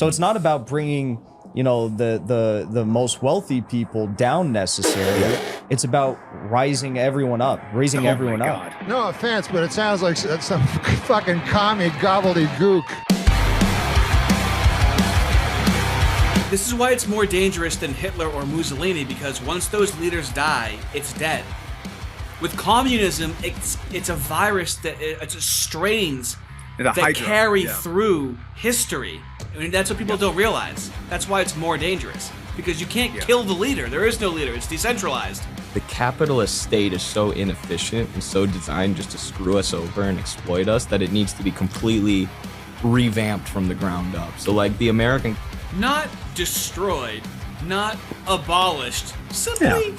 So it's not about bringing, the most wealthy people down necessarily. It's about raising everyone up. No offense, but it sounds like some fucking commie gobbledygook. This is why it's more dangerous than Hitler or Mussolini, because once those leaders die, it's dead. With communism, it's a virus it's strains that carry through history. I mean, that's what people don't realize. That's why it's more dangerous, because you can't kill the leader. There is no leader. It's decentralized. The capitalist state is so inefficient and so designed just to screw us over and exploit us that it needs to be completely revamped from the ground up. So like the American... Not destroyed, not abolished, simply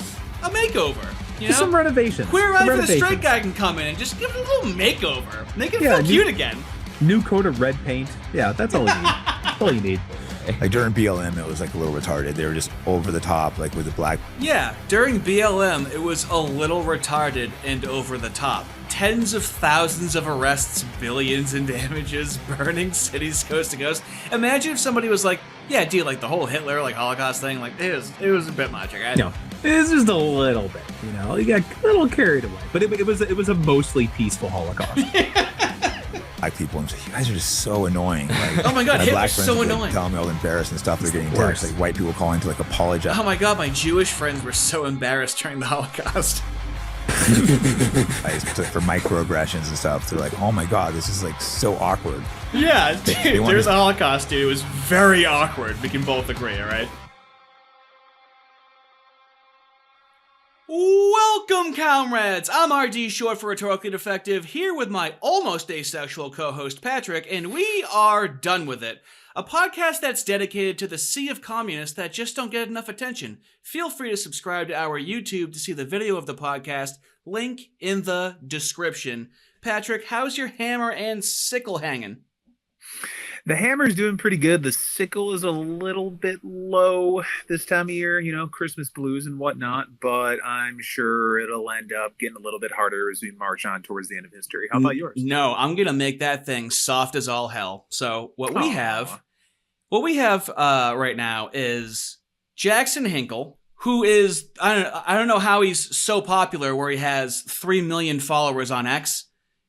a makeover. Just some renovations. Queer Eye for the Straight Guy can come in and just give it a little makeover. Make it feel cute again. New coat of red paint. Yeah, that's all you need. That's all you need. Like during BLM, it was like a little retarded. They were just over the top, like with the black. Yeah, during BLM, it was a little retarded and over the top. Tens of thousands of arrests, billions in damages, burning cities coast to coast. Imagine if somebody was like, yeah, dude, like the whole Hitler, like Holocaust thing, like it was a bit much. Okay? No, it's just a little bit, you got a little carried away. But it was a mostly peaceful Holocaust. Black people and you guys are just so annoying. Like, oh my god, Hitler's black so annoying. Telling me all the embarrassing stuff they're getting texts, like white people calling to like apologize. Oh my god, my Jewish friends were so embarrassed during the Holocaust. For microaggressions and stuff, they're like, oh my god, this is like so awkward. Yeah, dude, there's a Holocaust, dude. It was very awkward. We can both agree, all right? Welcome, comrades! I'm RD, short for Rhetorically Defective, here with my almost asexual co-host Patrick, and we are done with it. A podcast that's dedicated to the sea of communists that just don't get enough attention. Feel free to subscribe to our YouTube to see the video of the podcast. Link in the description. Patrick, how's your hammer and sickle hanging? The hammer's doing pretty good. The sickle is a little bit low this time of year, Christmas blues and whatnot, but I'm sure it'll end up getting a little bit harder as we march on towards the end of history. How about yours? No, I'm going to make that thing soft as all hell. So what we have right now is Jackson Hinkle, who is, I don't know how he's so popular where he has 3 million followers on X,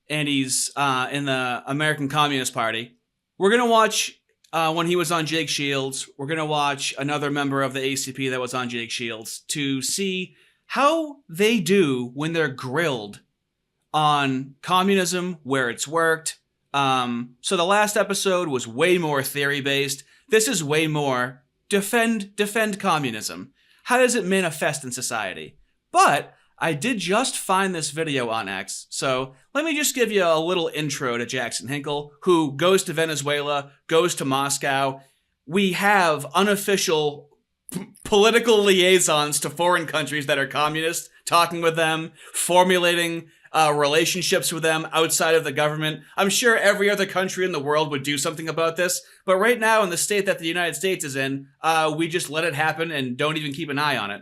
and he's in the American Communist Party. We're going to watch when he was on Jake Shields. We're going to watch another member of the ACP that was on Jake Shields to see how they do when they're grilled on communism, where it's worked. So the last episode was way more theory-based. This is way more defend communism. How does it manifest in society? But I did just find this video on X, so let me just give you a little intro to Jackson Hinkle, who goes to Venezuela, goes to Moscow. We have unofficial political liaisons to foreign countries that are communist, talking with them, formulating relationships with them outside of the government. I'm sure every other country in the world would do something about this, but right now in the state that the United States is in, we just let it happen and don't even keep an eye on it.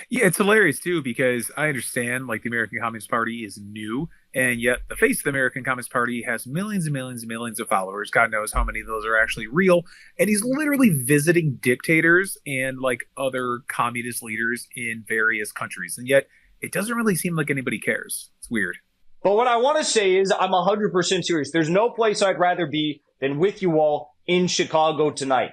Yeah, it's hilarious, too, because I understand, like, the American Communist Party is new, and yet the face of the American Communist Party has millions and millions and millions of followers. God knows how many of those are actually real. And he's literally visiting dictators and, like, other communist leaders in various countries. And yet it doesn't really seem like anybody cares. It's weird. But what I want to say is I'm 100% serious. There's no place I'd rather be than with you all in Chicago tonight.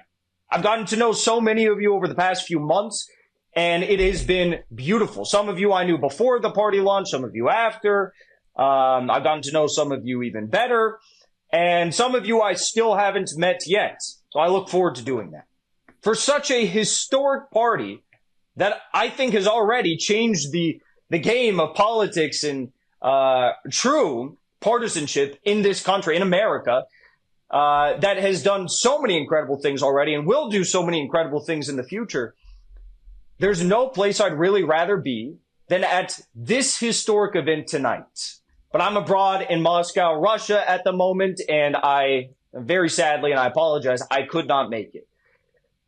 I've gotten to know so many of you over the past few months, and it has been beautiful. Some of you I knew before the party launch, some of you after. I've gotten to know some of you even better. And some of you I still haven't met yet. So I look forward to doing that. For such a historic party that I think has already changed the game of politics and true partisanship in this country, in America, that has done so many incredible things already and will do so many incredible things in the future. There's no place I'd really rather be than at this historic event tonight. But I'm abroad in Moscow, Russia at the moment, and I, very sadly, and I apologize, I could not make it.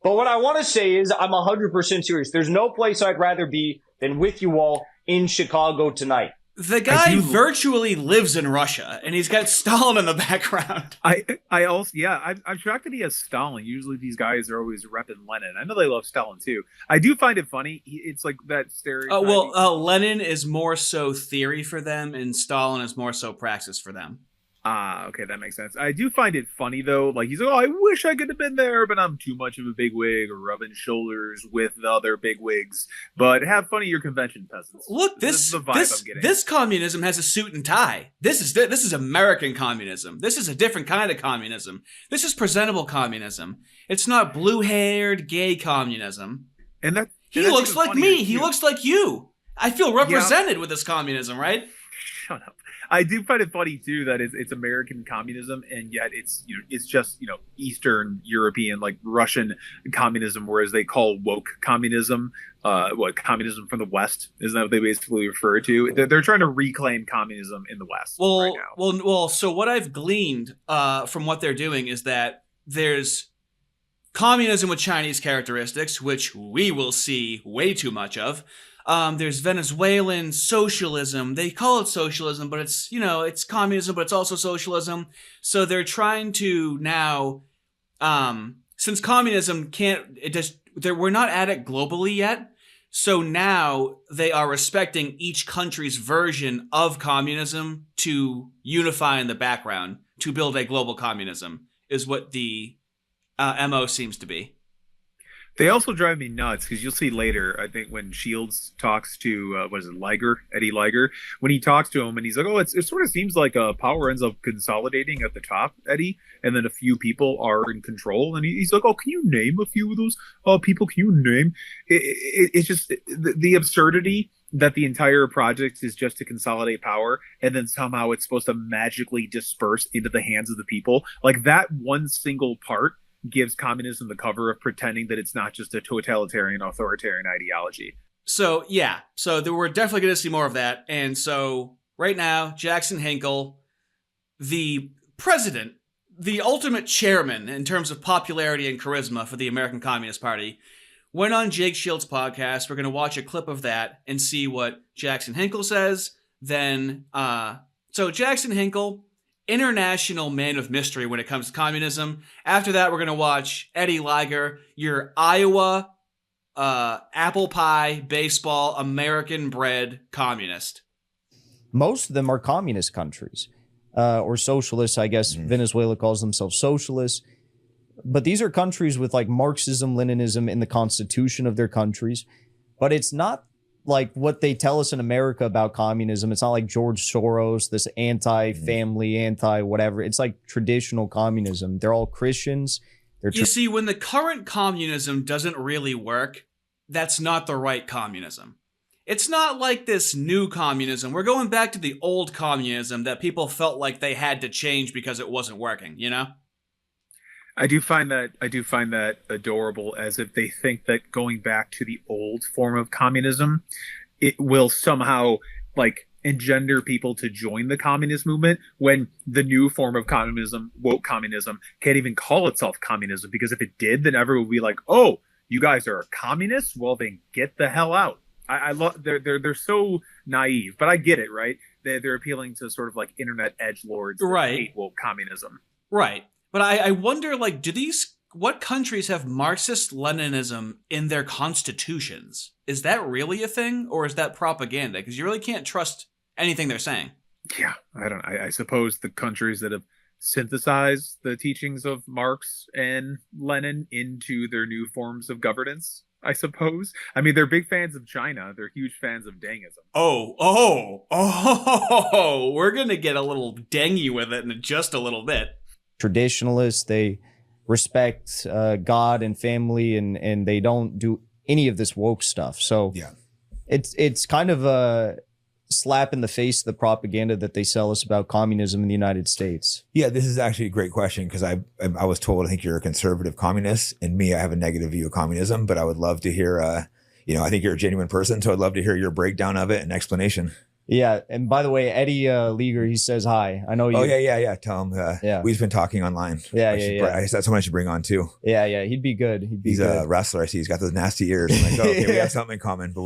But what I want to say is I'm 100% serious. There's no place I'd rather be than with you all in Chicago tonight. The guy virtually lives in Russia, and he's got Stalin in the background. I also, I'm shocked that he has Stalin. Usually these guys are always repping Lenin. I know they love Stalin too. I do find it funny. It's like that stereotype. Lenin is more so theory for them, and Stalin is more so praxis for them. Okay, that makes sense. I do find it funny though. Like he's like, oh, I wish I could have been there, but I'm too much of a bigwig or rubbing shoulders with the other bigwigs. But have fun at your convention, peasants. Look, this is the vibe I'm getting. This communism has a suit and tie. This is American communism. This is a different kind of communism. This is presentable communism. It's not blue-haired gay communism. And he looks like me. He looks like you. I feel represented with this communism, right? Shut up. I do find it funny too that it's American communism, and yet it's just Eastern European, like Russian communism, whereas they call woke communism communism from the West. Isn't that what they basically refer to? They're trying to reclaim communism in the West right now. Well. So what I've gleaned from what they're doing is that there's communism with Chinese characteristics, which we will see way too much of. There's Venezuelan socialism. They call it socialism, but it's communism, but it's also socialism. So they're trying to now, since communism we're not at it globally yet. So now they are respecting each country's version of communism to unify in the background to build a global communism is what the MO seems to be. They also drive me nuts because you'll see later, I think, when Shields talks to, Liger, Eddie Liger, when he talks to him and he's like, oh, it sort of seems like power ends up consolidating at the top, Eddie, and then a few people are in control. And he's like, oh, can you name a few of those people? Can you name? It's just the absurdity that the entire project is just to consolidate power, and then somehow it's supposed to magically disperse into the hands of the people. Like that one single part gives communism the cover of pretending that it's not just a totalitarian, authoritarian ideology. So, yeah. So we're definitely going to see more of that. And so right now, Jackson Hinkle, the president, the ultimate chairman in terms of popularity and charisma for the American Communist Party, went on Jake Shields' podcast. We're going to watch a clip of that and see what Jackson Hinkle says. Then, so Jackson Hinkle, international man of mystery when it comes to communism. After that, we're going to watch Eddie Liger, your Iowa apple pie, baseball, American-bred communist. Most of them are communist countries or socialists. I guess Venezuela calls themselves socialists. But these are countries with like Marxism, Leninism in the constitution of their countries. But it's not like what they tell us in America about communism. It's not like George Soros, this anti-family, anti-whatever. It's like traditional communism. They're all Christians. You see, when the current communism doesn't really work, that's not the right communism. It's not like this new communism. We're going back to the old communism that people felt like they had to change because it wasn't working, you know? I do find that adorable, as if they think that going back to the old form of communism, it will somehow like engender people to join the communist movement, when the new form of communism, woke communism, can't even call itself communism, because if it did, then everyone would be like, oh, you guys are communists? Well, then get the hell out. I love they're so naive, but I get it, right? They're appealing to sort of like internet edgelords that hate woke communism. Right. But I wonder, like, what countries have Marxist-Leninism in their constitutions? Is that really a thing, or is that propaganda? Because you really can't trust anything they're saying. Yeah, I suppose the countries that have synthesized the teachings of Marx and Lenin into their new forms of governance, I suppose. I mean, they're big fans of China. They're huge fans of Dangism. We're going to get a little dengy with it in just a little bit. Traditionalists, they respect God and family, and they don't do any of this woke stuff. So yeah, it's kind of a slap in the face of the propaganda that they sell us about communism in the United States. Yeah, this is actually a great question, because I was told I think you're a conservative communist, and me, I have a negative view of communism, but I would love to hear, I think you're a genuine person, so I'd love to hear your breakdown of it and explanation. Yeah, and by the way, Eddie Liger, he says hi. I know you. Oh yeah. Tell him. We've been talking online. That's someone I should bring on too. Yeah. He'd be good. He's a wrestler. I see he's got those nasty ears. I'm like, okay, we have something in common. But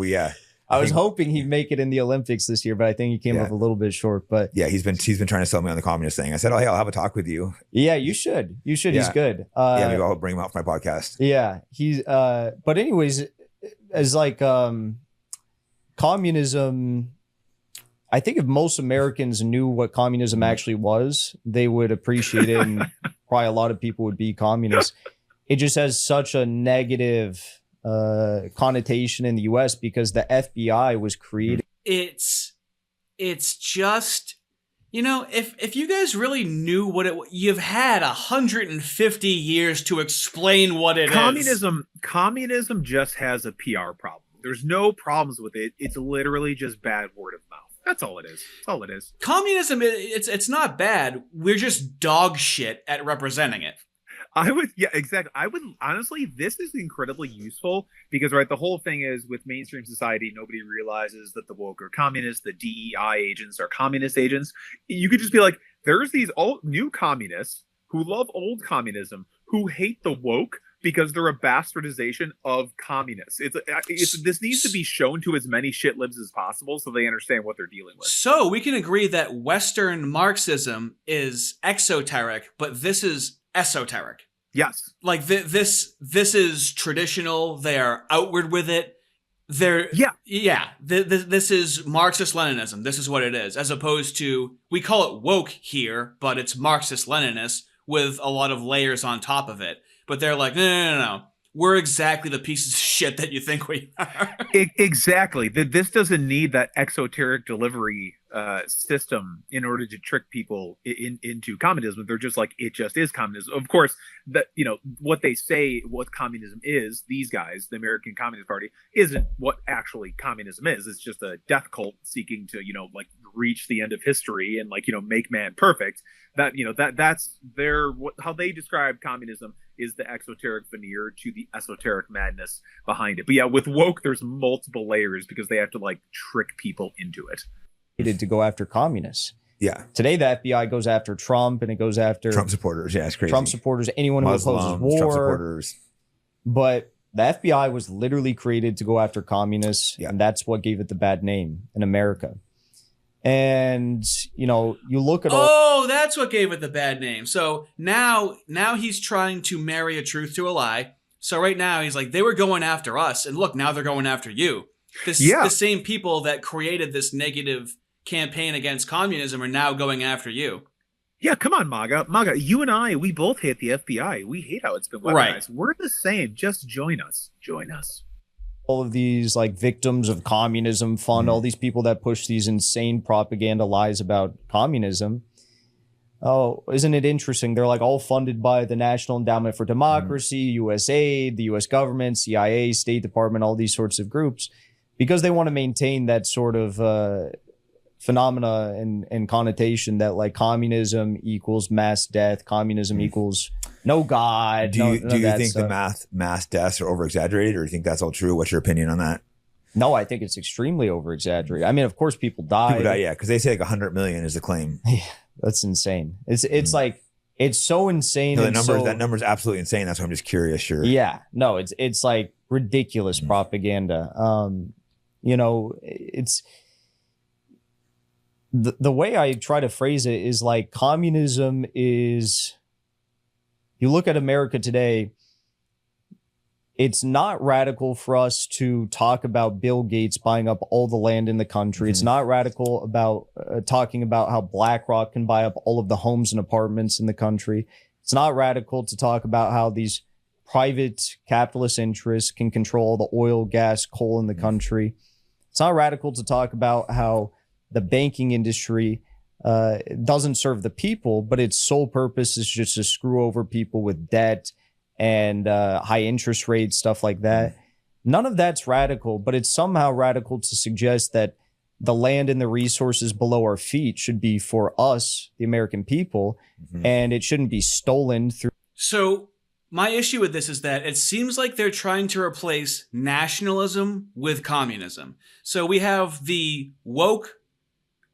I was hoping he'd make it in the Olympics this year, but I think he came up a little bit short. But yeah, he's been trying to sell me on the communist thing. I said, oh, hey, I'll have a talk with you. Yeah, you should. He's good. Yeah, maybe I'll bring him out for my podcast. Yeah, he's. But anyways, as like communism, I think if most Americans knew what communism actually was, they would appreciate it, and probably a lot of people would be communists. It just has such a negative connotation in the U.S. because the FBI was created. It's just, you know, if you guys really knew what you've had 150 years to explain what it is. Communism just has a PR problem. There's no problems with it. It's literally just bad word of mouth. That's all it is. That's all it is. Communism, it's not bad. We're just dog shit at representing it. Exactly. I would honestly, this is incredibly useful because, right, the whole thing is with mainstream society, nobody realizes that the woke are communists, the DEI agents are communist agents. You could just be like, there's these new communists who love old communism, who hate the woke because they're a bastardization of communists. This needs to be shown to as many shitlibs as possible so they understand what they're dealing with. So we can agree that Western Marxism is exoteric, but this is esoteric. Yes. Like this is traditional. They are outward with it. This is Marxist-Leninism. This is what it is, as opposed to, we call it woke here, but it's Marxist-Leninist with a lot of layers on top of it. But they're like, no. We're exactly the pieces of shit that you think we are. Exactly. This doesn't need that exoteric delivery system in order to trick people into communism. They're just like, it just is communism. Of course, that, you know, what they say what communism is, these guys, the American Communist Party, isn't what actually communism is. It's just a death cult seeking to, you know, like reach the end of history and, like, you know, make man perfect. That, you know, that's how they describe communism is the exoteric veneer to the esoteric madness behind it. But yeah, with woke, there's multiple layers because they have to like trick people into it. To go after communists. Yeah. Today, the FBI goes after Trump and it goes after Trump supporters. Yeah, it's crazy. Trump supporters, anyone who opposes war. Trump supporters. But the FBI was literally created to go after communists, and that's what gave it the bad name in America. And, you know, you look at that's what gave it the bad name. So now he's trying to marry a truth to a lie. So right now he's like, they were going after us, and look, now they're going after you. The same people that created this negative campaign against communism are now going after you. Yeah, come on, MAGA. MAGA, you and I, we both hate the FBI. We hate how it's been weaponized. Right. We're the same. Just join us. Join us. All of these like victims of communism fund, all these people that push these insane propaganda lies about communism. Oh, isn't it interesting? They're like all funded by the National Endowment for Democracy, USAID, the US government, CIA, State Department, all these sorts of groups, because they want to maintain that sort of phenomena and connotation that like communism equals mass death, communism equals no God. Do you think the mass deaths are over exaggerated, or do you think that's all true? What's your opinion on that? No, I think it's extremely over exaggerated. I mean, of course, people die. Yeah, because they say like 100 million is the claim. Yeah, that's insane. It's like it's so insane. No, that number's absolutely insane. That's why I'm just curious. Sure. Yeah, no, it's like ridiculous propaganda. You know, it's the way I try to phrase it is like communism is. You look at America today, it's not radical for us to talk about Bill Gates buying up all the land in the country. It's not radical about talking about how BlackRock can buy up all of the homes and apartments in the country. It's not radical to talk about how these private capitalist interests can control all the oil, gas, coal in the country. It's not radical to talk about how the banking industry doesn't serve the people, but its sole purpose is just to screw over people with debt and high interest rates, stuff like that. None of that's radical, but it's somehow radical to suggest that the land and the resources below our feet should be for us, the American people, and it shouldn't be stolen through. So my issue with this is that it seems like they're trying to replace nationalism with communism. So we have the woke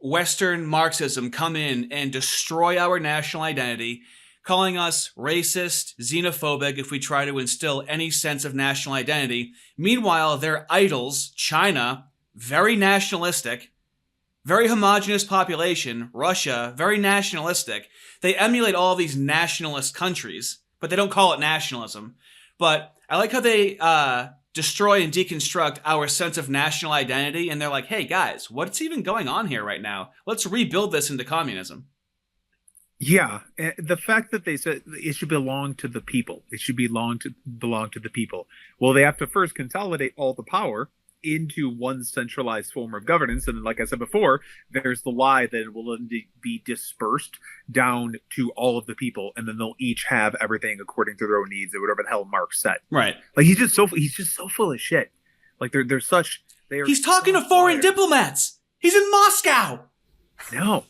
Western Marxism come in and destroy our national identity, calling us racist, xenophobic if we try to instill any sense of national identity. Meanwhile, their idols, China, very nationalistic, very homogenous population. Russia, very nationalistic. They emulate all these nationalist countries, but they don't call it nationalism. But I like how they destroy and deconstruct our sense of national identity, and they're like, hey guys, what's even going on here right now? Let's rebuild this into communism. Yeah, the fact that they said it should belong to the people. It should belong to the people. Well, they have to first consolidate all the power into one centralized form of governance, and like I said before, there's the lie that it will be dispersed down to all of the people, and then they'll each have everything according to their own needs, or whatever the hell Marx said. Right. Like he's just so full of shit. Like He's talking to foreign diplomats. He's in Moscow. No.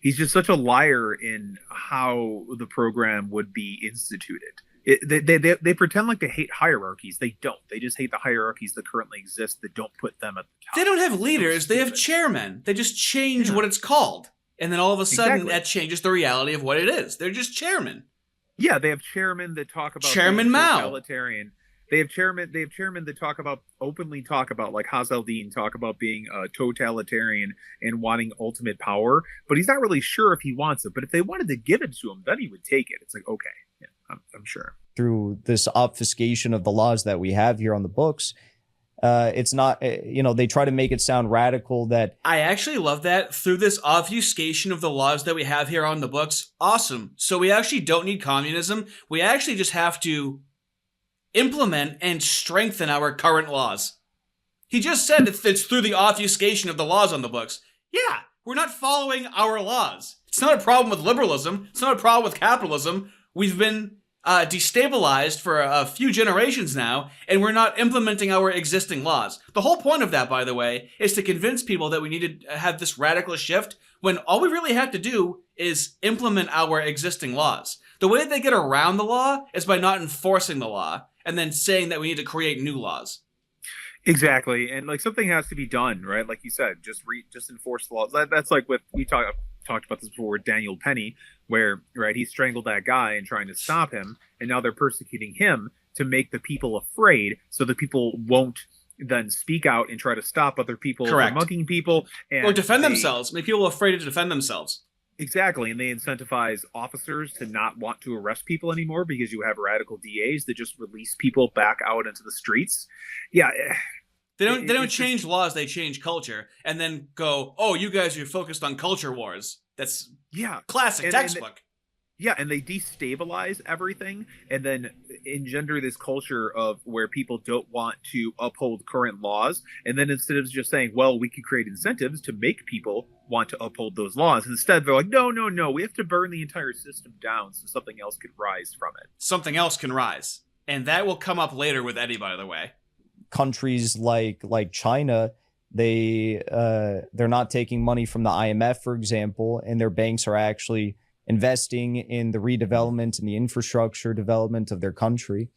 He's just such a liar in how the program would be instituted. They pretend like they hate hierarchies. They don't. They just hate the hierarchies that currently exist that don't put them at the top. They don't have leaders. They have chairmen. They just change what it's called. And then all of a sudden that changes the reality of what it is. They're just chairmen. Yeah, they have chairmen that talk about Chairman Mao. Totalitarian. They have chairmen that openly talk about, like Hazeldine, talk about being a totalitarian and wanting ultimate power, but he's not really sure if he wants it. But if they wanted to give it to him, then he would take it. It's like, okay, yeah, I'm sure. Through this obfuscation of the laws that we have here on the books, it's not, they try to make it sound radical that... I actually love that. Through this obfuscation of the laws that we have here on the books, awesome. So we actually don't need communism. We actually just have to implement and strengthen our current laws. He just said it's through the obfuscation of the laws on the books. Yeah, we're not following our laws. It's not a problem with liberalism. It's not a problem with capitalism. We've been destabilized for a few generations now, and we're not implementing our existing laws. The whole point of that, by the way, is to convince people that we need to have this radical shift when all we really have to do is implement our existing laws. The way they get around the law is by not enforcing the law and then saying that we need to create new laws. Exactly. And like something has to be done, right? Like you said, just enforce the laws. That's like what we talked about this before with Daniel Penny, where, right, he strangled that guy and trying to stop him, and now they're persecuting him to make the people afraid, so the people won't then speak out and try to stop other people from mugging people. Or defend themselves, make people afraid to defend themselves. Exactly, and they incentivize officers to not want to arrest people anymore because you have radical DAs that just release people back out into the streets. Yeah. They don't change laws, they change culture, and then go, oh, you guys are focused on culture wars. That's classic textbook. And they destabilize everything and then engender this culture of where people don't want to uphold current laws. And then instead of just saying, well, we could create incentives to make people want to uphold those laws, instead they're like, no, we have to burn the entire system down so something else could rise from it. Something else can rise. And that will come up later with Eddie, by the way. Countries like China, they're not taking money from the IMF, for example, and their banks are actually investing in the redevelopment and the infrastructure development of their country.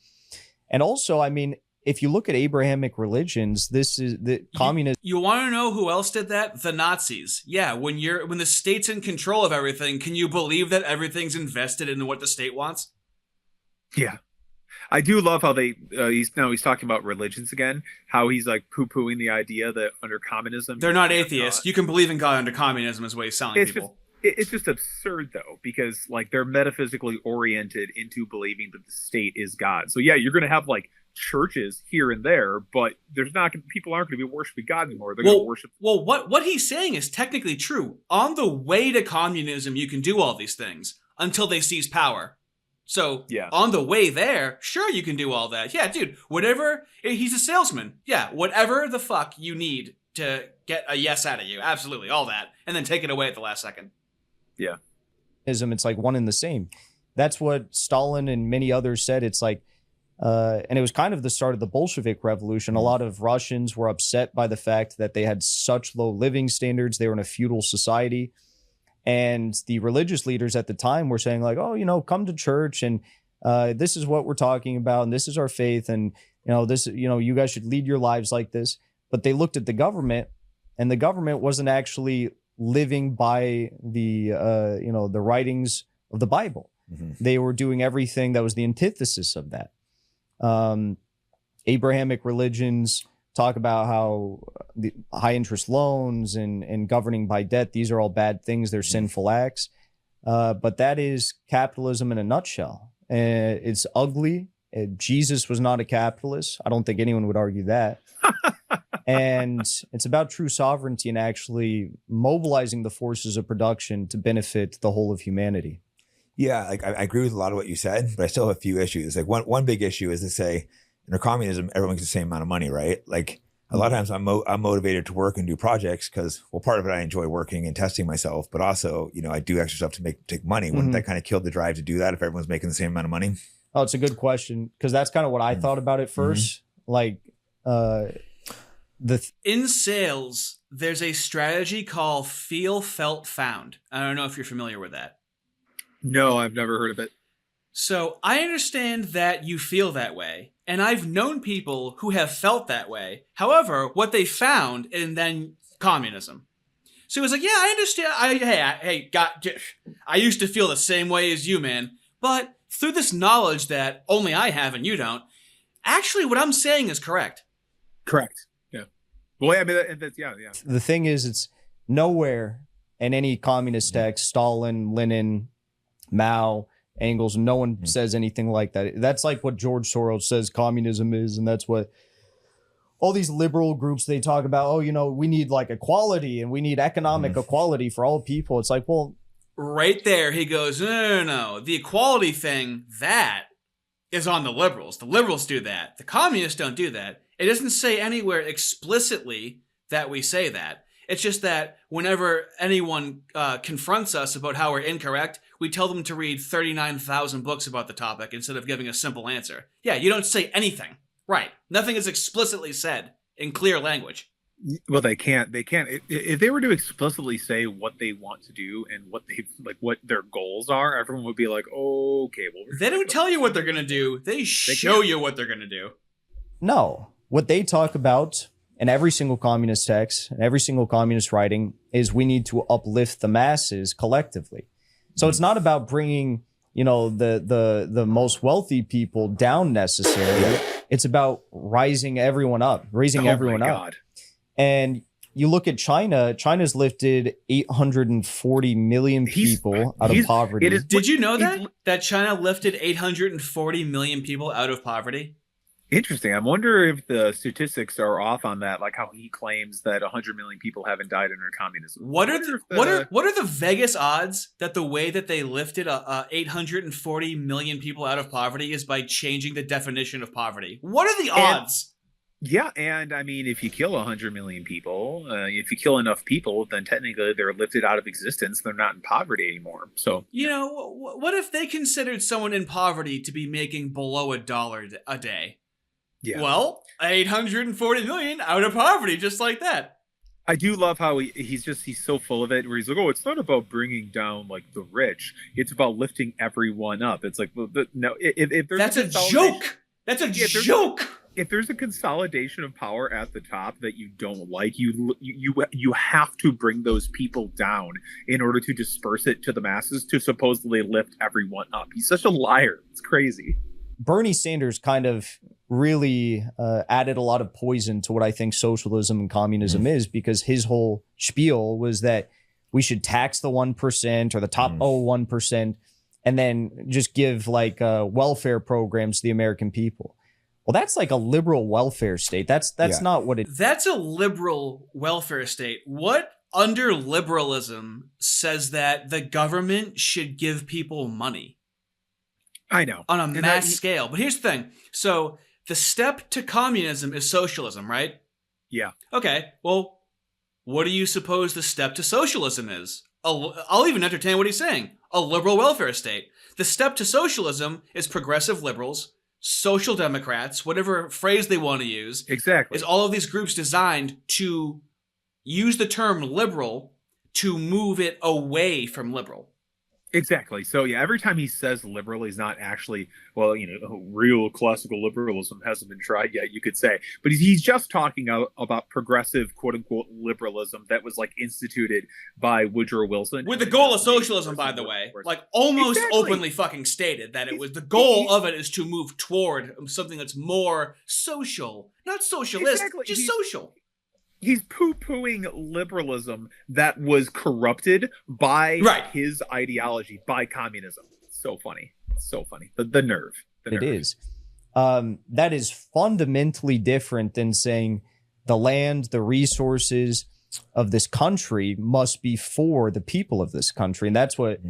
And also, I mean, if you look at Abrahamic religions, this is the communism. You want to know who else did that? The Nazis. Yeah, when the state's in control of everything, can you believe that everything's invested in what the state wants? Yeah. I do love how he's talking about religions again, how he's like poo-pooing the idea that under communism... They're not atheists. You can believe in God under communism is what he's telling people. It's just absurd, though, because like they're metaphysically oriented into believing that the state is God. So yeah, you're going to have like churches here and there, but people aren't going to be worshiping God anymore. They're going to worship. Well, what he's saying is technically true. On the way to communism, you can do all these things until they seize power. So on the way there, sure, you can do all that. Yeah, dude, whatever. He's a salesman. Yeah, whatever the fuck you need to get a yes out of you. Absolutely, all that. And then take it away at the last second. Yeah. It's like one and the same. That's what Stalin and many others said. It's like, and it was kind of the start of the Bolshevik Revolution. A lot of Russians were upset by the fact that they had such low living standards. They were in a feudal society. And the religious leaders at the time were saying like, oh, come to church and this is what we're talking about. And this is our faith. And, you guys should lead your lives like this. But they looked at the government, and the government wasn't actually living by the writings of the Bible. Mm-hmm. They were doing everything that was the antithesis of that. Abrahamic religions talk about how the high interest loans and governing by debt, these are all bad things. They're sinful acts. But that is capitalism in a nutshell. It's ugly. Jesus was not a capitalist. I don't think anyone would argue that. And it's about true sovereignty and actually mobilizing the forces of production to benefit the whole of humanity. Yeah, like I agree with a lot of what you said, but I still have a few issues. Like one big issue is to say, in communism, everyone makes the same amount of money, right? Like a lot of times I'm motivated to work and do projects because, well, part of it I enjoy working and testing myself, but also, I do extra stuff to take money. Wouldn't that kind of kill the drive to do that if everyone's making the same amount of money? Oh, it's a good question, because that's kind of what I thought about it first. Like, in sales, there's a strategy called feel, felt, found. I don't know if you're familiar with that. No, I've never heard of it. So I understand that you feel that way, and I've known people who have felt that way. However, what they found, and then communism. So it was like, yeah, I understand. I used to feel the same way as you, man. But through this knowledge that only I have and you don't, actually what I'm saying is correct. Correct. Yeah. Well, I mean, that's, yeah. The thing is, it's nowhere in any communist text, Stalin, Lenin, Mao, Engels, no one says anything like that. That's like what George Soros says communism is, and that's what all these liberal groups, they talk about. Oh, we need like equality and we need economic equality for all people. It's like, well, right there he goes, no. The equality thing, that is on the liberals. The liberals do that. The communists don't do that. It doesn't say anywhere explicitly that we say that. It's just that whenever anyone confronts us about how we're incorrect, we tell them to read 39,000 books about the topic instead of giving a simple answer. Yeah, you don't say anything. Right. Nothing is explicitly said in clear language. Well, they can't. If they were to explicitly say what they want to do and what their goals are, everyone would be like, okay, well, they don't tell you what they're going to do. They show you what they're going to do. No. What they talk about in every single communist text and every single communist writing is we need to uplift the masses collectively. So it's not about bringing, the most wealthy people down necessarily. It's about raising everyone up. And you look at China. China's lifted 840 million people out of poverty. Did you know that China lifted 840 million people out of poverty? Interesting. I wonder if the statistics are off on that, like how he claims that 100 million people haven't died under communism. What are the Vegas odds that the way that they lifted 840 million people out of poverty is by changing the definition of poverty? What are the odds? Yeah, and I mean, if you kill 100 million people, if you kill enough people, then technically they're lifted out of existence. They're not in poverty anymore. So, what if they considered someone in poverty to be making below $1 a day? Yeah. Well, 840 million out of poverty, just like that. I do love how he's so full of it, where he's like, oh, it's not about bringing down like the rich. It's about lifting everyone up. It's like, well, no, if there's that's a joke. That's a joke. If there's a consolidation of power at the top that you don't like, you have to bring those people down in order to disperse it to the masses to supposedly lift everyone up. He's such a liar. It's crazy. Bernie Sanders kind of really added a lot of poison to what I think socialism and communism is, because his whole spiel was that we should tax the 1% or the top 1% and then just give like welfare programs to the American people. Well, that's like a liberal welfare state. That's not what it. That's a liberal welfare state. What under liberalism says that the government should give people money? I know. On a mass scale. But here's the thing. So the step to communism is socialism, right? Yeah. Okay. Well, what do you suppose the step to socialism is? I'll even entertain what he's saying. A liberal welfare state. The step to socialism is progressive liberals, social democrats, whatever phrase they want to use. Exactly. Is all of these groups designed to use the term liberal to move it away from liberal. Exactly. So yeah, every time he says liberal, he's not actually, well, real classical liberalism hasn't been tried yet, you could say. But he's just talking about progressive, quote unquote, liberalism that was like instituted by Woodrow Wilson. With the goal of socialism, by the way. Like almost openly fucking stated that it was the goal of it is to move toward something that's more social. Not socialist, just social. He's poo-pooing liberalism that was corrupted by his ideology, by communism. So funny. So funny. The nerve. It is. That is fundamentally different than saying the land, the resources of this country must be for the people of this country. And that's what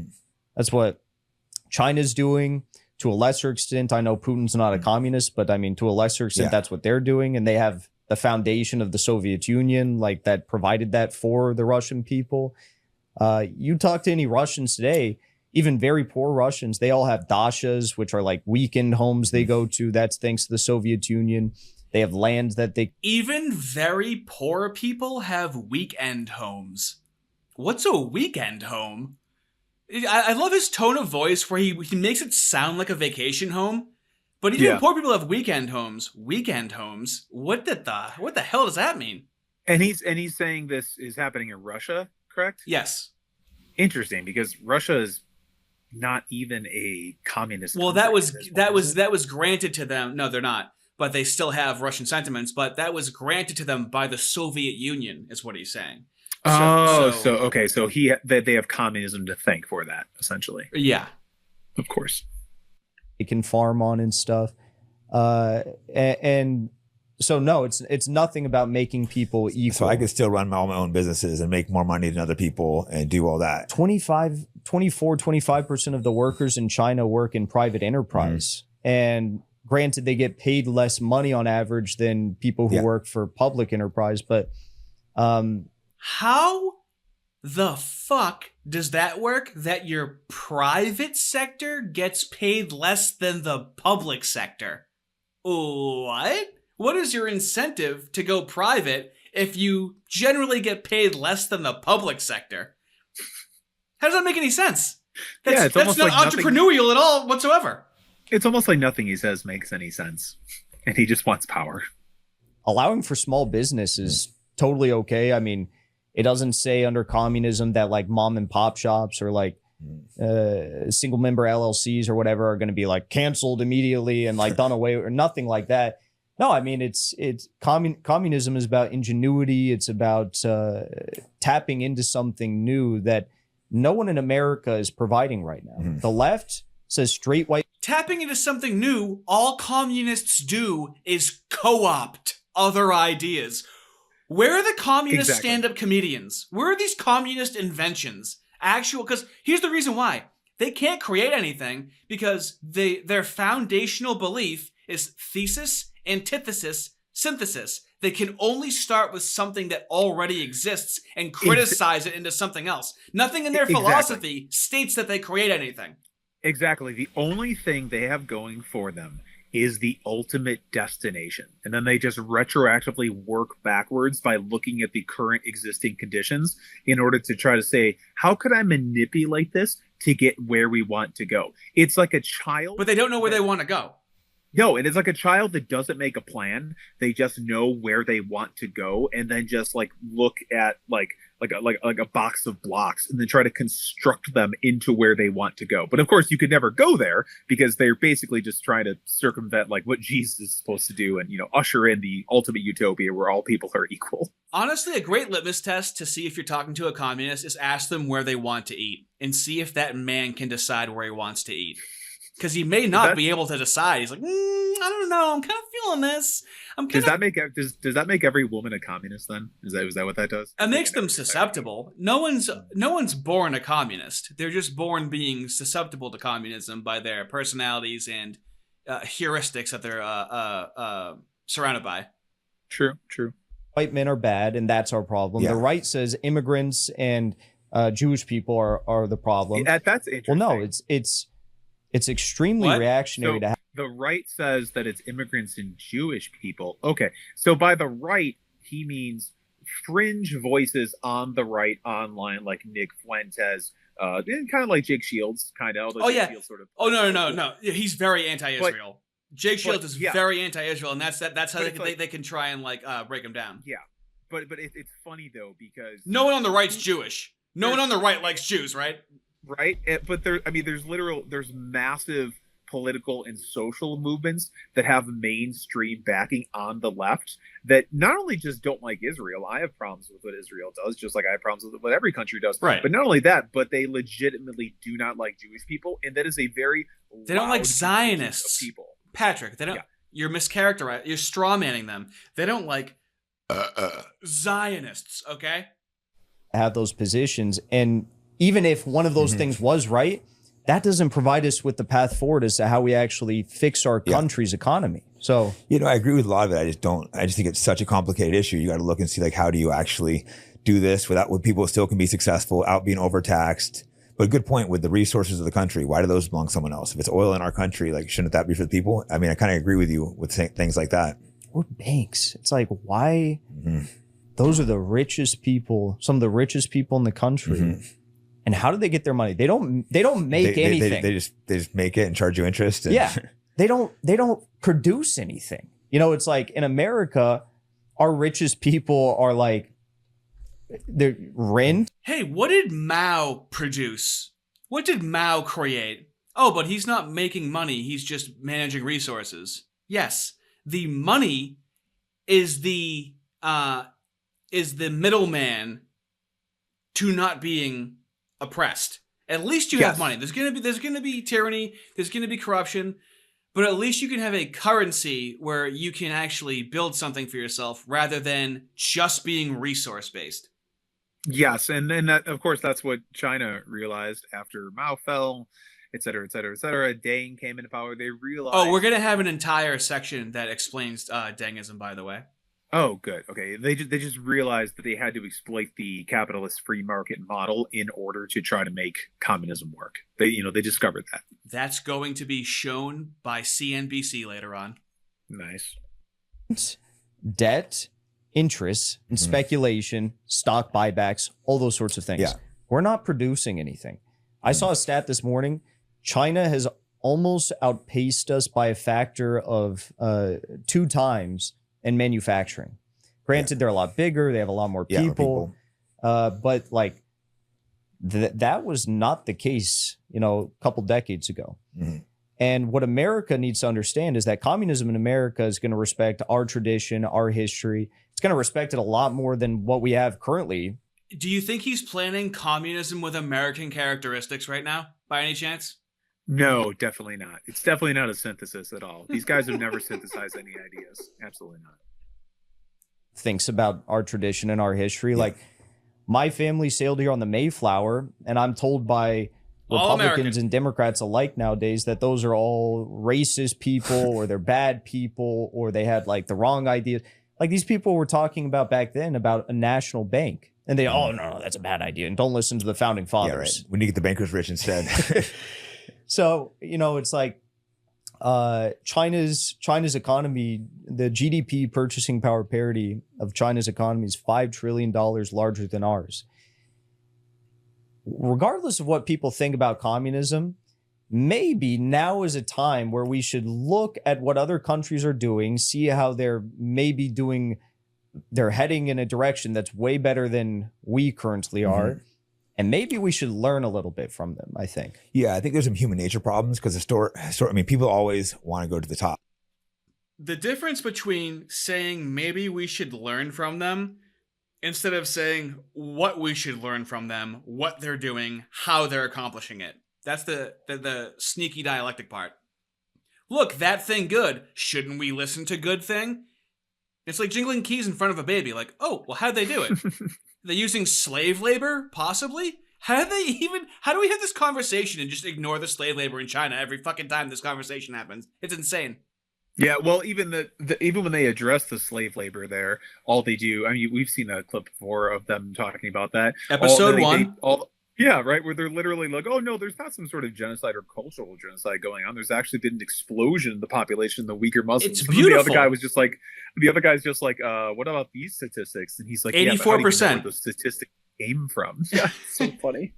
China's doing to a lesser extent. I know Putin's not a communist, but I mean, to a lesser extent, that's what they're doing. And they have the foundation of the Soviet Union, like that provided that for the Russian people. You talk to any Russians today, even very poor Russians, they all have dachas, which are like weekend homes they go to. That's thanks to the Soviet Union. They have land that they... Even very poor people have weekend homes. What's a weekend home? I love his tone of voice where he makes it sound like a vacation home. But even poor people have weekend homes. Weekend homes? What the hell does that mean? And he's saying this is happening in Russia, correct? Yes. Interesting, because Russia is not even a communist. Well, that was granted to them. No, they're not. But they still have Russian sentiments. But that was granted to them by the Soviet Union, is what he's saying. So they have communism to thank for that, essentially. Yeah. Of course. They can farm on and stuff. And so, no, it's nothing about making people equal. So I could still run all my own businesses and make more money than other people and do all that. 25% of the workers in China work in private enterprise. And granted, they get paid less money on average than people who work for public enterprise. But how the fuck does that work, that your private sector gets paid less than the public sector? What? What is your incentive to go private if you generally get paid less than the public sector? How does that make any sense? That's not like entrepreneurial at all whatsoever. It's almost like nothing he says makes any sense. And he just wants power. Allowing for small business is totally okay. I mean, it doesn't say under communism that like mom and pop shops or like single member LLCs or whatever are going to be like canceled immediately and like done away or nothing like that. No, I mean, communism is about ingenuity. It's about tapping into something new that no one in America is providing right now. The left says straight white. Tapping into something new, all communists do is co-opt other ideas. Where are the communist stand-up comedians? Where are these communist inventions? Because here's the reason why. They can't create anything because their foundational belief is thesis, antithesis, synthesis. They can only start with something that already exists and criticize it into something else. Nothing in their philosophy states that they create anything. Exactly. The only thing they have going for them is the ultimate destination. And then they just retroactively work backwards by looking at the current existing conditions in order to try to say, how could I manipulate this to get where we want to go? It's like a child. But they don't know where they want to go. No, it is like a child that doesn't make a plan. They just know where they want to go and then just like look at like a box of blocks and then try to construct them into where they want to go. But of course, you could never go there because they're basically just trying to circumvent like what Jesus is supposed to do and, usher in the ultimate utopia where all people are equal. Honestly, a great litmus test to see if you're talking to a communist is ask them where they want to eat and see if that man can decide where he wants to eat. Because he may not be able to decide. He's like, I don't know. I'm kind of feeling this. Does that make every woman a communist then? Is that what that does? It makes them susceptible. No one's born a communist. They're just born being susceptible to communism by their personalities and heuristics that they're surrounded by. True. White men are bad, and that's our problem. The right says immigrants and Jewish people are the problem. That's interesting. Well, no, it's extremely reactionary to have. The right says that it's immigrants and Jewish people. Okay. So by the right, he means fringe voices on the right online, like Nick Fuentes, and kind of like Jake Shields, kind of. Oh, yeah. Shields sort of. Oh, no. He's very anti-Israel. Jake Shields is very anti-Israel, and that's how they can try and like break him down. Yeah, but it's funny though because no one on the right's Jewish. No one on the right likes Jews, right? Right, but there's massive political and social movements that have mainstream backing on the left that not only just don't like Israel. I have problems with what Israel does, just like I have problems with what every country does. Right. But not only that, but they legitimately do not like Jewish people, and that is a very they don't like Zionists. People. Patrick, they don't. Yeah. You're mischaracterizing. You're strawmanning them. They don't like Zionists. Okay. Have those positions, and even if one of those things was right, that doesn't provide us with the path forward as to how we actually fix our country's economy. So, I agree with a lot of it. I just think it's such a complicated issue. You got to look and see, like, how do you actually do this where people still can be successful without being overtaxed? But a good point with the resources of the country. Why do those belong to someone else? If it's oil in our country, like, shouldn't that be for the people? I mean, I kind of agree with you with things like that. Or banks. It's like, why? Those are the richest people, some of the richest people in the country. And how do they get their money? They don't make anything. They just make it and charge you interest. And they don't produce anything. It's like in America, our richest people are like they're rent. Hey, what did Mao produce? What did Mao create? Oh, but he's not making money. He's just managing resources. Yes, the money is the middleman to not being oppressed. At least you have money. There's gonna be tyranny. There's gonna be corruption, but at least you can have a currency where you can actually build something for yourself rather than just being resource based. Yes, and then that, of course, that's what China realized after Mao fell, et cetera, et cetera, et cetera. Deng came into power. They realized. Oh, we're gonna have an entire section that explains Dengism, by the way. Oh, good. Okay, they just realized that they had to exploit the capitalist free market model in order to try to make communism work. They discovered that. That's going to be shown by CNBC later on. Nice. Debt, interest, and speculation, stock buybacks, all those sorts of things. Yeah. We're not producing anything. I saw a stat this morning. China has almost outpaced us by a factor of 2 times in manufacturing. Granted, they're a lot bigger. They have a lot more people. But like that was not the case, a couple decades ago. And what America needs to understand is that communism in America is going to respect our tradition, our history. It's going to respect it a lot more than what we have currently. Do you think he's planning communism with American characteristics right now, by any chance? No, definitely not. It's definitely not a synthesis at all. These guys have never synthesized any ideas. Absolutely not. Thinks about our tradition and our history. Like, my family sailed here on the Mayflower, and I'm told by Republicans and Democrats alike nowadays that those are all racist people, or they're bad people, or they had like the wrong ideas. Like, these people were talking about back then about a national bank, and they, no, that's a bad idea, and don't listen to the founding fathers. Yeah, right. We need to get the bankers rich instead. So, it's like China's economy, the GDP purchasing power parity of China's economy is $5 trillion larger than ours. Regardless of what people think about communism, maybe now is a time where we should look at what other countries are doing, see how they're heading in a direction that's way better than we currently are. And maybe we should learn a little bit from them, I think. Yeah, I think there's some human nature problems because people always want to go to the top. The difference between saying maybe we should learn from them instead of saying what we should learn from them, what they're doing, how they're accomplishing it. That's the sneaky dialectic part. Look, that thing good. Shouldn't we listen to good thing? It's like jingling keys in front of a baby. Like, oh, well, how'd they do it? They're using slave labor, possibly? How do we have this conversation and just ignore the slave labor in China every fucking time this conversation happens? It's insane. Yeah, well, even when they address the slave labor there, all they do, I mean, we've seen a clip before of them talking about that. Episode 1. Yeah, right, where they're literally like, oh, no, there's not some sort of genocide or cultural genocide going on. There's actually been an explosion in the population of the Uyghur Muslims. It's beautiful. The other guy's just like, what about these statistics? And he's like, 84%. Yeah, but how do you know where those statistics came from? Yeah, it's so funny.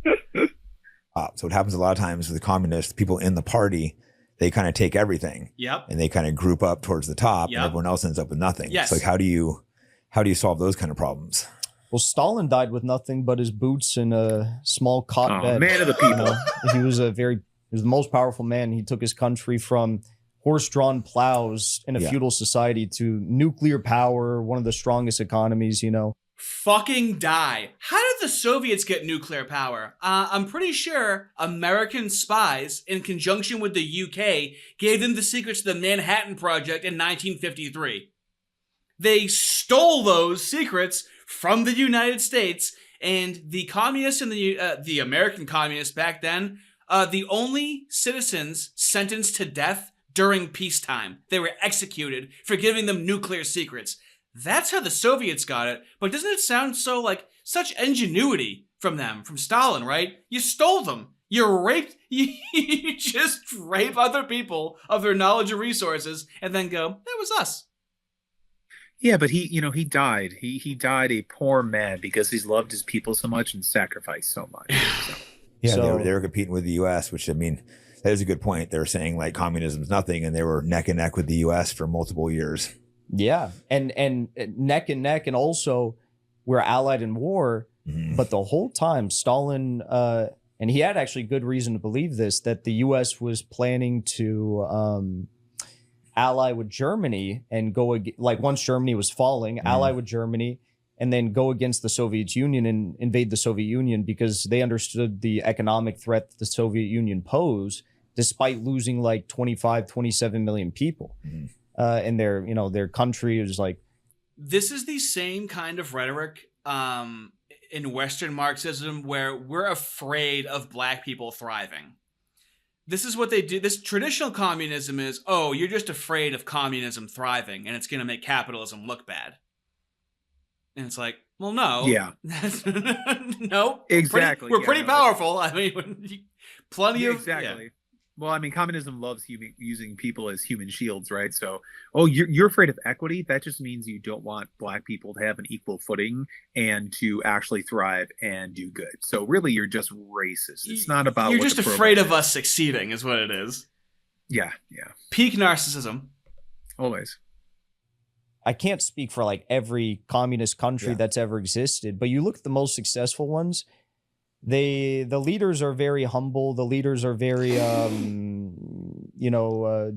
So what happens a lot of times with the communists, people in the party, they kind of take everything. Yep. And they kind of group up towards the top, Yep. and everyone else ends up with nothing. Yes. So like, how do you solve those kind of problems? Well, Stalin died with nothing but his boots and a small cot bed. Man of the people. You know? He was the most powerful man. He took his country from horse-drawn plows in a feudal society to nuclear power, one of the strongest economies, you know. Fucking die. How did the Soviets get nuclear power? I'm pretty sure American spies, in conjunction with the UK, gave them the secrets to the Manhattan Project in 1953. They stole those secrets from the United States, and the communists and the American communists back then, the only citizens sentenced to death during peacetime. They were executed for giving them nuclear secrets. That's how the Soviets got it, but doesn't it sound so like such ingenuity from them, from Stalin, right? You stole them. You raped, you just rape other people of their knowledge and resources and then go, that was us. Yeah, but he died. He died a poor man because he's loved his people so much and sacrificed so much. So. Yeah, So- they were competing with the U.S., which, I mean, that is a good point. They were saying like communism's nothing, and they were neck and neck with the U.S. for multiple years. Yeah, and neck and neck, and also we're allied in war. Mhm. But the whole time, Stalin, and he had actually good reason to believe this, that the U.S. was planning to ally with Germany and like once Germany was falling, ally with Germany, and then go against the Soviet Union and invade the Soviet Union because they understood the economic threat that the Soviet Union posed, despite losing like 25, 27 million people. Mhm. And their country is like, This is the same kind of rhetoric in Western Marxism where we're afraid of black people thriving. This is what they do. This traditional communism is, oh, you're just afraid of communism thriving and it's going to make capitalism look bad. And it's like, well, no. Yeah. No. Exactly. We're Yeah, pretty no, powerful. I mean, plenty Yeah, of... exactly. Yeah. Well, I mean, communism loves using people as human shields, right? So, you're afraid of equity. That just means you don't want black people to have an equal footing and to actually thrive and do good. So, really, you're just racist. It's not about. You're what just the afraid program of us succeeding is what it is. Yeah. Peak narcissism. Always. I can't speak for like every communist country that's ever existed, but you look at the most successful ones, the leaders are very humble. The leaders are very,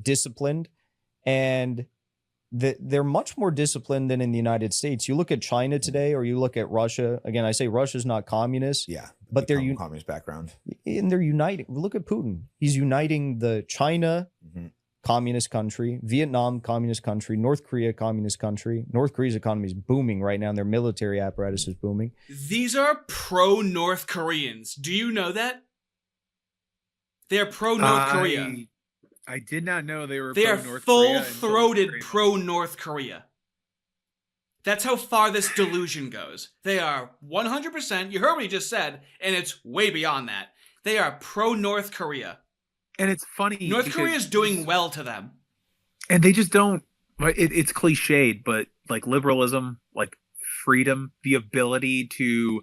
disciplined, and they're much more disciplined than in the United States. You look at China today, or you look at Russia. Again, I say Russia's not communist. Yeah, but they're communist background, and they're uniting. Look at Putin. He's uniting the China. Communist country, Vietnam, communist country, North Korea, communist country. North Korea's economy is booming right now, and their military apparatus is booming. These are pro-North Koreans. Do you know that? They are pro-North Korea. I did not know they were. They are pro-North Korea full-throated pro-North Korea. That's how far this delusion goes. They are 100%, you heard what he just said, and it's way beyond that. They are pro-North Korea. And it's funny. North Korea is doing well to them. And they just don't. It's cliched, but like liberalism, like freedom, the ability to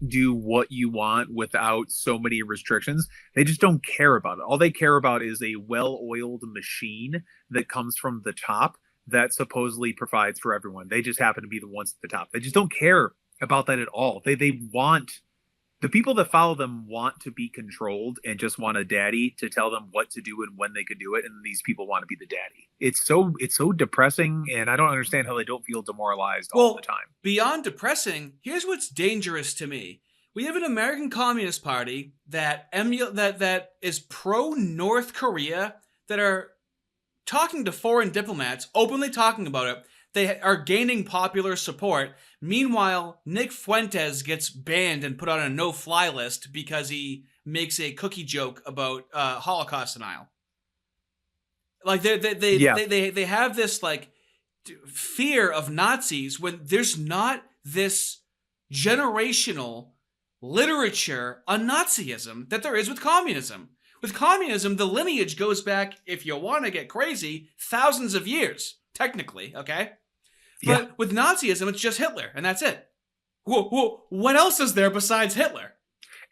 do what you want without so many restrictions, they just don't care about it. All they care about is a well-oiled machine that comes from the top that supposedly provides for everyone. They just happen to be the ones at the top. They just don't care about that at all. They want. The people that follow them want to be controlled and just want a daddy to tell them what to do and when they could do it. And these people want to be the daddy. It's so depressing, and I don't understand how they don't feel demoralized all the time. Beyond depressing, here's what's dangerous to me. We have an American Communist Party that is pro-North Korea, that are talking to foreign diplomats, openly talking about it. They are gaining popular support. Meanwhile, Nick Fuentes gets banned and put on a no-fly list because he makes a cookie joke about Holocaust denial. Like they have this like fear of Nazis when there's not this generational literature on Nazism that there is with communism. With communism, the lineage goes back, if you want to get crazy, thousands of years, technically, okay? But with Nazism, it's just Hitler, and that's it. Whoa, what else is there besides Hitler?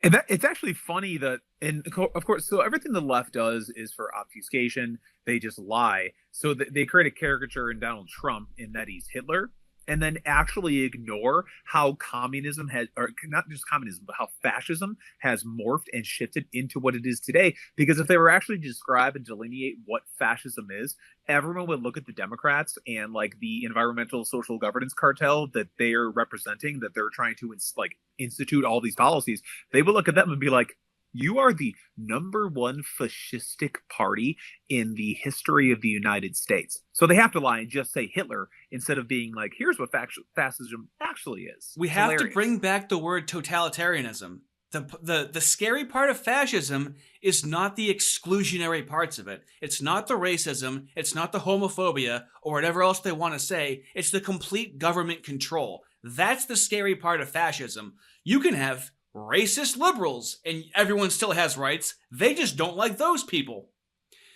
And that it's actually funny that, and of course, so everything the left does is for obfuscation. They just lie. So they create a caricature in Donald Trump in that he's Hitler, and then actually ignore how communism has, or not just communism, but how fascism has morphed and shifted into what it is today. Because if they were actually to describe and delineate what fascism is, everyone would look at the Democrats and like the environmental social governance cartel that they are representing, that they're trying to institute all these policies. They would look at them and be like, you are the number one fascistic party in the history of the United States. So they have to lie and just say Hitler instead of being like, here's what fascism actually is. We have to bring back the word totalitarianism. The scary part of fascism is not the exclusionary parts of it. It's not the racism. It's not the homophobia or whatever else they want to say. It's the complete government control. That's the scary part of fascism. You can have racist liberals and everyone still has rights. They just don't like those people.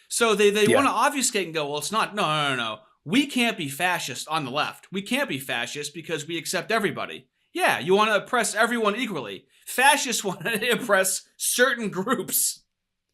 So they want to obfuscate and go, well, it's not, no. We can't be fascist on the left. We can't be fascist because we accept everybody. Yeah, you want to oppress everyone equally. Fascists want to oppress certain groups.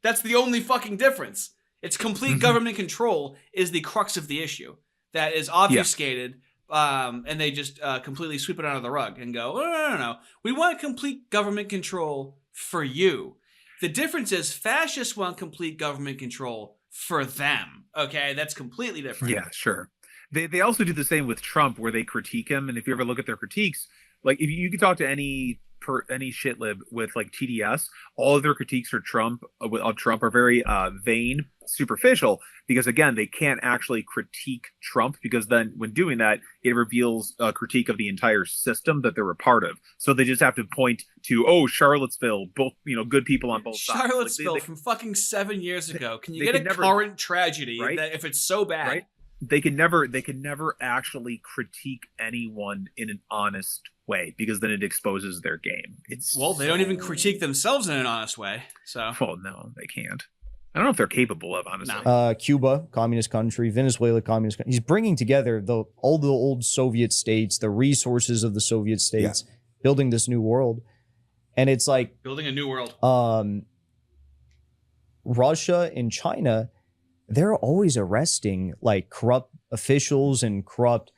That's the only fucking difference. It's complete government control is the crux of the issue. That is obfuscated. And they just completely sweep it under the rug and go, no. We want complete government control for you. The difference is fascists want complete government control for them. Okay, that's completely different. Yeah, sure. They also do the same with Trump, where they critique him. And if you ever look at their critiques, like if you can talk to any shitlib with like TDS, all of their critiques of Trump are very vain, superficial, because again, they can't actually critique Trump, because then when doing that, it reveals a critique of the entire system that they're a part of. So they just have to point to, Charlottesville, both, good people on both sides. Charlottesville from fucking 7 years ago. Can you get a current tragedy that if it's so bad? Right? They can never actually critique anyone in an honest way, because then it exposes their game. They don't even critique themselves in an honest way. So, well, no, they can't. I don't know if they're capable of, honestly. No. Cuba, communist country. Venezuela, communist country. He's bringing together all the old Soviet states, the resources of the Soviet states, building this new world. And it's like building a new world. Russia and China, they're always arresting like corrupt officials and corrupt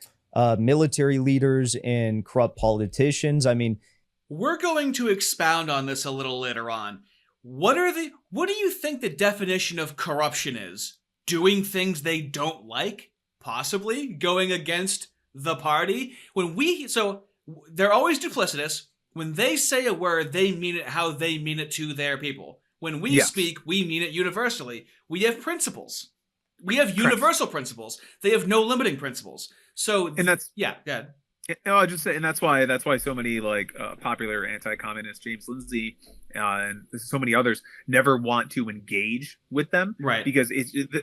military leaders and corrupt politicians. I mean, we're going to expound on this a little later on. What do you think the definition of corruption is? Doing things they don't like? Possibly going against the party? So they're always duplicitous. When they say a word, they mean it how they mean it to their people. When we speak, we mean it universally. We have principles. We have universal principles. They have no limiting principles. So, and that's go ahead. No, I just say, and that's why so many like popular anti-communist James Lindsay and so many others never want to engage with them, right? Because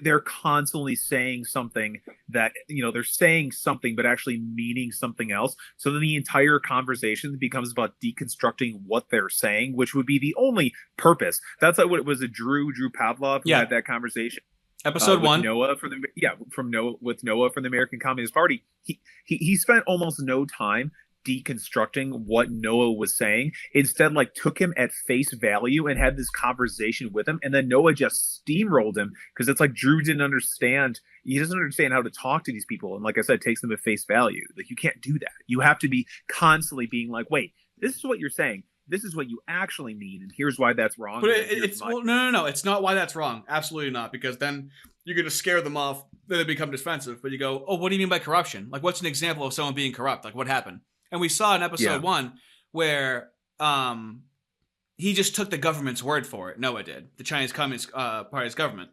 they're constantly saying something that they're saying something but actually meaning something else. So then the entire conversation becomes about deconstructing what they're saying, which would be the only purpose. That's like what it was. Drew Pavlov who had that conversation. Episode 1. Noah with Noah from the American Communist Party. He spent almost no time deconstructing what Noah was saying. Instead, took him at face value and had this conversation with him. And then Noah just steamrolled him, because it's like Drew didn't understand. He doesn't understand how to talk to these people. And like I said, takes them at face value. Like, you can't do that. You have to be constantly being like, wait, this is what you're saying. This is what you actually mean, and here's why that's wrong. But no. It's not why that's wrong. Absolutely not, because then you're going to scare them off. Then they become defensive. But you go, what do you mean by corruption? Like, what's an example of someone being corrupt? Like, what happened? And we saw in episode 1 where he just took the government's word for it. Noah did. The Chinese Communist Party's government.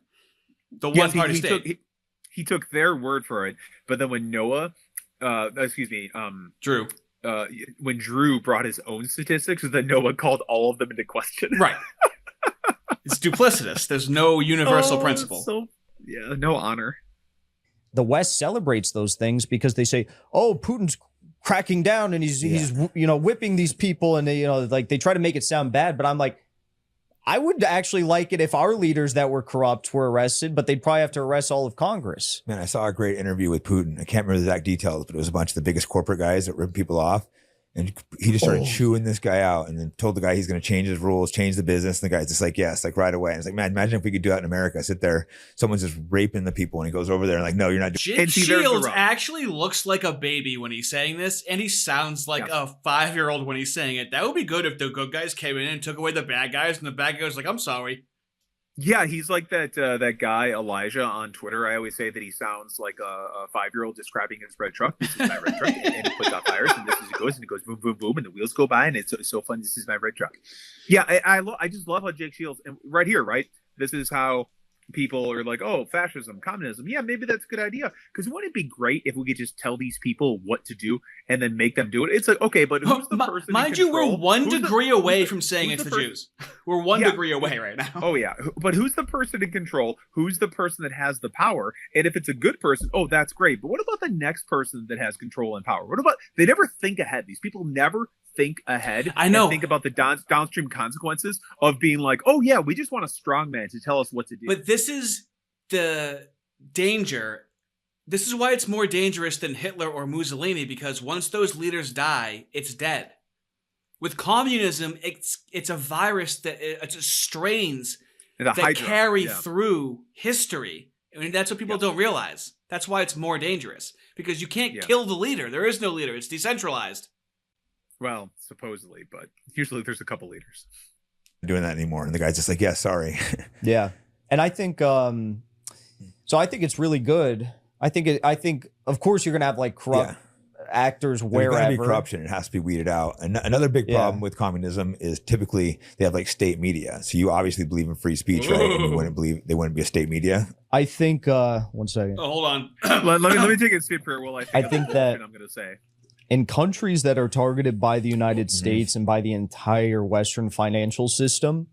The one-party state. He took their word for it. But then when Drew. When Drew brought his own statistics, then Noah called all of them into question. Right. It's duplicitous. There's no universal principle. No honor. The West celebrates those things because they say, Putin's cracking down and he's whipping these people, and they try to make it sound bad. But I'm like, I would actually like it if our leaders that were corrupt were arrested, but they'd probably have to arrest all of Congress. Man, I saw a great interview with Putin. I can't remember the exact details, but it was a bunch of the biggest corporate guys that ripped people off. And he just started chewing this guy out, and then told the guy he's going to change his rules, change the business. And the guy's just like, yes, like right away. And it's like, man, imagine if we could do that in America. Sit there, someone's just raping the people, and he goes over there and like, no, you're not doing Jake Shields actually looks like a baby when he's saying this, and he sounds like a 5-year-old when he's saying it. That would be good if the good guys came in and took away the bad guys, and the bad guys like, I'm sorry. Yeah, he's like that guy Elijah on Twitter. I always say that he sounds like a 5-year-old describing his red truck. This is my red truck, and he puts out fires, and this is it goes boom, boom, boom, and the wheels go by, and it's so fun. This is my red truck. Yeah, I just love how Jake Shields, and right here, right. This is how people are like, oh, fascism, communism. Yeah, maybe that's a good idea. Because wouldn't it be great if we could just tell these people what to do and then make them do it? It's like, okay, but who's the person? Mind you, we're 1 degree away from saying it's the Jews. We're 1 degree away right now. Oh yeah, but who's the person in control? Who's the person that has the power? And if it's a good person, oh, that's great. But what about the next person that has control and power? What about they never think ahead? These people never think ahead. I know. And think about the downstream consequences of being like, oh yeah, we just want a strong man to tell us what to do. But this is the danger. This is why it's more dangerous than Hitler or Mussolini, because once those leaders die, it's dead. With communism, it's a virus that it's strains that carry through history. I mean, that's what people don't realize. That's why it's more dangerous, because you can't kill the leader. There is no leader. It's decentralized. Well, supposedly, but usually there's a couple leaders doing that anymore. And the guy's just like, yeah, sorry. Yeah. And I think, so I think it's really good. I think of course you're going to have like corrupt actors wherever. There's going to be corruption. It has to be weeded out. And another big problem with communism is typically they have like state media. So you obviously believe in free speech, right? And you wouldn't believe they wouldn't be a state media. I think, 1 second. Oh, hold on. let me take a sip here while I think that I'm going to say. In countries that are targeted by the United States and by the entire Western financial system,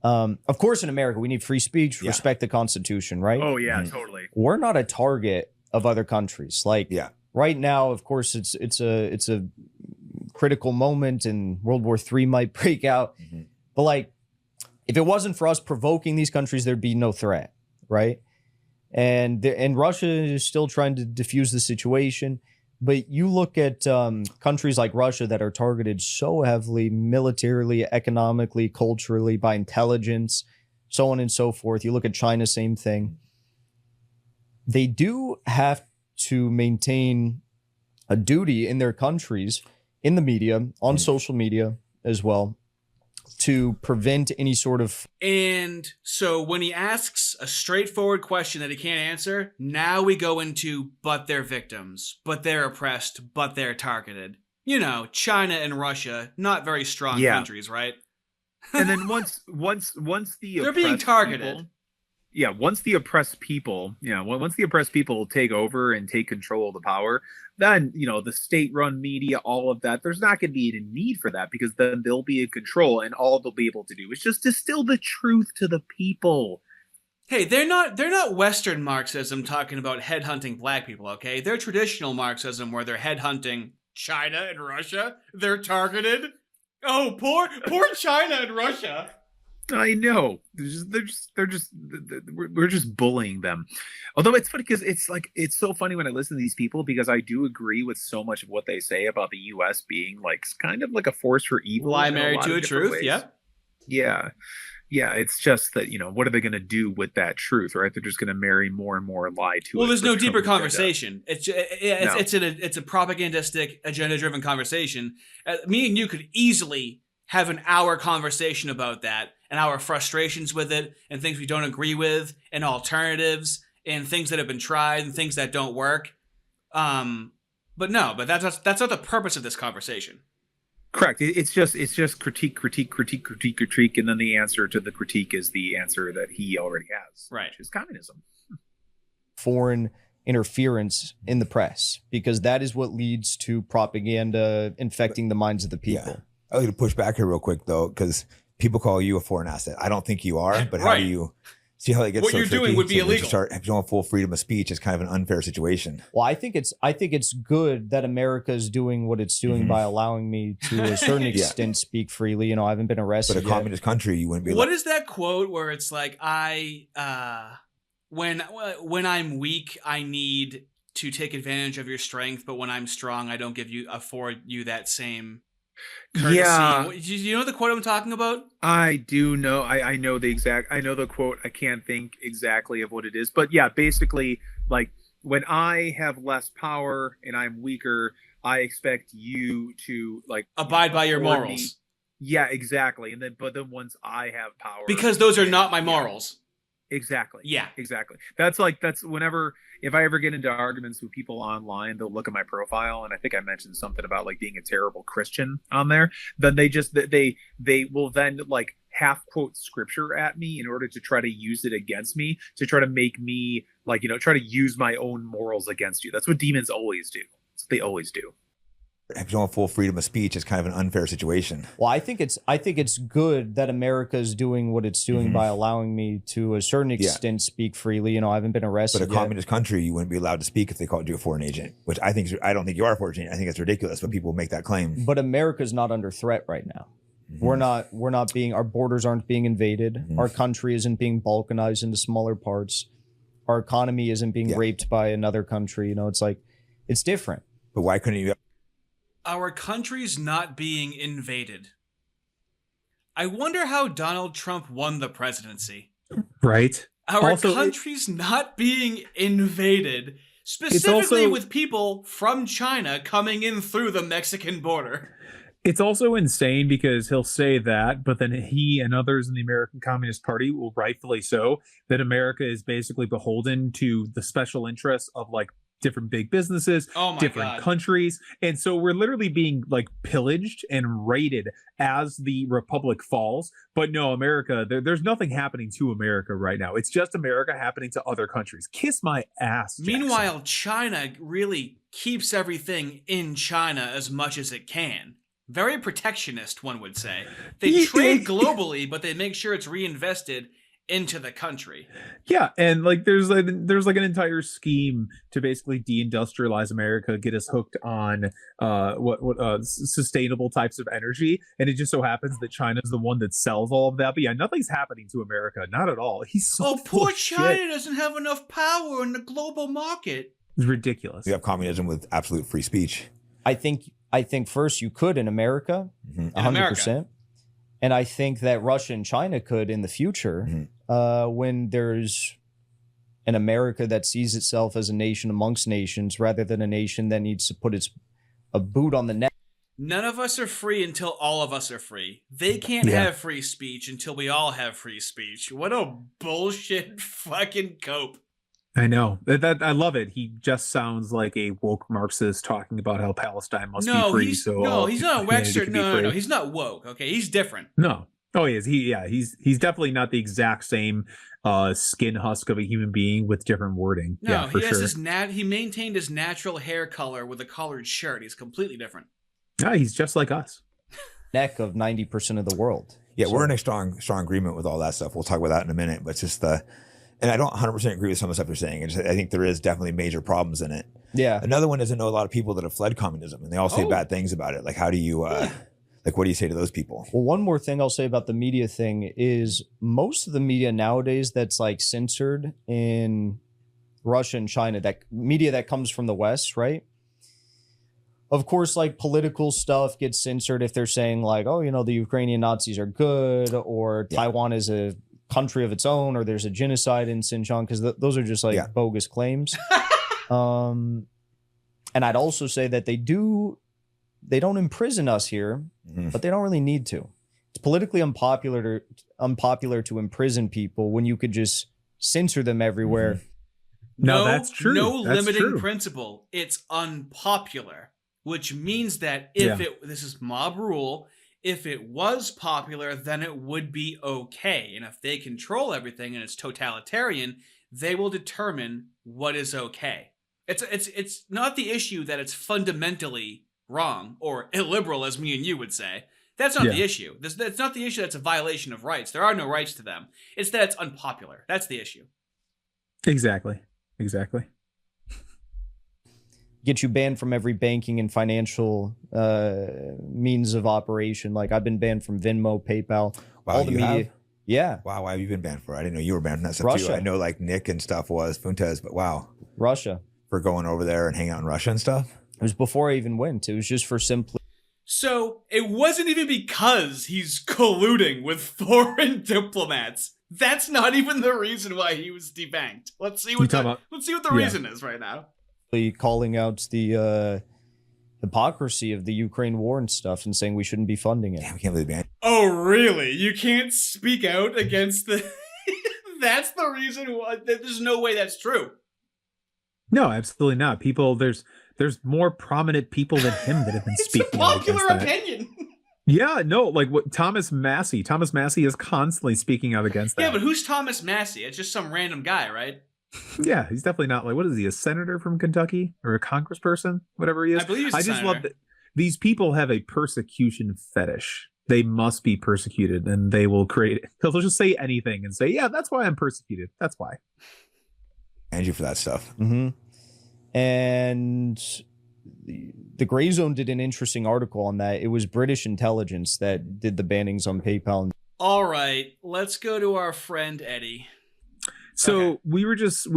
of course, in America, we need free speech, respect the Constitution, right? Oh, yeah, totally. We're not a target of other countries. Like right now, of course, it's a critical moment and World War III might break out. But like, if it wasn't for us provoking these countries, there'd be no threat, right? And Russia is still trying to diffuse the situation. But you look at countries like Russia that are targeted so heavily militarily, economically, culturally, by intelligence, so on and so forth. You look at China, same thing. They do have to maintain a duty in their countries, in the media, on social media as well, to prevent any sort of... And so when he asks a straightforward question that he can't answer, now we go into, but they're victims, but they're oppressed, but they're targeted. You know, China and Russia, not very strong countries, right? And then once the they're being targeted. Once the oppressed people, once the oppressed people take over and take control of the power, then, the state-run media, all of that, there's not going to be any need for that, because then they'll be in control, and all they'll be able to do is just distill the truth to the people. Hey, they're not Western Marxism talking about headhunting black people, okay? They're traditional Marxism where they're headhunting China and Russia. They're targeted. Oh, poor China and Russia. I know. We're just bullying them. Although it's funny because it's so funny when I listen to these people, because I do agree with so much of what they say about the U.S. being like kind of like a force for evil. Lie married to a truth. Ways. Yeah. Yeah. It's just that, what are they going to do with that truth, right? They're just going to marry more and more lie to it. Well, there's no deeper conversation. It's a propagandistic, agenda-driven conversation. Me and you could easily have an hour conversation about that, and our frustrations with it, and things we don't agree with, and alternatives, and things that have been tried, and things that don't work. But that's not the purpose of this conversation. Correct. It's just critique, and then the answer to the critique is the answer that he already has, right? Which is communism. Foreign interference in the press, because that is what leads to propaganda infecting the minds of the people. Yeah. I like to push back here real quick, though, because people call you a foreign asset. I don't think you are, but how do you see how it gets what so you're tricky? doing would be illegal. Start having full freedom of speech is kind of an unfair situation. Well, I think it's good that America is doing what it's doing by allowing me to a certain extent speak freely. I haven't been arrested. But a communist country, you wouldn't be. What is that quote where it's like, when I'm weak, I need to take advantage of your strength, but when I'm strong, I don't afford you that same courtesy. Yeah. Do you know the quote I'm talking about? I do know. I know the quote. I can't think exactly of what it is, but yeah, basically, like, when I have less power and I'm weaker, I expect you to like Abide by your afford morals. me. Yeah, exactly. But then once I have power, Because those are not my yeah, morals. exactly. Yeah. Exactly. That's whenever, if I ever get into arguments with people online, they'll look at my profile, and I think I mentioned something about like being a terrible Christian on there. Then they will then like half quote scripture at me in order to try to use it against me, to try to make me like, try to use my own morals against you. That's what demons always do. That's what they always do. If you don't have full freedom of speech, it's kind of an unfair situation. Well, I think it's good that America is doing what it's doing by allowing me to a certain extent speak freely. I haven't been arrested. But a communist country, you wouldn't be allowed to speak if they called you a foreign agent, which I don't think you are a foreign agent. I think it's ridiculous, but people make that claim. But America's not under threat right now. We're not being, our borders aren't being invaded. Our country isn't being balkanized into smaller parts. Our economy isn't being raped by another country. It's like, it's different. But why couldn't you? Our country's not being invaded. I wonder how Donald Trump won the presidency. Right. Our country's not being invaded, specifically with people from China coming in through the Mexican border. It's also insane because he'll say that, but then he and others in the American Communist Party will rightfully so, that America is basically beholden to the special interests of like different big businesses, different countries. And so we're literally being like pillaged and raided as the republic falls. But no, America, there's nothing happening to America right now. It's just America happening to other countries. Kiss my ass, Jackson. Meanwhile, China really keeps everything in China as much as it can. Very protectionist, one would say. They trade globally, but they make sure it's reinvested into the country. Yeah, and like there's like an entire scheme to basically deindustrialize America, get us hooked on sustainable types of energy, and it just so happens that China's the one that sells all of that. But yeah, nothing's happening to America, not at all. He's so poor China doesn't have enough power in the global market. It's ridiculous. You have communism with absolute free speech. I think first you could in America, 100%. And I think that Russia and China could in the future, when there's an America that sees itself as a nation amongst nations rather than a nation that needs to put a boot on the neck. None of us are free until all of us are free. They can't have free speech until we all have free speech. What a bullshit fucking cope. I know that I love it. He just sounds like a woke Marxist talking about how Palestine must be free. He's not Western. No, he's not woke. Okay, he's different. No, he is. He's definitely not the exact same skin husk of a human being with different wording. No, for he has sure. he maintained his natural hair color with a collared shirt. He's completely different. Yeah, he's just like us. Neck of 90% of the world. Yeah, we're in a strong agreement with all that stuff. We'll talk about that in a minute. But it's just and I don't 100% agree with some of the stuff they're saying. I think there is definitely major problems in it. Yeah. Another one is I know a lot of people that have fled communism, and they all say bad things about it. Like, how do you, what do you say to those people? Well, one more thing I'll say about the media thing is most of the media nowadays that's like censored in Russia and China, that media that comes from the West, right? Of course, like political stuff gets censored if they're saying like, the Ukrainian Nazis are good, or Taiwan is a country of its own, or there's a genocide in Xinjiang, because those are just like bogus claims. And I'd also say that they don't imprison us here, but they don't really need to. It's politically unpopular to imprison people when you could just censor them everywhere. No, that's true. No that's limiting true. principle. It's unpopular, which means that this is mob rule. If it was popular, then it would be okay. And if they control everything and it's totalitarian, they will determine what is okay. It's not the issue that it's fundamentally wrong or illiberal, as me and you would say. That's not the issue. That's not the issue that's a violation of rights. There are no rights to them. It's that it's unpopular. That's the issue. Exactly. Get you banned from every banking and financial means of operation. Like I've been banned from Venmo, PayPal, all the media. Have? Yeah. Wow, why have you been banned for? I didn't know you were banned from that stuff Russia. too. I know like Nick and stuff was, Fuentes, but wow. Russia. for going over there and hanging out in Russia and stuff? It was before I even went. It was just for simply. So it wasn't even because he's colluding with foreign diplomats. That's not even the reason why he was debanked. Let's see what the reason is right now. Calling out the hypocrisy of the Ukraine war and stuff and saying we shouldn't be funding it. Damn, we can't believe it. Oh, really? You can't speak out against the... That's the reason why... There's no way that's true. No, absolutely not. There's more prominent people than him that have been speaking out against that. It's a popular opinion. Yeah, no, like what Thomas Massey is constantly speaking out against that. Yeah, but who's Thomas Massey? It's just some random guy, right? Yeah, he's definitely not like, what is he, a senator from Kentucky or a congressperson, whatever he is? I believe he's a just senator. love that these people have a persecution fetish. They must be persecuted, and they will create. They'll just say anything and say, "Yeah, that's why I'm persecuted. That's why." Angie for that stuff. Mm-hmm. And the Gray Zone did an interesting article on that. It was British intelligence that did the bannings on PayPal. All right, let's go to our friend Eddie. So Okay. we were just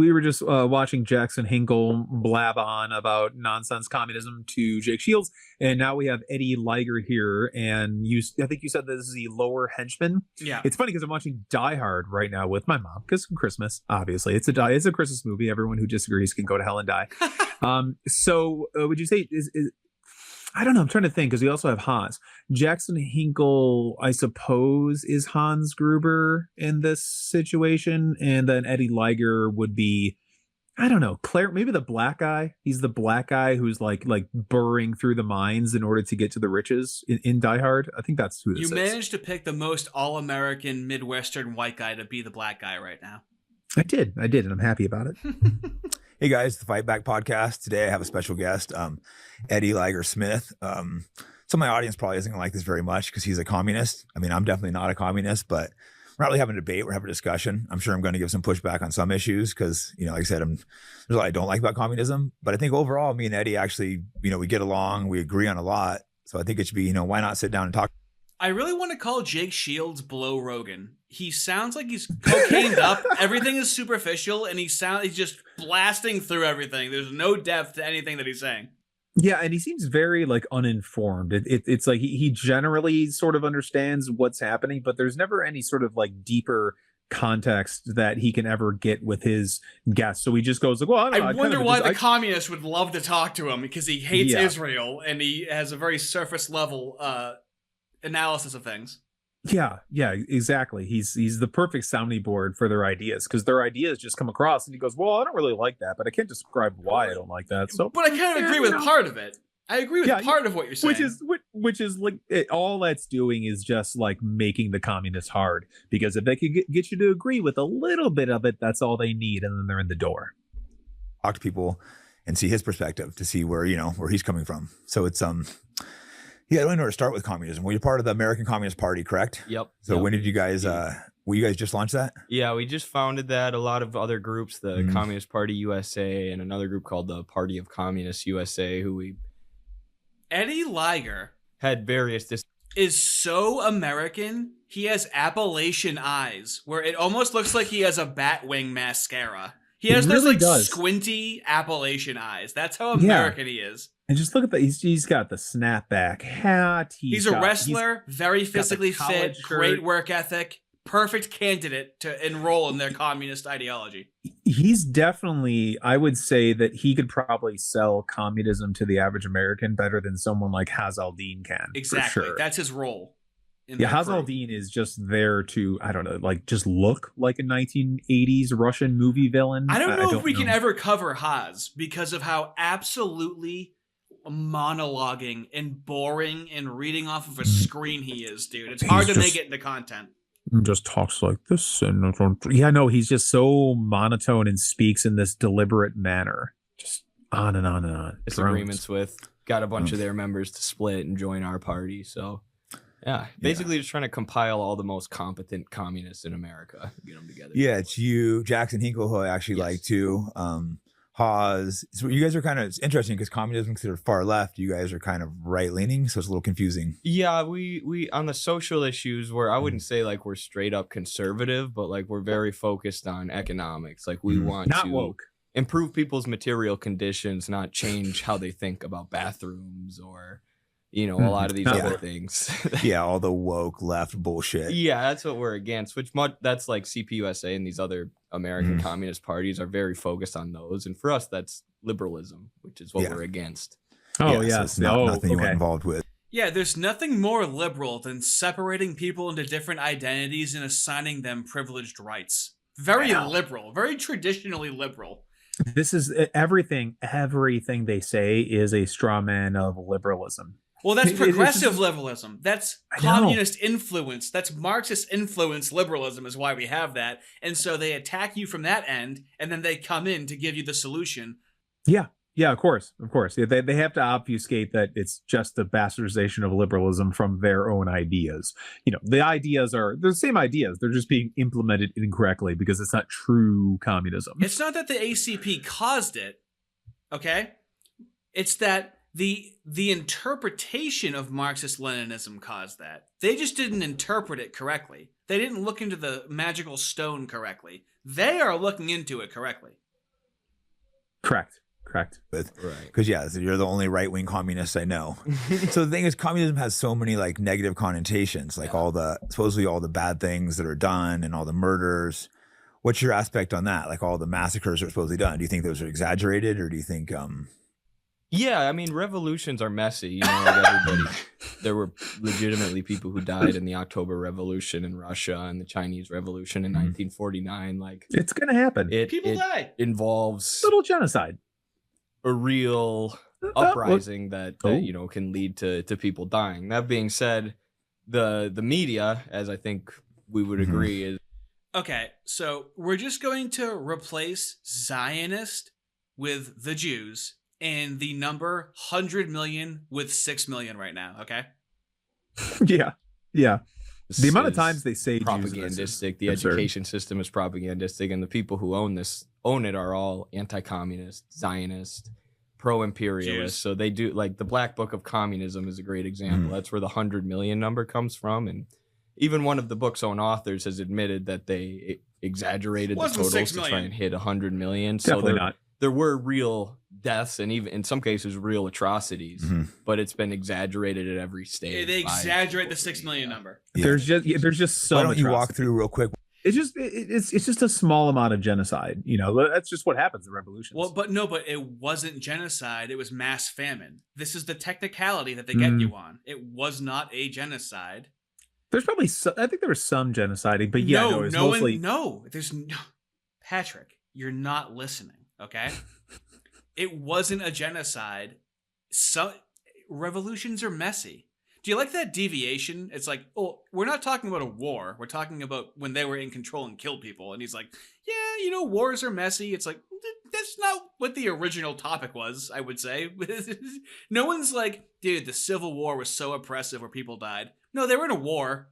watching Jackson Hinkle blab on about nonsense communism to Jake Shields, and now we have Eddie Liger here, and I think you said this is the lower henchman. Yeah. It's funny because I'm watching Die Hard right now with my mom because Christmas, obviously it's a Christmas movie. Everyone who disagrees can go to hell and die. So would you say is I don't know. I'm trying to think because we also have Hans. Jackson Hinkle, I suppose, is Hans Gruber in this situation. And then Eddie Liger would be, I don't know, Claire, maybe the black guy. He's the black guy who's like burrowing through the mines in order to get to the riches in Die Hard. I think that's who this is. You managed to pick the most all-American Midwestern white guy to be the black guy right now. I did, and I'm happy about it. Hey guys, the Fight Back podcast. Today I have a special guest, Eddie Liger Smith. Some of my audience probably isn't gonna like this very much because he's a communist. I mean, I'm definitely not a communist, but we're not really having a debate. We're having a discussion. I'm sure I'm going to give some pushback on some issues because, like I said, there's a lot I don't like about communism. But I think overall, me and Eddie actually, we get along. We agree on a lot. So I think it should be, why not sit down and talk? I really want to call Jake Shields below Rogan. He sounds like he's cocained up. Everything is superficial, and he's just blasting through everything. There's no depth to anything that he's saying. Yeah, and he seems very uninformed. It's like he generally sort of understands what's happening, but there's never any sort of deeper context that he can ever get with his guests. So he just goes well, I don't know, I wonder why the communists would love to talk to him because he hates Israel and he has a very surface level analysis of things. Yeah, exactly. He's the perfect sounding board for their ideas because their ideas just come across and he goes, well, I don't really like that, but I can't describe why I don't like that. So, but I kind of agree with part of it. I agree with part of what you're saying. Which is all that's doing is just making the communists hard because if they could get you to agree with a little bit of it, that's all they need, and then they're in the door. Talk to people and see his perspective to see where where he's coming from. So it's yeah, I don't know where to start with communism. Well, you're part of the American Communist Party, correct? Yep. So when did you guys, will you guys just launch that? Yeah, we just founded that. A lot of other groups, the Communist Party USA and another group called the Party of Communists USA, who we... Eddie Liger had various... is so American, he has Appalachian eyes, where it almost looks like he has a Batwing mascara. He has those squinty Appalachian eyes. That's how American he is. And just look at that. He's got the snapback hat. He's a wrestler, very physically fit, great work ethic, perfect candidate to enroll in their communist ideology. He's definitely, I would say that he could probably sell communism to the average American better than someone like Hazaldin can. Exactly. Sure. That's his role. Hazaldin is just there to, I don't know, just look like a 1980s Russian movie villain. I don't know if we can ever cover Haz because of how absolutely monologuing and boring and reading off of a screen he is, dude. It's hard to make it into content. Just talks like this, and he's just so monotone and speaks in this deliberate manner, just on and on and on. Disagreements with got a bunch of their members to split and join our party. So yeah, basically just trying to compile all the most competent communists in America, get them together. Yeah, it's you, Jackson Hinkle, who I actually like too. Haas. So you guys are kind of, it's interesting because communism is considered far left. You guys are kind of right leaning, so it's a little confusing. Yeah, we on the social issues where I wouldn't say we're straight up conservative, but we're very focused on economics. We want not woke. improve people's material conditions, not change how they think about bathrooms or, a lot of these other things. Yeah, all the woke left bullshit. Yeah, that's what we're against, that's like CPUSA and these other American communist parties are very focused on those. And for us, that's liberalism, which is what we're against. Oh, So it's nothing you want involved with. Yeah, there's nothing more liberal than separating people into different identities and assigning them privileged rights. Very liberal, very traditionally liberal. This is everything they say is a straw man of liberalism. Well, that's progressive liberalism. That's communist influence. That's Marxist influence liberalism is why we have that. And so they attack you from that end, and then they come in to give you the solution. Yeah. Yeah, of course. Yeah, they have to obfuscate that it's just a bastardization of liberalism from their own ideas. The ideas are the same ideas. They're just being implemented incorrectly because it's not true communism. It's not that the ACP caused it, okay? It's that the interpretation of Marxist-Leninism caused that. They just didn't interpret it correctly. They didn't look into the magical stone correctly. They are looking into it correctly. Correct. Because you're the only right-wing communist I know. So the thing is, communism has so many like negative connotations, like supposedly all the bad things that are done and all the murders. What's your aspect on that? Like all the massacres that are supposedly done. Do you think those are exaggerated, or do you think Yeah, I mean, revolutions are messy. Like everybody, there were legitimately people who died in the October Revolution in Russia and the Chinese Revolution in 1949. Like, it's gonna happen. People die. Involves little genocide, a real uprising that can lead to people dying. That being said, the media, as I think we would agree, is okay. So we're just going to replace Zionist with the Jews. And the number 100 million with 6 million right now, okay? Yeah. The amount of times they say propagandistic, the education system is propagandistic, and the people who own it are all anti-communist, Zionist, pro-imperialist. So they do, like, the Black Book of Communism is a great example. That's where the 100 million number comes from. And even one of the book's own authors has admitted that they exaggerated the totals to try and hit 100 million. Definitely not. There were real deaths and even in some cases real atrocities, but it's been exaggerated at every stage. They exaggerate the 6 million number. Yeah. There's just some. Why don't you walk through real quick? It's just a small amount of genocide. That's just what happens in revolutions. Well, but it wasn't genocide. It was mass famine. This is the technicality that they get you on. It was not a genocide. There's probably I think there was some genociding, but there's no. Patrick, you're not listening. Okay, it wasn't a genocide. So revolutions are messy. Do you like that deviation? It's like, we're not talking about a war. We're talking about when they were in control and killed people. And he's like, yeah, wars are messy. It's like, that's not what the original topic was, I would say. No one's like, dude, the Civil War was so oppressive where people died. No, they were in a war.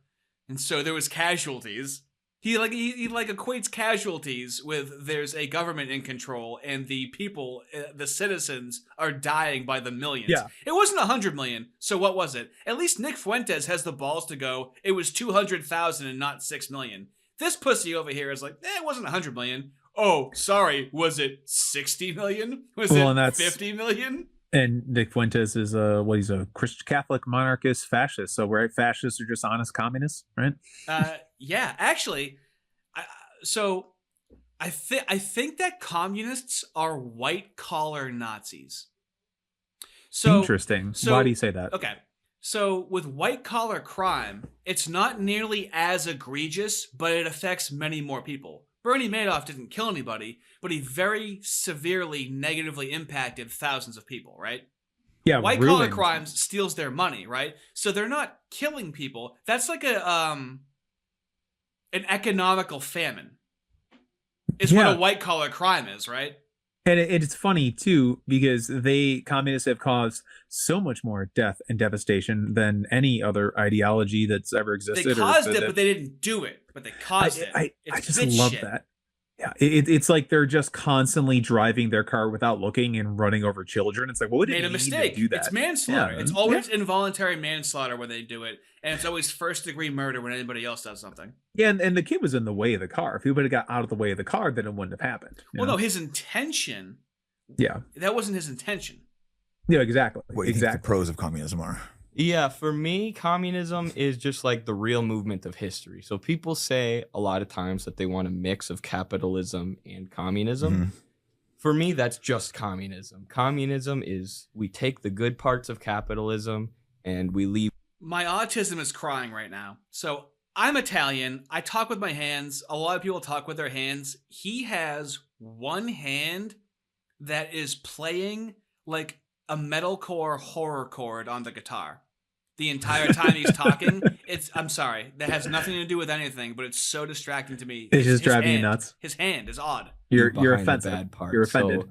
And so there was casualties. He equates casualties with there's a government in control and the people, the citizens are dying by the millions. Yeah. It wasn't 100 million. So what was it? At least Nick Fuentes has the balls to go, it was 200,000 and not 6 million. This pussy over here is like, it wasn't 100 million. Oh, sorry. Was it 60 million? Was it 50 million? And Nick Fuentes is he's a Christian Catholic monarchist fascist. So fascists are just honest communists, right? Yeah, actually, I think that communists are white collar Nazis. So interesting. Why do you say that? Okay, so with white collar crime, it's not nearly as egregious, but it affects many more people. Bernie Madoff didn't kill anybody, but he very severely negatively impacted thousands of people, right? Yeah, white collar crimes steals their money, right? So they're not killing people. That's like an economical famine. Is what a white collar crime is, right? And it's funny too because communists have caused so much more death and devastation than any other ideology that's ever existed. They caused it, but they didn't do it. But they caused it. I just love that. Yeah, it's like they're just constantly driving their car without looking and running over children. It's like, well, what did Made you a mean mistake. to do that? It's manslaughter. It's always yeah. involuntary manslaughter when they do it, and it's always first degree murder when anybody else does something. Yeah, and the kid was in the way of the car. If he would have got out of the way of the car, then it wouldn't have happened. Well, no, his intention. Yeah, that wasn't his intention. Yeah, exactly. What do you think the pros of communism are? Yeah, for me, communism is just like the real movement of history. So people say a lot of times that they want a mix of capitalism and communism. Mm-hmm. For me, that's just communism. Communism is we take the good parts of capitalism and we leave. My autism is crying right now. So I'm Italian. I talk with my hands. A lot of people talk with their hands. He has one hand that is playing like a metalcore horror chord on the guitar the entire time he's talking. I'm sorry, that has nothing to do with anything, but it's so distracting to me. It's just driving you nuts. His hand is odd. You're offensive. Bad part. You're offended.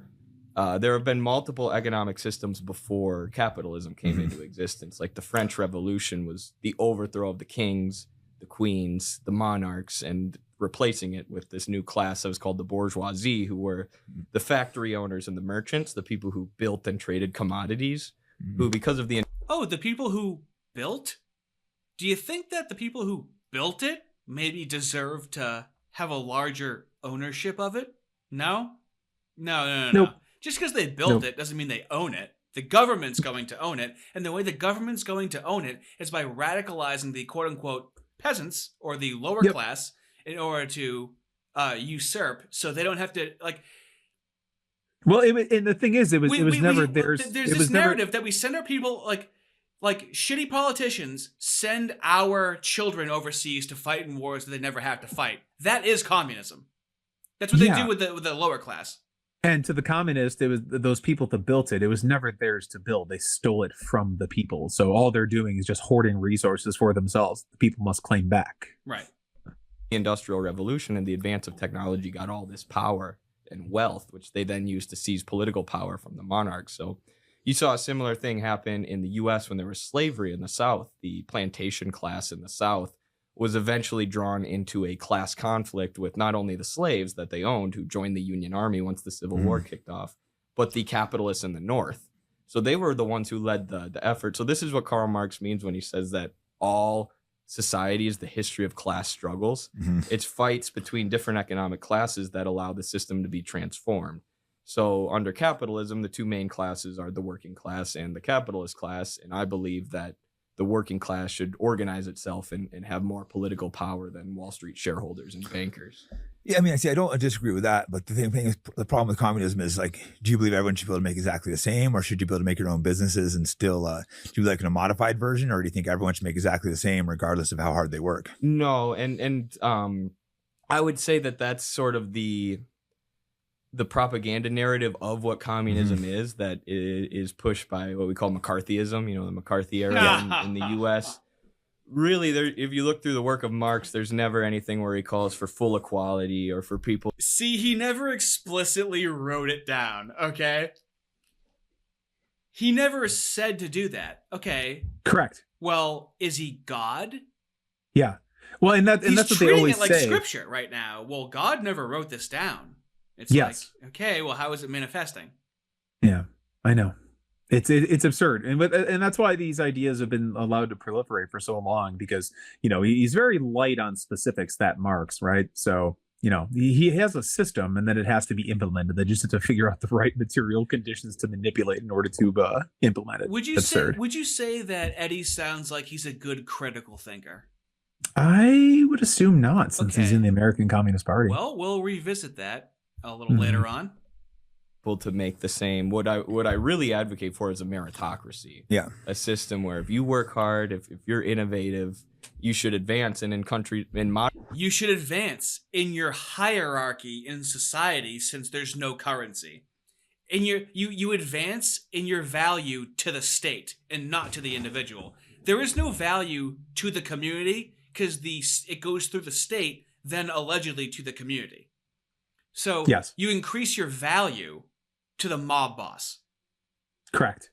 So, there have been multiple economic systems before capitalism came into existence. Like the French Revolution was the overthrow of the kings, the queens, the monarchs, and replacing it with this new class that was called the bourgeoisie, who were the factory owners and the merchants, the people who built and traded commodities, who because of the... the people who built? Do you think that the people who built it maybe deserve to have a larger ownership of it? No? No. Nope. Just because they built it doesn't mean they own it. The government's going to own it, and the way the government's going to own it is by radicalizing the quote-unquote peasants or the lower class in order to usurp, so they don't have to like. Well, and the thing is, it was never theirs. There's this narrative that we send our people like shitty politicians send our children overseas to fight in wars that they never have to fight. That is communism. That's what they do with the lower class. And to the communists, it was those people that built it. It was never theirs to build. They stole it from the people. So all they're doing is just hoarding resources for themselves. The people must claim back. Right. The Industrial Revolution and the advance of technology got all this power and wealth, which they then used to seize political power from the monarchs. So you saw a similar thing happen in the U.S. when there was slavery in the South. The plantation class in the South was eventually drawn into a class conflict with not only the slaves that they owned who joined the Union Army once the Civil War kicked off, but the capitalists in the North. So they were the ones who led the effort. So this is what Karl Marx means when he says that all society is the history of class struggles. It's fights between different economic classes that allow the system to be transformed. So under capitalism, the two main classes are the working class and the capitalist class. And I believe that the working class should organize itself and have more political power than Wall Street shareholders and bankers. Yeah, I mean, I don't disagree with that. But the thing is, the problem with communism is like, do you believe everyone should be able to make exactly the same, or should you be able to make your own businesses and still do you like in a modified version, or do you think everyone should make exactly the same regardless of how hard they work? No, and I would say that that's sort of the propaganda narrative of what communism is, that is pushed by what we call McCarthyism, the McCarthy era in the U.S. Really, if you look through the work of Marx, there's never anything where he calls for full equality or for people. See, he never explicitly wrote it down, okay? He never said to do that, okay? Correct. Well, is he God? Yeah. Well, and that's what they always say. He's treating it like scripture right now. Well, God never wrote this down. It's like, okay, well, how is it manifesting? Yeah, I know. It's absurd. And that's why these ideas have been allowed to proliferate for so long, because, he's very light on specifics, that Marx, right? So, he has a system, and then it has to be implemented. They just have to figure out the right material conditions to manipulate in order to implement it. Would you say that Eddie sounds like he's a good critical thinker? I would assume not, since he's in the American Communist Party. Well, we'll revisit that a little later on. To make the same, what I really advocate for is a meritocracy. Yeah, a system where if you work hard, if you're innovative, you should advance. And you should advance in your hierarchy in society, since there's no currency. And you advance in your value to the state and not to the individual. There is no value to the community because it goes through the state, then allegedly to the community. So you increase your value to the mob boss. Correct.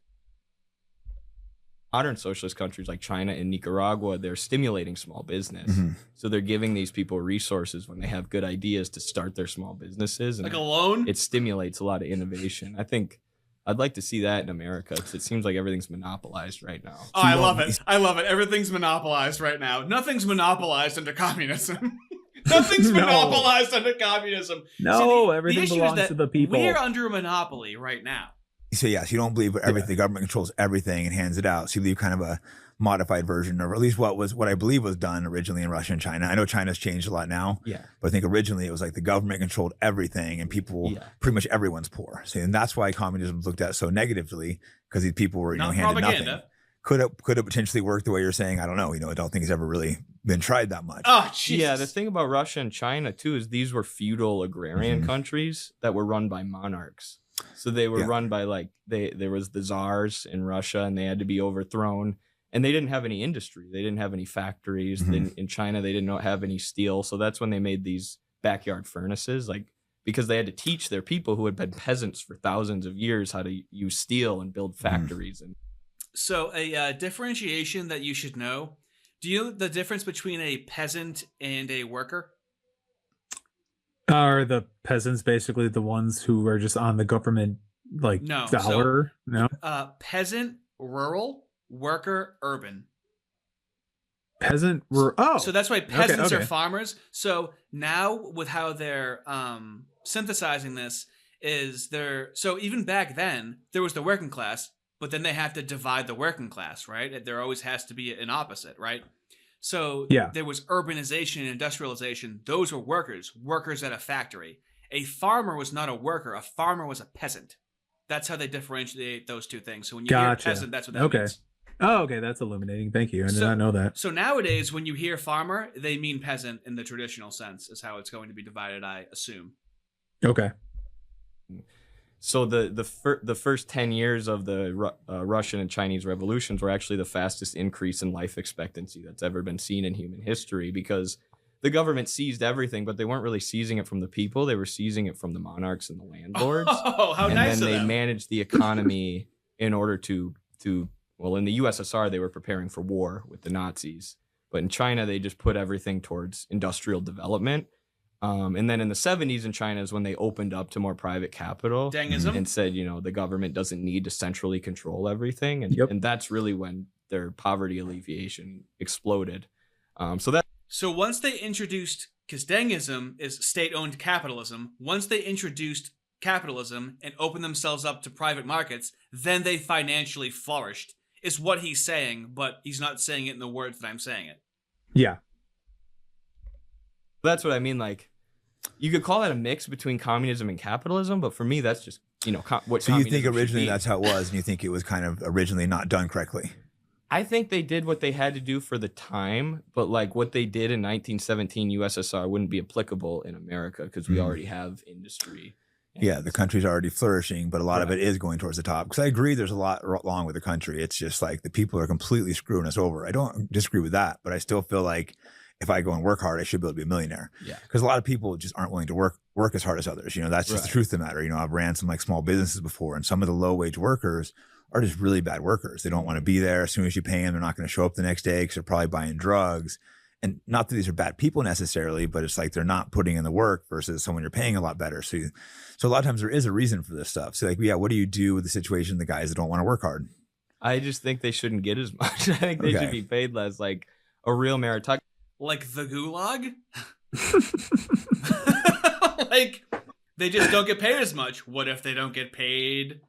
modern socialist countries like China and Nicaragua, they're stimulating small business. So they're giving these people resources when they have good ideas to start their small businesses. And Like a loan? it stimulates a lot of innovation. I think I'd like to see that in America because it seems like everything's monopolized right now. Oh, I love it. I love it. Everything's monopolized right now. Nothing's monopolized under communism. Nothing's monopolized under communism. No, See, everything issue is belongs that to the people. We're under a monopoly right now. So yes, you don't believe everything. The government controls everything and hands it out. So you believe kind of a modified version, or at least what I believe was done originally in Russia and China. I know China's changed a lot now. Yeah. But I think originally it was like the government controlled everything and people, pretty much everyone's poor. So and that's why communism was looked at so negatively, because these people were handed propaganda. nothing. Could it potentially work the way you're saying? I don't know. I don't think it's ever really been tried that much. Oh, Jesus. Yeah, the thing about Russia and China too is these were feudal agrarian countries that were run by monarchs. So they were run by there was the czars in Russia, and they had to be overthrown. And they didn't have any industry. They didn't have any factories. In China, they didn't have any steel. So that's when they made these backyard furnaces, because they had to teach their people who had been peasants for thousands of years how to use steel and build factories. And So a differentiation that you should know. Do you know the difference between a peasant and a worker? Are the peasants basically the ones who are just on the government dollar? No. Peasant, rural, worker, urban. Peasant, rural. So that's why peasants okay. are farmers. So now with how they're synthesizing this so even back then there was the working class, but then they have to divide the working class, right? There always has to be an opposite, right? So there was urbanization and industrialization. Those were workers at a factory. A farmer was not a worker. A farmer was a peasant. That's how they differentiate those two things. So when you hear peasant, that's what that means. Oh, okay. That's illuminating. Thank you. I did not know that. So nowadays, when you hear farmer, they mean peasant in the traditional sense is how it's going to be divided, I assume. Okay. So the first 10 years of the Russian and Chinese revolutions were actually the fastest increase in life expectancy that's ever been seen in human history, because the government seized everything, but they weren't really seizing it from the people. They were seizing it from the monarchs and the landlords. Oh, how nice of them. And then they managed the economy in order to in the USSR, they were preparing for war with the Nazis. But in China, they just put everything towards industrial development. And then in the 70s in China is when they opened up to more private capital and said, the government doesn't need to centrally control everything. And that's really when their poverty alleviation exploded. So once they introduced, because Dengism is state-owned capitalism, once they introduced capitalism and opened themselves up to private markets, then they financially flourished, is what he's saying, but he's not saying it in the words that I'm saying it. Yeah. That's what I mean. You could call that a mix between communism and capitalism, but for me, that's just, what. So you think originally that's how it was, and you think it was kind of originally not done correctly? I think they did what they had to do for the time, but what they did in 1917 USSR wouldn't be applicable in America because we already have industry. Yeah, the country's already flourishing, but a lot of it is going towards the top. Because I agree there's a lot wrong with the country. It's just the people are completely screwing us over. I don't disagree with that, but I still feel like if I go and work hard, I should be able to be a millionaire. Yeah. Because a lot of people just aren't willing to work as hard as others. That's just the truth of the matter. I've ran some small businesses before, and some of the low wage workers are just really bad workers. They don't want to be there. As soon as you pay them, they're not going to show up the next day because they're probably buying drugs. And not that these are bad people necessarily, but it's they're not putting in the work versus someone you're paying a lot better. So a lot of times there is a reason for this stuff. So what do you do with the situation, the guys that don't want to work hard? I just think they shouldn't get as much. I think they should be paid less, a real meritocracy. Like the gulag? They just don't get paid as much. What if they don't get paid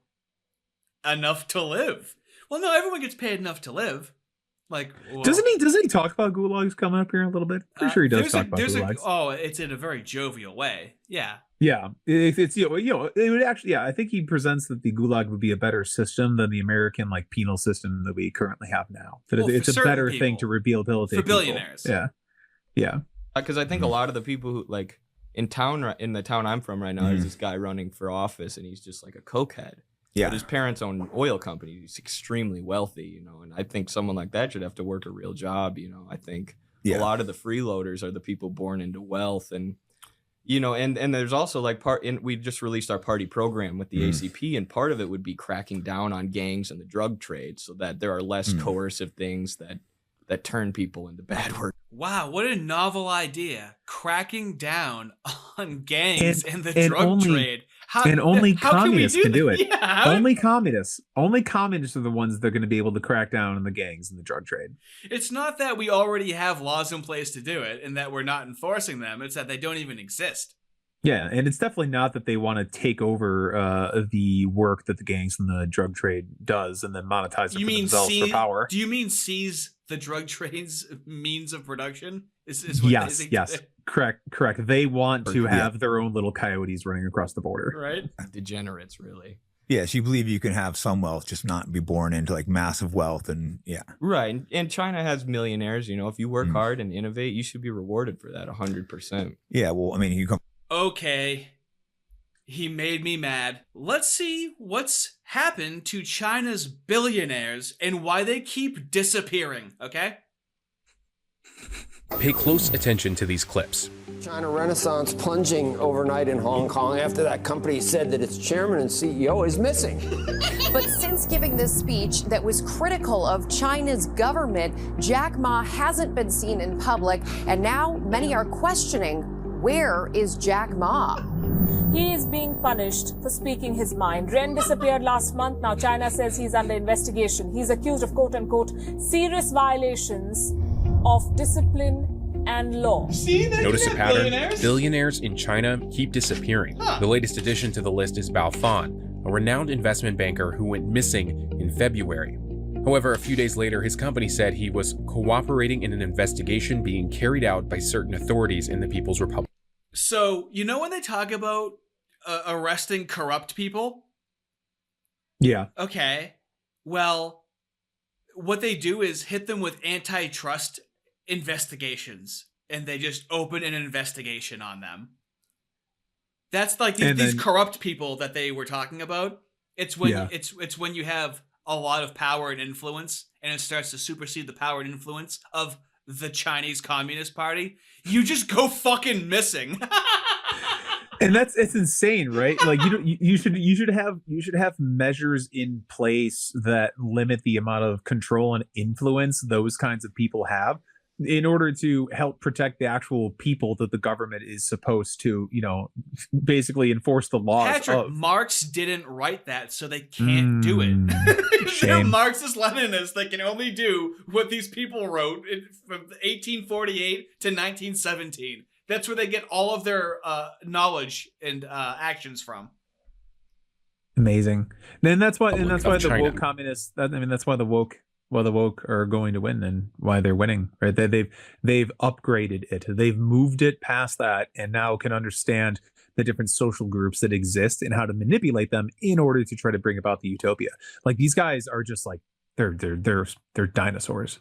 enough to live? Well, no, everyone gets paid enough to live. Doesn't he talk about gulags coming up here a little bit? Pretty sure he does talk about gulags. It's in a very jovial way. Yeah. Yeah, it's it would actually. Yeah, I think he presents that the gulag would be a better system than the American penal system that we currently have now. That it's a better thing to rehabilitate for billionaires. People. Yeah. Because I think a lot of the people who in the town I'm from right now, there's this guy running for office, and he's just a cokehead. Yeah. But his parents own an oil company. He's extremely wealthy, and I think someone like that should have to work a real job. I think a lot of the freeloaders are the people born into wealth, and You know, and there's also like we just released our party program with the ACP, and part of it would be cracking down on gangs and the drug trade so that there are less coercive things that turn people into bad work. Wow, what a novel idea. Cracking down on gangs and the drug trade. Only communists can do it. Yeah, only communists are the ones that are going to be able to crack down on the gangs and the drug trade. It's not that we already have laws in place to do it and that we're not enforcing them. It's that they don't even exist. Yeah, and it's definitely not that they want to take over the work that the gangs and the drug trade does and then monetize it for themselves for power. Do you mean seize the drug trade's means of production? Yes. Correct. They want to have their own little coyotes running across the border. Right? Degenerates, really. Yes, you believe you can have some wealth, just not be born into like massive wealth and Right. And China has millionaires. You know, if you work hard and innovate, you should be rewarded for that 100%. Yeah, well, I mean, you come. Okay. He made me mad. Let's see what's happened to China's billionaires and why they keep disappearing, okay? Pay close attention to these clips. China Renaissance plunging overnight in Hong Kong after that company said that its chairman and CEO is missing. But since giving this speech that was critical of China's government, Jack Ma hasn't been seen in public, and now many are questioning, where is Jack Ma? He is being punished for speaking his mind. Ren disappeared last month. Now China says he's under investigation. He's accused of quote-unquote serious violations of discipline and law. Notice a pattern? Billionaires in China keep disappearing. The latest addition to the list is Bao Fan, a renowned investment banker who went missing in February. However, a few days later, his company said he was cooperating in an investigation being carried out by certain authorities in the People's Republic. So, you know when they talk about arresting corrupt people? Yeah. Okay. Well, what they do is hit them with antitrust investigations, and they just open an investigation on them. That's like these corrupt people that they were talking about. It's when it's when you have a lot of power and influence, and it starts to supersede the power and influence of the Chinese Communist Party. You just go fucking missing. And it's insane, right? Like you should have measures in place that limit the amount of control and influence those kinds of people have in order to help protect the actual people that the government is supposed to, basically enforce the laws. Patrick, Marx didn't write that, so they can't do it. They're Marxist Leninists. They can only do what these people wrote from 1848 to 1917. That's where they get all of their knowledge and actions from. Amazing. And that's why the woke communists. That's why the woke are going to win and why they're winning. Right? They've upgraded it. They've moved it past that, and now can understand the different social groups that exist and how to manipulate them in order to try to bring about the utopia. Like these guys are just like they're dinosaurs.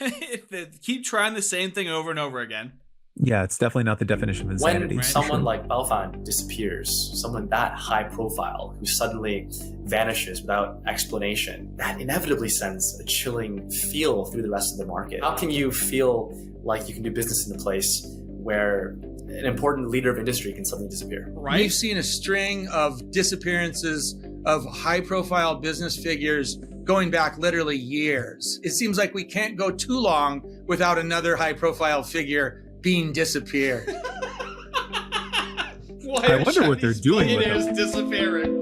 They keep trying the same thing over and over again. Yeah, it's definitely not the definition of insanity. When someone like Bao Fan disappears, someone that high profile who suddenly vanishes without explanation, that inevitably sends a chilling feel through the rest of the market. How can you feel like you can do business in a place where an important leader of industry can suddenly disappear? Right. We've seen a string of disappearances of high profile business figures going back literally years. It seems like we can't go too long without another high profile figure being disappeared. I wonder what they're doing with them. Disappearing.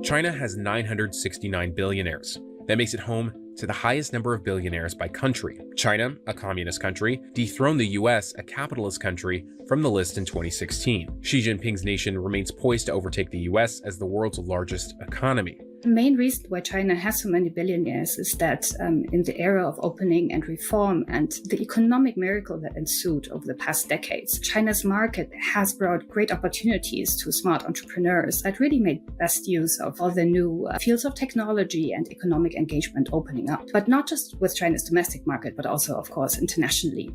China has 969 billionaires. That makes it home to the highest number of billionaires by country. China, a communist country, dethroned the US, a capitalist country, from the list in 2016. Xi Jinping's nation remains poised to overtake the US as the world's largest economy. The main reason why China has so many billionaires is that in the era of opening and reform and the economic miracle that ensued over the past decades, China's market has brought great opportunities to smart entrepreneurs that really made best use of all the new fields of technology and economic engagement opening up. But not just with China's domestic market, but also, of course, internationally.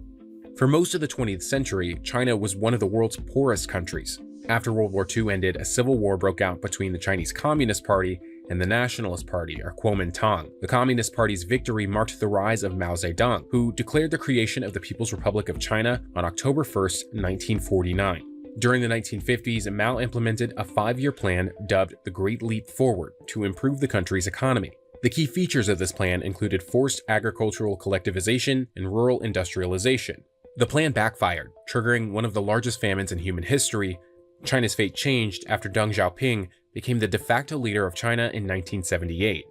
For most of the 20th century, China was one of the world's poorest countries. After World War II ended, a civil war broke out between the Chinese Communist Party and the Nationalist Party, or Kuomintang. The Communist Party's victory marked the rise of Mao Zedong, who declared the creation of the People's Republic of China on October 1st, 1949. During the 1950s, Mao implemented a 5-year plan dubbed the Great Leap Forward to improve the country's economy. The key features of this plan included forced agricultural collectivization and rural industrialization. The plan backfired, triggering one of the largest famines in human history. China's fate changed after Deng Xiaoping became the de facto leader of China in 1978.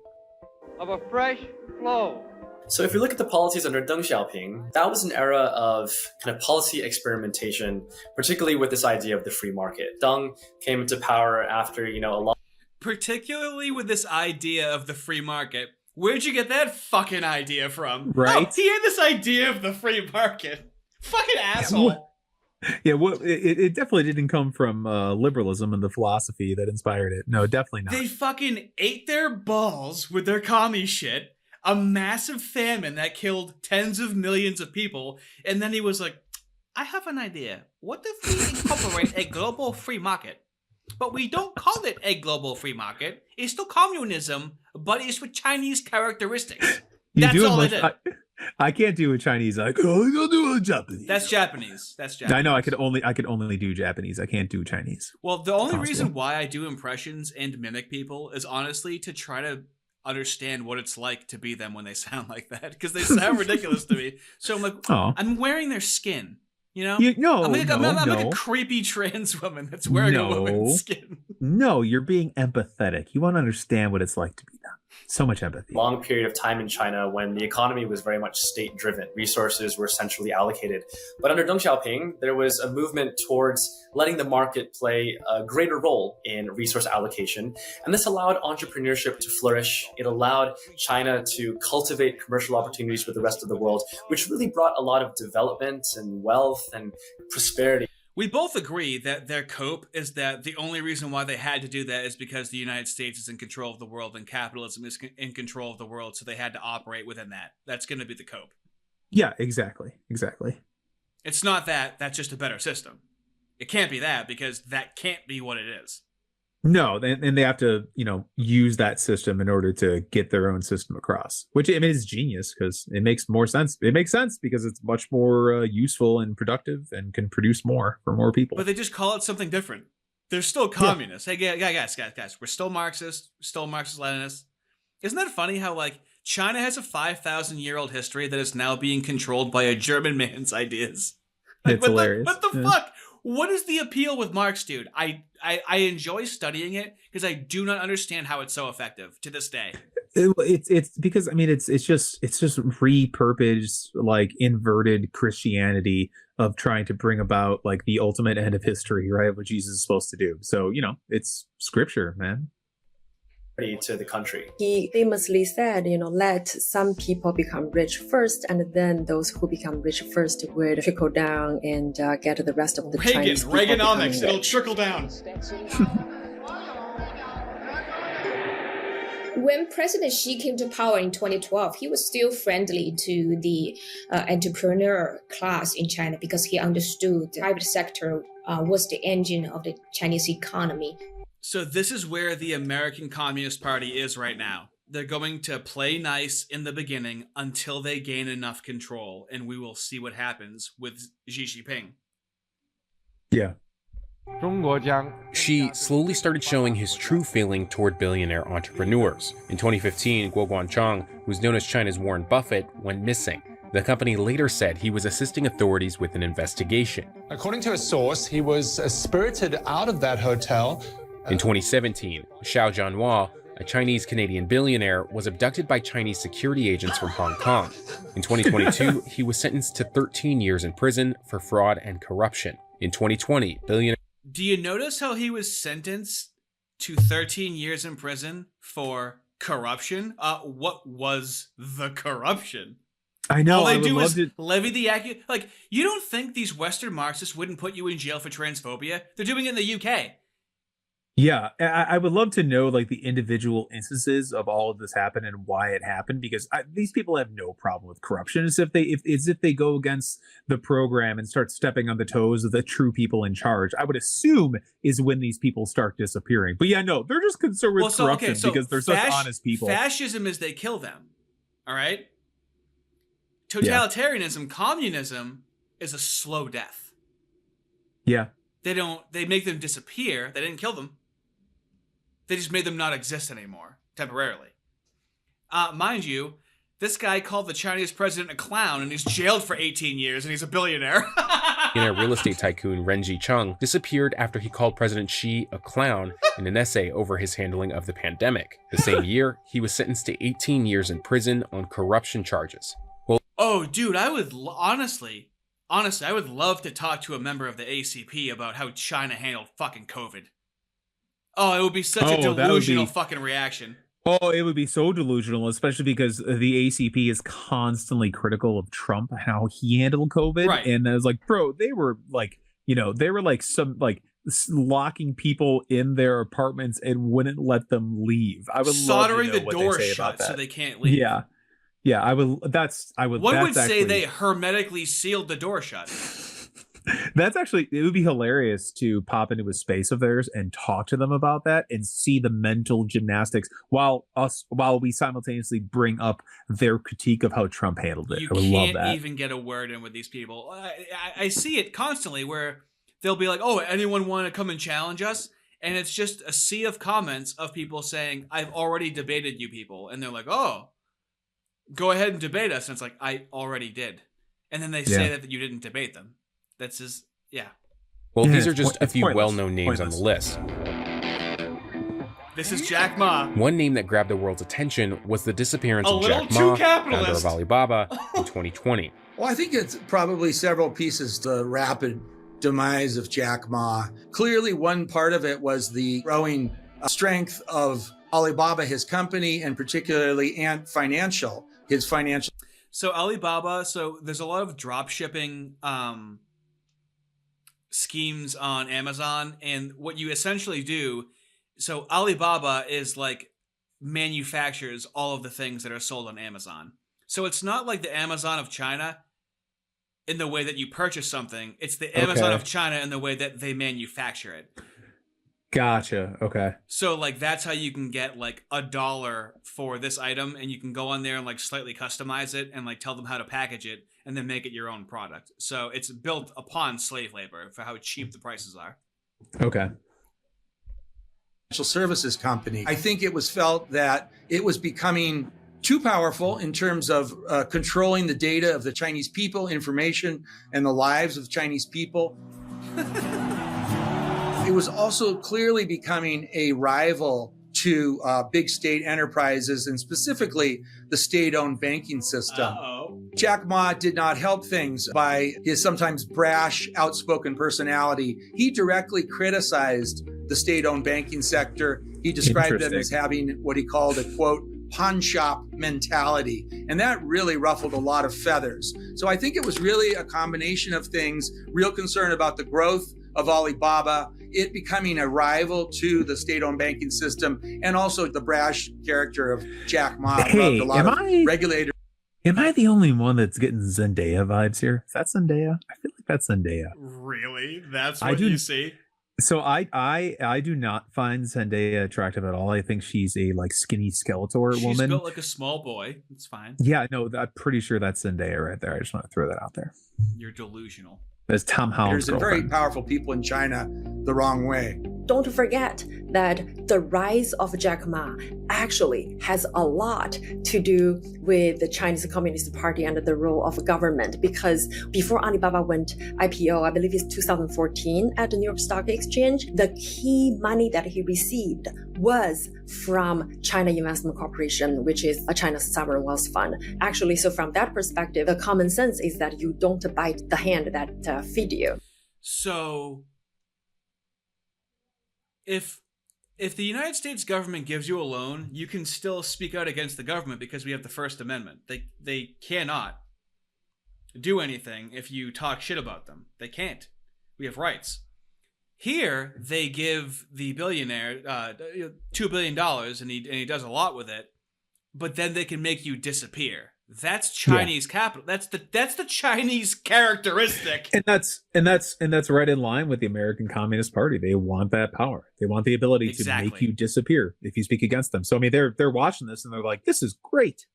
Of a fresh flow. So if you look at the policies under Deng Xiaoping, that was an era of kind of policy experimentation, particularly with this idea of the free market. Deng came into power after, a lot. Particularly with this idea of the free market. Where'd you get that fucking idea from? Right. Oh, he had this idea of the free market. Fucking asshole. Yeah, well, it definitely didn't come from liberalism and the philosophy that inspired it. No, definitely not. They fucking ate their balls with their commie shit, a massive famine that killed tens of millions of people, and then he was like, I have an idea. What if we incorporate a global free market? But we don't call it a global free market. It's still communism, but it's with Chinese characteristics. That's all it is. I can't do a Chinese like, oh, I'll do a Japanese. That's Japanese. I know I could only do Japanese. I can't do Chinese. Well, the only reason why I do impressions and mimic people is honestly to try to understand what it's like to be them when they sound like that, because they sound ridiculous to me. So I'm like, I'm wearing their skin. I'm like a creepy trans woman that's wearing a woman's skin. No, you're being empathetic. You want to understand what it's like to be them. So much empathy. Long period of time in China when the economy was very much state-driven. Resources were centrally allocated. But under Deng Xiaoping, there was a movement towards letting the market play a greater role in resource allocation. And this allowed entrepreneurship to flourish. It allowed China to cultivate commercial opportunities with the rest of the world, which really brought a lot of development and wealth and prosperity. We both agree that their cope is that the only reason why they had to do that is because the United States is in control of the world and capitalism is in control of the world, so they had to operate within that. That's going to be the cope. Yeah, exactly. It's not that, that's just a better system. It can't be that, because that can't be what it is. No, and they have to, use that system in order to get their own system across, which is genius because it makes more sense. It makes sense because it's much more useful and productive and can produce more for more people. But they just call it something different. They're still communists. Yeah. Hey, guys, we're still Marxists, Marxist-Leninists. Isn't that funny how, China has a 5,000-year-old history that is now being controlled by a German man's ideas? It's hilarious. What the fuck? What is the appeal with Marx, dude? I enjoy studying it because I do not understand how it's so effective to this day. It's because it's just repurposed inverted Christianity of trying to bring about the ultimate end of history, right? What Jesus is supposed to do. So it's scripture, man. To the country. He famously said, let some people become rich first, and then those who become rich first would trickle down and get the rest of the Chinese people Reaganomics, it'll trickle down. When President Xi came to power in 2012, he was still friendly to the entrepreneur class in China because he understood the private sector was the engine of the Chinese economy. So this is where the American Communist Party is right now. They're going to play nice in the beginning until they gain enough control, and we will see what happens with Xi Jinping. Yeah. Xi slowly started showing his true feeling toward billionaire entrepreneurs. In 2015, Guo Guangchang, who's known as China's Warren Buffett, went missing. The company later said he was assisting authorities with an investigation. According to a source, he was spirited out of that hotel. In 2017, Xiao Jianhua, a Chinese-Canadian billionaire, was abducted by Chinese security agents from Hong Kong. In 2022, he was sentenced to 13 years in prison for fraud and corruption. In 2020, billionaire... Do you notice how he was sentenced to 13 years in prison for corruption? What was the corruption? I know. All they do is levy the accusation. You don't think these Western Marxists wouldn't put you in jail for transphobia? They're doing it in the UK. Yeah, I would love to know like the individual instances of all of this happened and why it happened, because these people have no problem with corruption. It's if they go against the program and start stepping on the toes of the true people in charge. I would assume is when these people start disappearing. But yeah, no, they're just concerned with corruption because they're such honest people. Fascism is they kill them. All right. Totalitarianism, communism is a slow death. Yeah. They make them disappear. They didn't kill them. They just made them not exist anymore, temporarily. Mind you, this guy called the Chinese president a clown, and he's jailed for 18 years, and he's a billionaire. Real estate tycoon Ren Zhicheng disappeared after he called President Xi a clown in an essay over his handling of the pandemic. The same year, he was sentenced to 18 years in prison on corruption charges. Oh, dude, I would honestly, I would love to talk to a member of the ACP about how China handled fucking COVID. Oh, it would be such a delusional fucking reaction. Oh, it would be so delusional, especially because the ACP is constantly critical of Trump, how he handled COVID. Right. And I was like, bro, they were like, locking people in their apartments and wouldn't let them leave. I would soldering love to know the door shut so they can't leave. Yeah. Yeah, I would. One would say they hermetically sealed the door shut. That's actually, it would be hilarious to pop into a space of theirs and talk to them about that and see the mental gymnastics while we simultaneously bring up their critique of how Trump handled it. I would love that. You can't even get a word in with these people. I see it constantly where they'll be like, "Oh, anyone want to come and challenge us?" And it's just a sea of comments of people saying, "I've already debated you people," and they're like, "Oh, go ahead and debate us." And it's like, I already did. And then they say that you didn't debate them. That's just, Well, these are just a few well-known names on the list. This is Jack Ma. One name that grabbed the world's attention was the disappearance of Jack Ma, founder of Alibaba, in 2020. Well, I think it's probably several pieces to the rapid demise of Jack Ma. Clearly, one part of it was the growing strength of Alibaba, his company, and particularly Ant Financial, his financial. So Alibaba, there's a lot of drop shipping schemes on Amazon, and what you essentially do, so Alibaba is like manufactures all of the things that are sold on Amazon. So it's not like the Amazon of China in the way that you purchase something. It's the Amazon of China in the way that they manufacture it. Gotcha. Okay. So like that's how you can get like $1 for this item, and you can go on there and like slightly customize it and like tell them how to package it and then make it your own product. So it's built upon slave labor for how cheap the prices are. Okay. Financial services company. I think it was felt that it was becoming too powerful in terms of controlling the data of the Chinese people, information, and the lives of Chinese people. It was also clearly becoming a rival to big state enterprises and specifically the state-owned banking system. Jack Ma did not help things by his sometimes brash, outspoken personality. He directly criticized the state-owned banking sector. He described them as having what he called a, quote, pawn shop mentality. And that really ruffled a lot of feathers. So I think it was really a combination of things, real concern about the growth of Alibaba, it becoming a rival to the state-owned banking system, and also the brash character of Jack Ma. Hey, a lot of regulators. Am I the only one that's getting Zendaya vibes here? Is that Zendaya? I feel like that's Zendaya. Really? That's what you see? So I do not find Zendaya attractive at all. I think she's a like skinny Skeletor woman. She's built like a small boy. It's fine. Yeah, no, I'm pretty sure that's Zendaya right there. I just want to throw that out there. You're delusional. That's Tom Holland's There's very powerful people in China the wrong way. Don't forget that the rise of Jack Ma actually has a lot to do with the Chinese Communist Party and the role of government, because before Alibaba went IPO, I believe it's 2014 at the New York Stock Exchange, the key money that he received was from China Investment Corporation, which is a China sovereign wealth fund. Actually, so from that perspective, the common sense is that you don't bite the hand that feed you. So if the United States government gives you a loan, you can still speak out against the government because we have the First Amendment. They cannot do anything if you talk shit about them. They can't. We have rights. Here, they give the billionaire $2 billion, and he does a lot with it, but then they can make you disappear. That's Chinese capital. That's the Chinese characteristic. And that's right in line with the American Communist Party. They want that power. They want the ability to make you disappear if you speak against them. So I mean, they're watching this and they're like, this is great.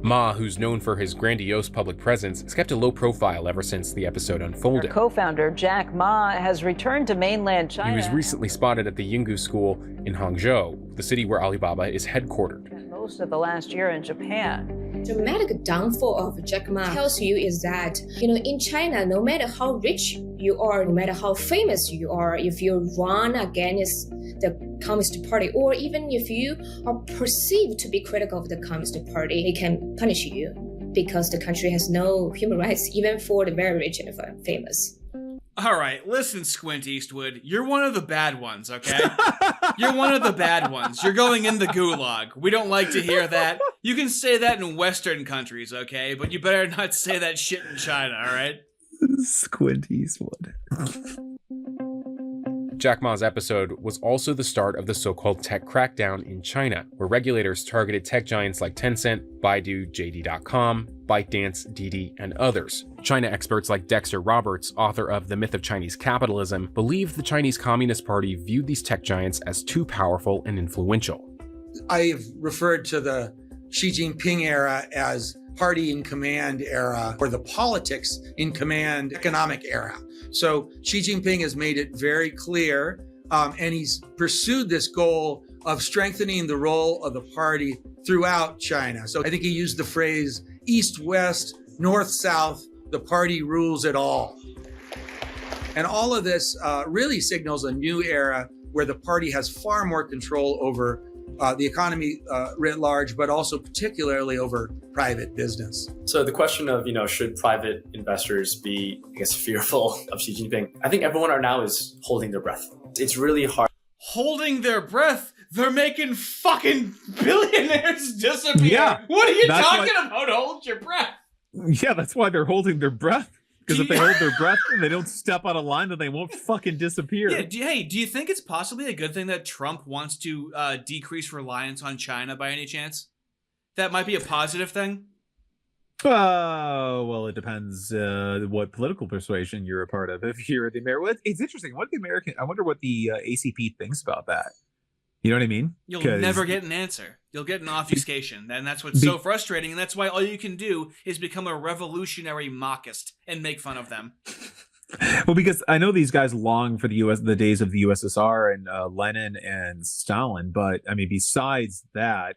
Ma, who's known for his grandiose public presence, has kept a low profile ever since the episode unfolded. Her co-founder Jack Ma has returned to mainland China. He was recently spotted at the Yinggu School in Hangzhou, the city where Alibaba is headquartered. Most of the last year in Japan. Dramatic downfall of Jack Ma tells you is that, in China, no matter how rich you are, no matter how famous you are, if you run against the Communist Party, or even if you are perceived to be critical of the Communist Party, they can punish you because the country has no human rights, even for the very rich and famous. All right, listen, Squint Eastwood, you're one of the bad ones, okay? You're one of the bad ones. You're going in the gulag. We don't like to hear that. You can say that in Western countries, okay? But you better not say that shit in China, all right? Squint Eastwood. Jack Ma's episode was also the start of the so-called tech crackdown in China, where regulators targeted tech giants like Tencent, Baidu, JD.com, ByteDance, Didi, and others. China experts like Dexter Roberts, author of The Myth of Chinese Capitalism, believe the Chinese Communist Party viewed these tech giants as too powerful and influential. I've referred to the Xi Jinping era as party in command era, or the politics in command economic era. So Xi Jinping has made it very clear, and he's pursued this goal of strengthening the role of the party throughout China. So I think he used the phrase east-west, north-south, the party rules it all. And all of this really signals a new era where the party has far more control over the economy writ large, but also particularly over private business. So the question of, should private investors be, fearful of Xi Jinping? I think everyone right now is holding their breath. It's really hard. Holding their breath? They're making fucking billionaires disappear. Yeah, what are you talking about? Hold your breath. Yeah, that's why they're holding their breath. Because if they hold their breath and they don't step out of line, then they won't fucking disappear. Yeah, do you think it's possibly a good thing that Trump wants to decrease reliance on China by any chance? That might be a positive thing? Well, it depends what political persuasion you're a part of. If you're the American, well, it's interesting. I wonder what the ACP thinks about that. You know what I mean? You'll never get an answer. You'll get an obfuscation. And that's what's so frustrating. And that's why all you can do is become a revolutionary mockist and make fun of them. Well, because I know these guys long for the days of the USSR and Lenin and Stalin. But I mean, besides that,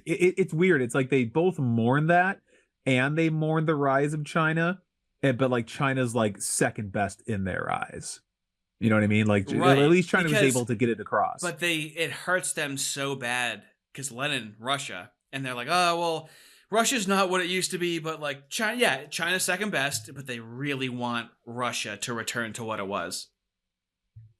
it's weird. It's like they both mourn that and they mourn the rise of China. But like China's like second best in their eyes. You know what I mean? Like, right. At least China was able to get it across. But it hurts them so bad because Lenin, Russia, and they're like, oh, well, Russia's not what it used to be, but like China's second best, but they really want Russia to return to what it was.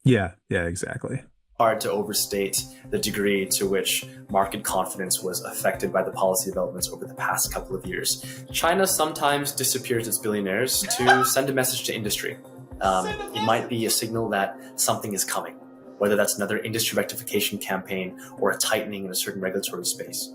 Yeah, exactly. Hard to overstate the degree to which market confidence was affected by the policy developments over the past couple of years. China sometimes disappears its billionaires to send a message to industry. It might be a signal that something is coming, whether that's another industry rectification campaign or a tightening in a certain regulatory space.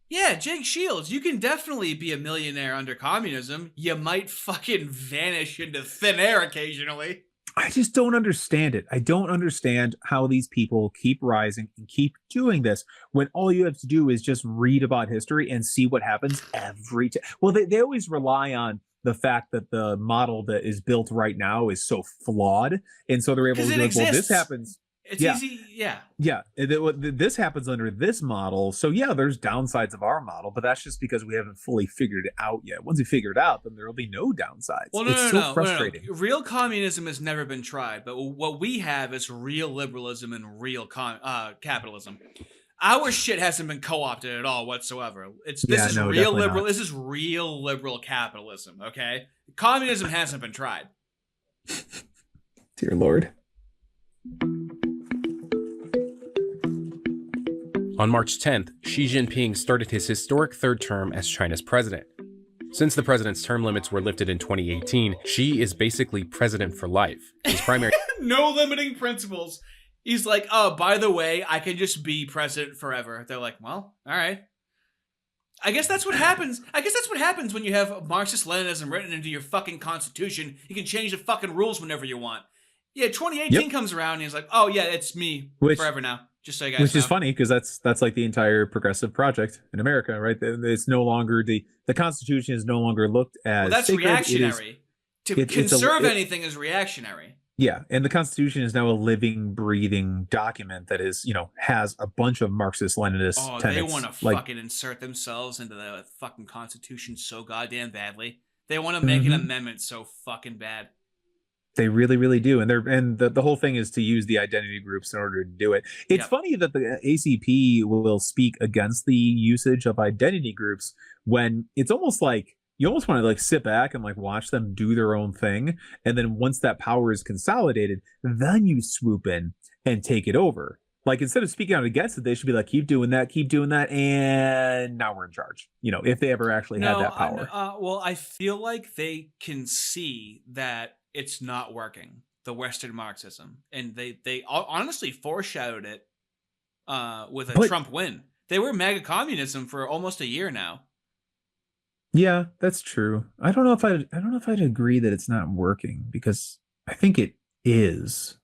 Yeah, Jake Shields, you can definitely be a millionaire under communism. You might fucking vanish into thin air occasionally. I just don't understand it. I don't understand how these people keep rising and keep doing this when all you have to do is just read about history and see what happens every time. Well, they always rely on the fact that the model that is built right now is so flawed. And so they're able to do like, well, this happens. It's easy. Yeah. Yeah. This happens under this model. So yeah, there's downsides of our model, but that's just because we haven't fully figured it out yet. Once we figure it out, then there'll be no downsides. Well, it's so frustrating. No. Real communism has never been tried, but what we have is real liberalism and real capitalism. Our shit hasn't been co-opted at all whatsoever. This is real liberal. This is real liberal capitalism. Okay, communism hasn't been tried. Dear Lord. On March 10th, Xi Jinping started his historic third term as China's president. Since the president's term limits were lifted in 2018, Xi is basically president for life. His primary No limiting principles. He's like, oh, by the way, I can just be president forever. They're like, well, all right. I guess that's what happens. I guess that's what happens when you have Marxist-Leninism written into your fucking constitution. You can change the fucking rules whenever you want. Yeah, 2018 comes around and he's like, oh yeah, it's me forever now. Just so you guys know. Which is funny because that's like the entire progressive project in America, right? It's no longer the Constitution is no longer looked as well, that's sacred. reactionary. To conserve anything is reactionary. Yeah, and the Constitution is now a living, breathing document that is, has a bunch of Marxist-Leninist tenets. They want to fucking insert themselves into the fucking Constitution so goddamn badly. They want to make an amendment so fucking bad. They really, really do, and the whole thing is to use the identity groups in order to do it. It's funny that the ACP will speak against the usage of identity groups when it's almost like you almost want to like sit back and like watch them do their own thing, and then once that power is consolidated, then you swoop in and take it over. Like instead of speaking out against it, they should be like, keep doing that, and now we're in charge. If they ever actually had that power. Well, I feel like they can see that it's not working, the Western Marxism, and they honestly foreshadowed it with a Trump win. They were MAGA communism for almost a year now. Yeah, that's true. I don't know if I'd agree that it's not working because I think it is.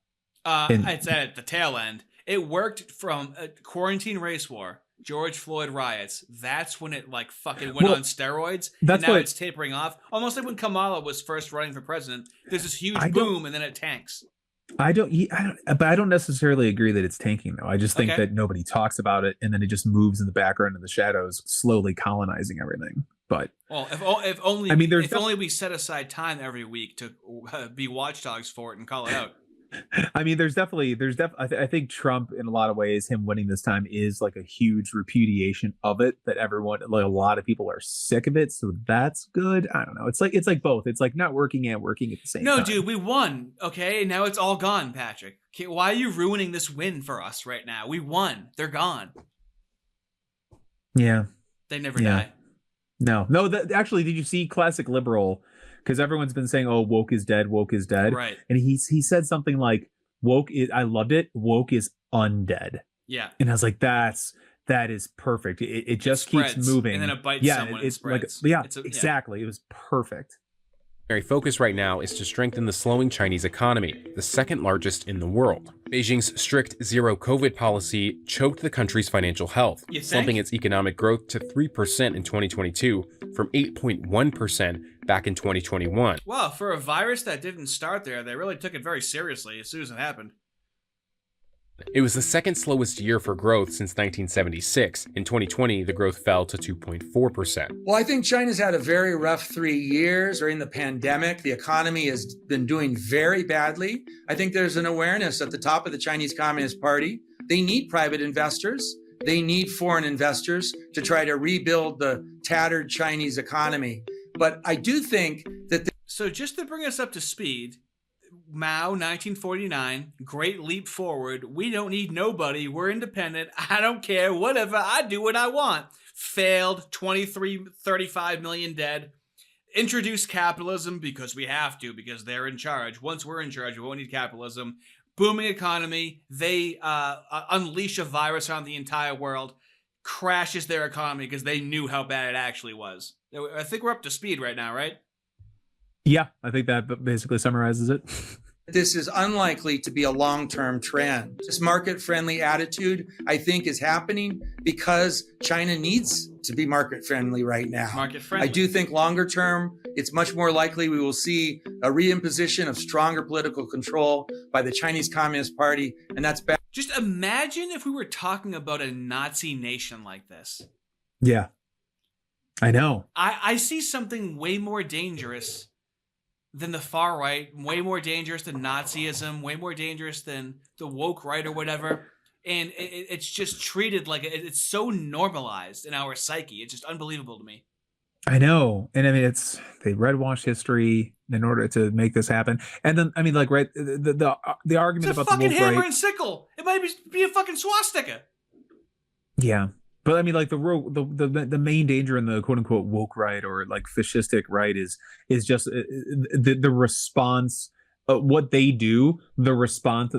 I'd say at the tail end, it worked from a quarantine race war, George Floyd riots. That's when it like fucking went on steroids. And now it's tapering off. Almost like when Kamala was first running for president. There's this huge boom and then it tanks. But I don't necessarily agree that it's tanking though. I just think that nobody talks about it, and then it just moves in the background in the shadows, slowly colonizing everything. But if only we set aside time every week to be watchdogs for it and call it out. I mean, I think Trump, in a lot of ways, him winning this time is like a huge repudiation of it. That everyone, like a lot of people, are sick of it. So that's good. I don't know. It's like both. It's like not working and working at the same time. No, dude, we won. Okay, now it's all gone, Patrick. Okay, why are you ruining this win for us right now? We won. They're gone. Yeah, they never die. No. Actually, did you see Classic Liberal? Because everyone's been saying, "Oh, woke is dead. Woke is dead." Right. And he said something like, "Woke is." I loved it. Woke is undead. Yeah. And I was like, that is perfect. It just keeps moving, and then it bites someone. It's spreads. Like exactly. It was perfect. Our focus right now is to strengthen the slowing Chinese economy, the second largest in the world. Beijing's strict zero-COVID policy choked the country's financial health, slumping its economic growth to 3% in 2022 from 8.1% back in 2021. Wow, for a virus that didn't start there, they really took it very seriously as soon as it happened. It was the second slowest year for growth since 1976. In 2020, the growth fell to 2.4%. Well, I think China's had a very rough 3 years during the pandemic. The economy has been doing very badly. I think there's an awareness at the top of the Chinese Communist Party. They need private investors. They need foreign investors to try to rebuild the tattered Chinese economy. But I do think that... So just to bring us up to speed... Mao, 1949, great leap forward. We don't need nobody. We're independent. I don't care. Whatever. I do what I want. Failed. 35 million dead. Introduce capitalism because we have to, because they're in charge. Once we're in charge, we won't need capitalism. Booming economy. They unleash a virus on the entire world. Crashes their economy because they knew how bad it actually was. I think we're up to speed right now, right? Yeah, I think that basically summarizes it. This is unlikely to be a long-term trend. This market-friendly attitude, I think, is happening because China needs to be market-friendly right now. Market-friendly. I do think longer term, it's much more likely we will see a reimposition of stronger political control by the Chinese Communist Party, and that's bad. Just imagine if we were talking about a Nazi nation like this. Yeah, I know. I see something way more dangerous than the far right, way more dangerous than Nazism, way more dangerous than the woke right or whatever. And it's just treated like it's so normalized in our psyche. It's just unbelievable to me. I know. And I mean, they redwashed history in order to make this happen. And then, I mean, like, right, the argument it's about a fucking the woke hammer right. and sickle. It might be a fucking swastika. Yeah. But I mean, like the main danger in the quote unquote woke right or like fascistic right is just the response, what they do, the response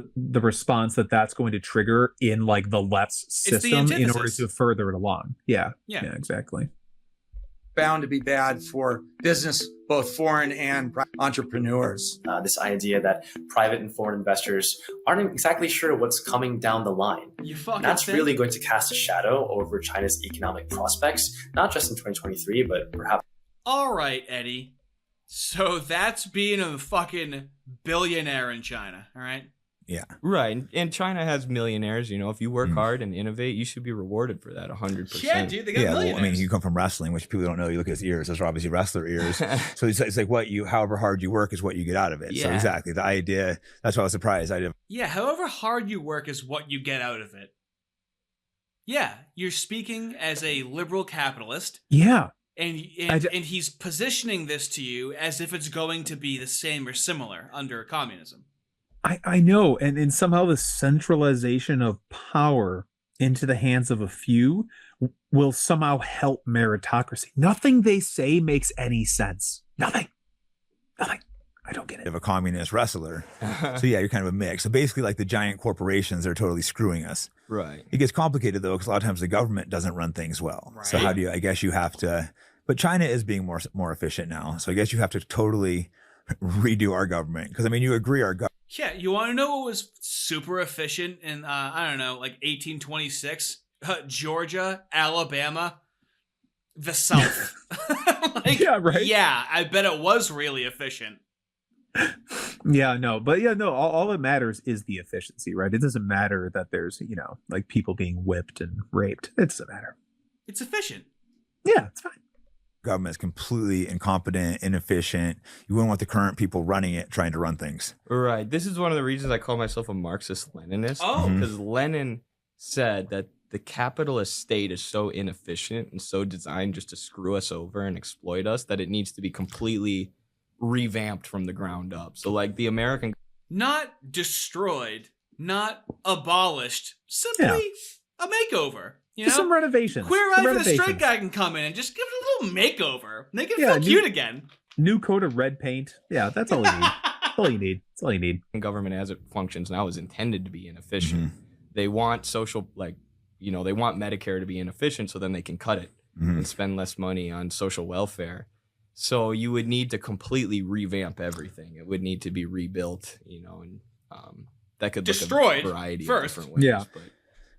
that's going to trigger in like the left's system in order to further it along. Yeah, exactly. Bound to be bad for business, both foreign and entrepreneurs. This idea that private and foreign investors aren't exactly sure what's coming down the line. That's really going to cast a shadow over China's economic prospects, not just in 2023, but perhaps. All right, Eddie. So that's being a fucking billionaire in China, all right? Yeah. Right. And China has millionaires. You know, if you work hard and innovate, you should be rewarded for that 100%. Yeah, dude, they got millionaires. Well, I mean, you come from wrestling, which people don't know. You look at his ears; those are obviously wrestler ears. So it's like however hard you work is what you get out of it. Yeah. So exactly, the idea. That's why I was surprised. Yeah, however hard you work is what you get out of it. Yeah, you're speaking as a liberal capitalist. Yeah. And he's positioning this to you as if it's going to be the same or similar under communism. I know, and somehow the centralization of power into the hands of a few will somehow help meritocracy. Nothing they say makes any sense. Nothing. I don't get it. Of a communist wrestler. So yeah, you're kind of a mix. So basically like the giant corporations are totally screwing us. Right. It gets complicated though, because a lot of times the government doesn't run things well. Right. So I guess you have to, but China is being more efficient now. So I guess you have to totally redo our government. Because I mean, you agree our government. Yeah, you want to know what was super efficient in, I don't know, like 1826? Georgia, Alabama, the South. Yeah, right? Yeah, I bet it was really efficient. Yeah, no, but yeah, no, all that matters is the efficiency, right? It doesn't matter that there's, like people being whipped and raped. It doesn't matter. It's efficient. Yeah, it's fine. Government is completely incompetent, inefficient. You wouldn't want the current people running it trying to run things. Right. This is one of the reasons I call myself a Marxist-Leninist. Oh. Because Lenin said that the capitalist state is so inefficient and so designed just to screw us over and exploit us that it needs to be completely revamped from the ground up. So like the American... Not destroyed, not abolished, simply a makeover. Just some renovations. Queer Eye for the Straight Guy can come in and just give it a little makeover. Make it feel cute again. New coat of red paint. Yeah, that's all you need. That's all you need. That's all you need. Government as it functions now is intended to be inefficient. They want social, they want Medicare to be inefficient so then they can cut it and spend less money on social welfare. So you would need to completely revamp everything. It would need to be rebuilt, and that could look destroyed a variety first. Of different ways. Yeah. But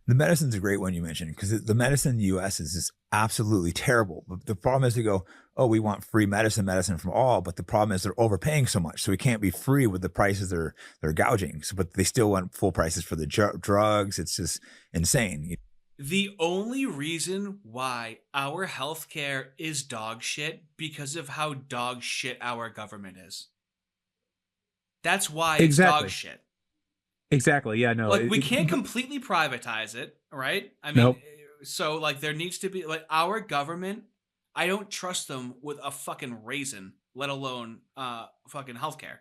the medicine's a great one you mentioned, because the medicine in the U.S. is just absolutely terrible. But the problem is they go, oh, we want free medicine from all, but the problem is they're overpaying so much, so we can't be free with the prices they're gouging. So, but they still want full prices for the drugs. It's just insane. The only reason why our healthcare is dog shit because of how dog shit our government is. That's why it's dog shit. Exactly. Yeah, no. Like we can't completely privatize it, right? I mean, so like there needs to be like our government. I don't trust them with a fucking raisin, let alone fucking healthcare.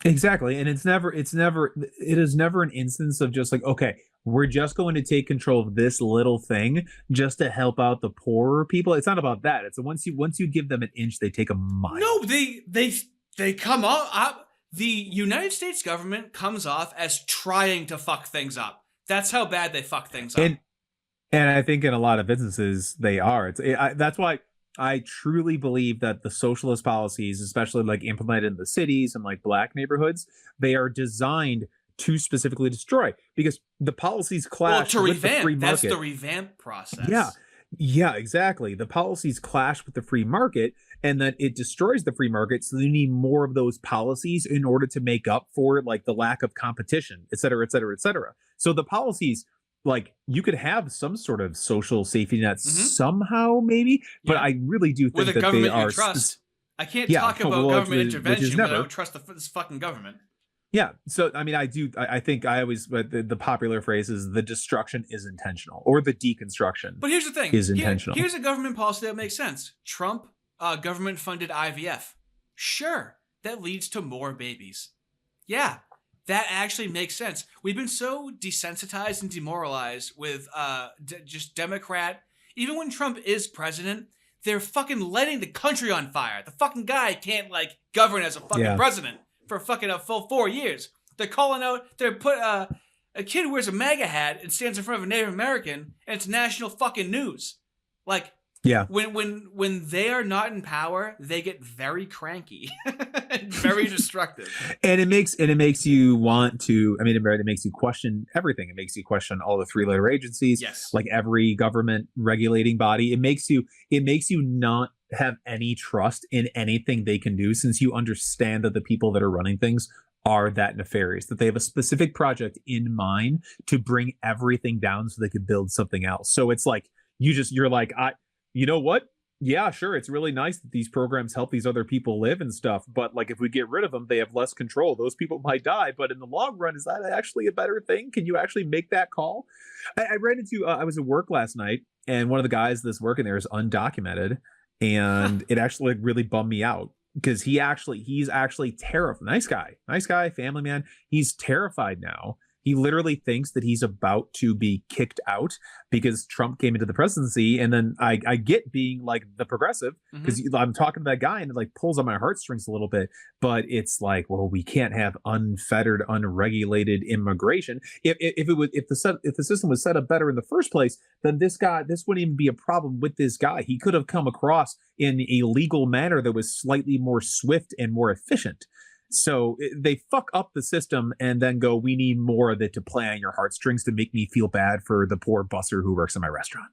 Exactly, and it is never an instance of just like, okay, we're just going to take control of this little thing just to help out the poorer people. It's not about that. It's once you give them an inch, they take a mile. No, they come up. The United States government comes off as trying to fuck things up. That's how bad they fuck things up. And I think in a lot of businesses they are. That's why I truly believe that the socialist policies, especially like implemented in the cities and like black neighborhoods, they are designed to specifically destroy because the policies clash with the free market. That's the revamp process. Yeah, exactly. The policies clash with the free market and then it destroys the free market. So you need more of those policies in order to make up for like the lack of competition, et cetera, et cetera, et cetera. So the policies, like you could have some sort of social safety net somehow, maybe, but I really do think with a that government they are. You trust. I can't talk about government intervention when I don't trust this fucking government. Yeah. So, I mean, I think I always, the popular phrase is the destruction is intentional or the deconstruction. But here's the thing. Is intentional. Here's a government policy that makes sense. Trump, government funded IVF. Sure. That leads to more babies. Yeah. That actually makes sense. We've been so desensitized and demoralized with just Democrat even when Trump is president, they're fucking lighting the country on fire. The fucking guy can't like govern as a fucking president for fucking a full 4 years. They're calling out, a kid wears a MAGA hat and stands in front of a Native American, and it's national fucking news. Like, when they are not in power, they get very cranky, and very destructive. And it makes you want to. I mean, it makes you question everything. It makes you question all the three-letter agencies. Yes. Like every government regulating body. It makes you not have any trust in anything they can do, since you understand that the people that are running things are that nefarious, that they have a specific project in mind to bring everything down so they could build something else. So it's like you're like, you know what? Yeah, sure. It's really nice that these programs help these other people live and stuff. But like, if we get rid of them, they have less control. Those people might die. But in the long run, is that actually a better thing? Can you actually make that call? I ran into, I was at work last night, and one of the guys that's working there is undocumented. And it actually really bummed me out, because he's actually terrified. Nice guy, family man. He's terrified now. He literally thinks that he's about to be kicked out because Trump came into the presidency. And then I get being like the progressive, because I'm talking to that guy and it like pulls on my heartstrings a little bit. But it's like, well, we can't have unfettered, unregulated immigration. If the system was set up better in the first place, then this wouldn't even be a problem with this guy. He could have come across in a legal manner that was slightly more swift and more efficient. So they fuck up the system and then go, we need more of it to play on your heartstrings to make me feel bad for the poor busser who works in my restaurant.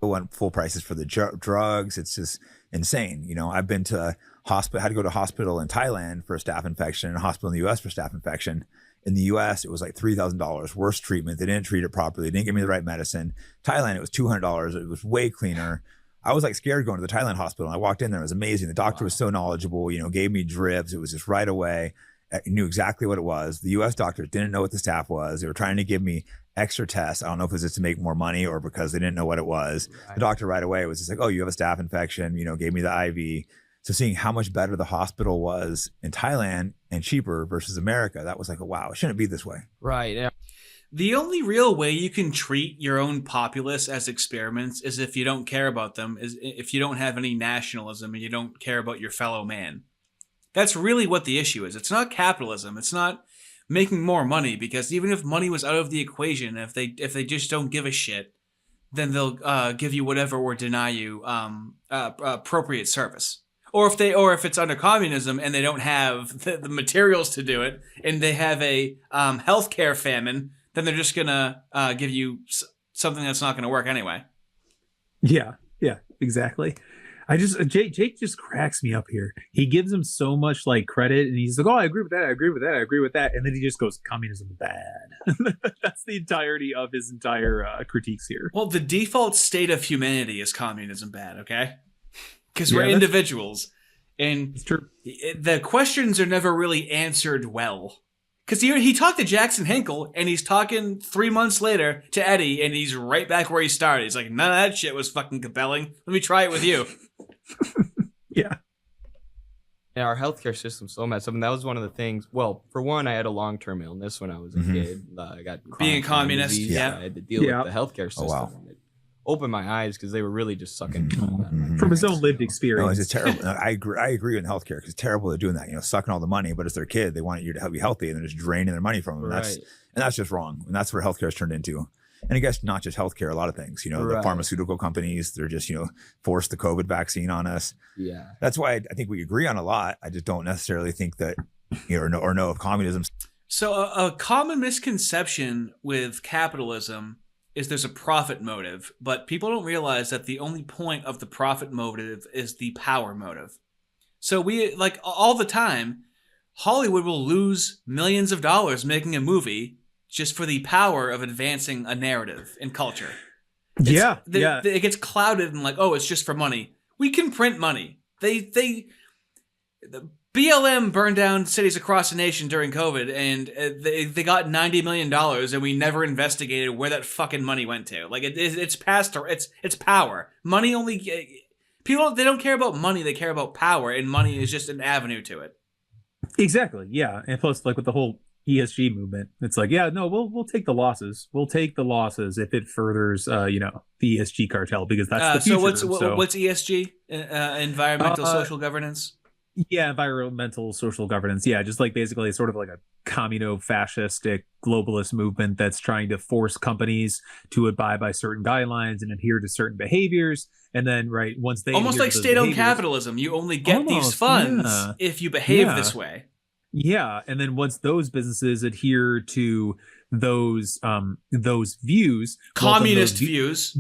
Want full prices for the drugs. It's just insane. You know, I've been to hospital, had to go to hospital in Thailand for a staph infection, and a hospital in the US for staph infection. In the US, it was like $3,000, worse treatment. They didn't treat it properly. They didn't give me the right medicine. Thailand, it was $200. It was way cleaner. I was like scared going to the Thailand hospital. I walked in there. It was amazing. The doctor was so knowledgeable, you know, gave me drips. It was just right away. I knew exactly what it was. The US doctors didn't know what the staph was. They were trying to give me extra tests. I don't know if it was just to make more money or because they didn't know what it was. Right. The doctor right away was just like, oh, you have a staph infection, you know, gave me the IV. So seeing how much better the hospital was in Thailand and cheaper versus America, that was like, wow, it shouldn't be this way. Right. Yeah. The only real way you can treat your own populace as experiments is if you don't care about them, is if you don't have any nationalism and you don't care about your fellow man. That's really what the issue is. It's not capitalism. It's not making more money, because even if money was out of the equation, if they just don't give a shit, then they'll give you whatever or deny you appropriate service. Or if it's under communism and they don't have the materials to do it, and they have a healthcare famine, then they're just gonna give you something that's not gonna work anyway. Yeah, exactly. Jake just cracks me up here. He gives him so much like credit, and he's like, "Oh, I agree with that. I agree with that. I agree with that," and then he just goes, "Communism bad." That's the entirety of his entire critiques here. Well, the default state of humanity is communism bad, okay? Because we're individuals, and it's true. The questions are never really answered well. Because he talked to Jackson Hinkle, and he's talking 3 months later to Eddie, and he's right back where he started. He's like, none of that shit was fucking compelling. Let me try it with you. Yeah. Yeah, our healthcare system's so messed up. And that was one of the things. Well, for one, I had a long-term illness when I was a kid. I got being a communist. Disease, yeah. I had to deal with the healthcare system. Oh, wow. It opened my eyes because they were really just sucking from his own lived experience. No, it's terrible. I agree in healthcare, because it's terrible they're doing that. You know, sucking all the money, but it's their kid. They want you to be healthy, and they're just draining their money from them. Right. That's just wrong. And that's where healthcare has turned into. And I guess not just healthcare, a lot of things. You know, the pharmaceutical companies, they're just, you know, forced the COVID vaccine on us. Yeah. That's why I think we agree on a lot. I just don't necessarily think that, you know, or know of communism. So a common misconception with capitalism is there's a profit motive, but people don't realize that the only point of the profit motive is the power motive. So we, like, all the time, Hollywood will lose millions of dollars making a movie just for the power of advancing a narrative in culture. It gets clouded and like, oh, it's just for money. We can print money. The BLM burned down cities across the nation during COVID, and they got $90 million, and we never investigated where that fucking money went to. Like, it's power. Money only... People, they don't care about money, they care about power, and money is just an avenue to it. Exactly, yeah. And plus, like, with the whole ESG movement. It's like, yeah, no, we'll take the losses. We'll take the losses if it furthers, the ESG cartel, because that's the future. So what's ESG? Environmental social governance. Yeah, environmental social governance. Yeah, just like basically sort of like a communo-fascistic globalist movement that's trying to force companies to abide by certain guidelines and adhere to certain behaviors. And then, right, once they almost like state-owned capitalism, you only get these funds if you behave this way. Yeah, and then once those businesses adhere to those views, communist views,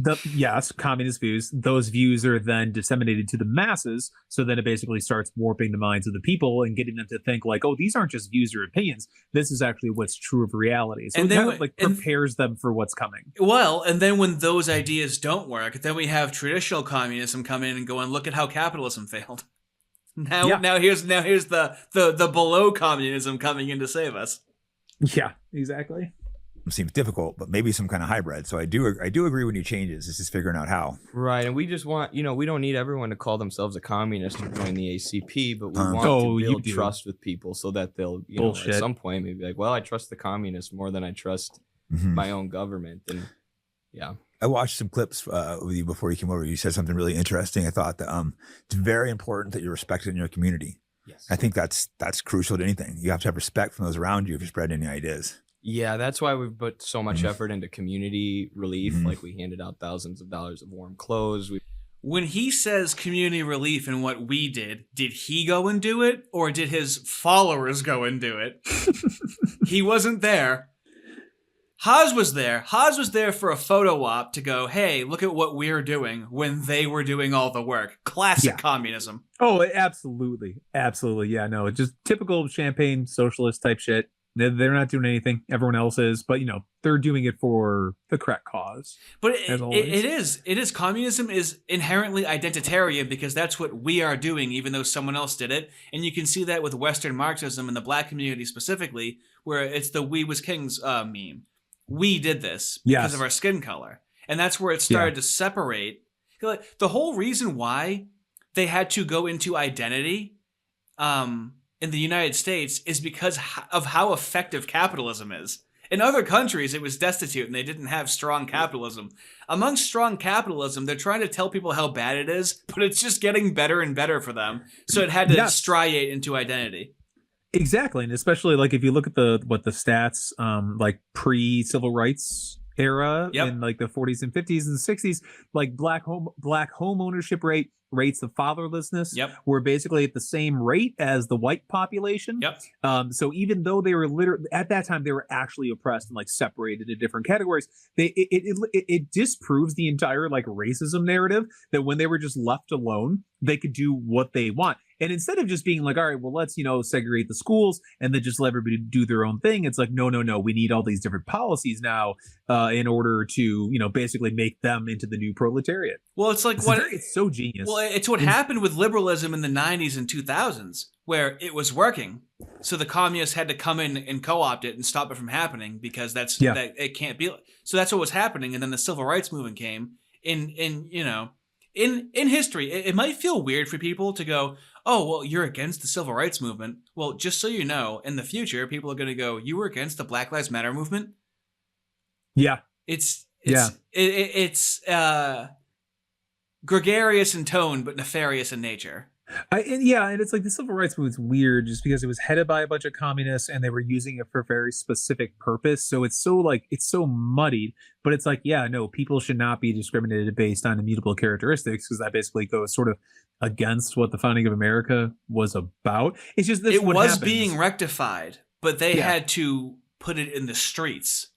communist views, those views are then disseminated to the masses. So then it basically starts warping the minds of the people and getting them to think like, oh, these aren't just views or opinions. This is actually what's true of reality. So it kind of like prepares them for what's coming. Well, and then when those ideas don't work, then we have traditional communism come in and go and look at how capitalism failed. Now here's the below communism coming in to save us. Yeah, exactly. It seems difficult, but maybe some kind of hybrid. So I do agree when he changes. It's just figuring out how. Right, and we just want, we don't need everyone to call themselves a communist to join the ACP, but we want to build trust with people so that they'll, at some point maybe like, well, I trust the communists more than I trust my own government, and yeah. I watched some clips with you before you came over. You said something really interesting. I thought that it's very important that you're respected in your community. Yes. I think that's crucial to anything. You have to have respect from those around you if you spread any ideas. Yeah, that's why we've put so much effort into community relief. Like we handed out thousands of dollars of warm clothes. When he says community relief and what we did he go and do it, or did his followers go and do it? He wasn't there. Haas was there. Haas was there for a photo op to go, hey, look at what we're doing when they were doing all the work. Classic communism. Oh, absolutely. Absolutely. Yeah, no, just typical champagne socialist type shit. They're not doing anything. Everyone else is, but they're doing it for the correct cause. But it is. Communism is inherently identitarian because that's what we are doing, even though someone else did it. And you can see that with Western Marxism and the black community specifically, where it's the "we was kings" meme. We did this because of our skin color. And that's where it started to separate. The whole reason why they had to go into identity in the United States is because of how effective capitalism is. In other countries, it was destitute and they didn't have strong capitalism. Among strong capitalism, they're trying to tell people how bad it is, but it's just getting better and better for them. So it had to striate into identity. Exactly, and especially like if you look at the stats, like pre-civil rights era in like the 40s and 50s and 60s, like black home ownership rates of fatherlessness were basically at the same rate as the white population. So even though they were literally at that time they were actually oppressed and like separated into different categories, it disproves the entire like racism narrative that when they were just left alone, they could do what they want. And instead of just being like, all right, well, let's, segregate the schools and then just let everybody do their own thing. It's like, no. We need all these different policies now in order to, basically make them into the new proletariat. Well, it's like it's so genius. Well, it's what happened with liberalism in the 90s and 2000s, where it was working. So the communists had to come in and co-opt it and stop it from happening because that it can't be. So that's what was happening. And then the civil rights movement came in history. It might feel weird for people to go, oh, well, you're against the civil rights movement. Well, just so you know, in the future, people are going to go, you were against the Black Lives Matter movement? Yeah. It's gregarious in tone, but nefarious in nature. And it's like the civil rights movement's weird just because it was headed by a bunch of communists and they were using it for a very specific purpose. So it's so muddied, but it's like, people should not be discriminated based on immutable characteristics because that basically goes sort of against what the founding of America was about. It's just it was being rectified, but they had to put it in the streets.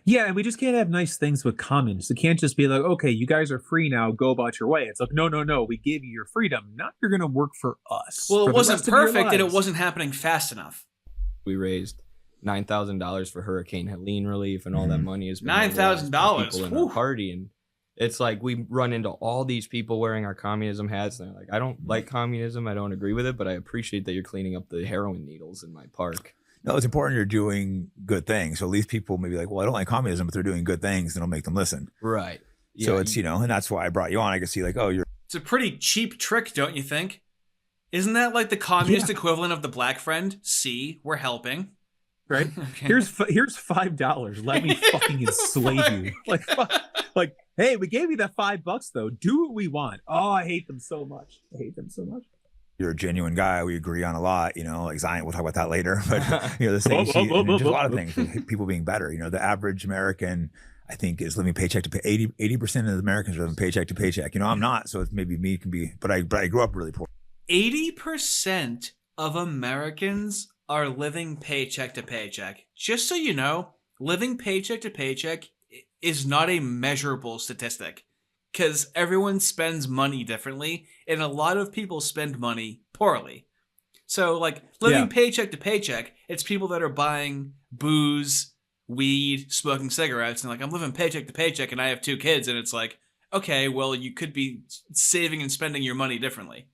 Yeah, and we just can't have nice things with communists. It can't just be like, okay, you guys are free now, go about your way. It's like, no, we gave you your freedom. Now you're going to work for us. Well, it wasn't perfect and it wasn't happening fast enough. We raised $9,000 for Hurricane Helene relief, and all that money is $9,000 people in our party. And it's like we run into all these people wearing our communism hats, and they're like, I don't like communism, I don't agree with it, but I appreciate that you're cleaning up the heroin needles in my park. No, it's important you're doing good things. So at least people may be like, well, I don't like communism, but they're doing good things, and it'll make them listen. Right. Yeah, so it's, and that's why I brought you on. I could see like, oh, it's a pretty cheap trick, don't you think? Isn't that like the communist equivalent of the black friend? See, we're helping. right? Here's $5. Let me fucking enslave you. Like, hey, we gave you that $5 though. Do what we want. Oh, I hate them so much. You're a genuine guy. We agree on a lot, like Zion. We'll talk about that later. But the things, just a lot of things. People being better. The average American, I think, is living paycheck to pay. 80% of the Americans are living paycheck to paycheck. I'm not, so it's maybe me can be. But I grew up really poor. 80% of Americans are living paycheck to paycheck. Just so you know, living paycheck to paycheck is not a measurable statistic. Because everyone spends money differently, and a lot of people spend money poorly. So, living paycheck to paycheck, it's people that are buying booze, weed, smoking cigarettes, and I'm living paycheck to paycheck, and I have 2 kids, and it's okay, well, you could be saving and spending your money differently.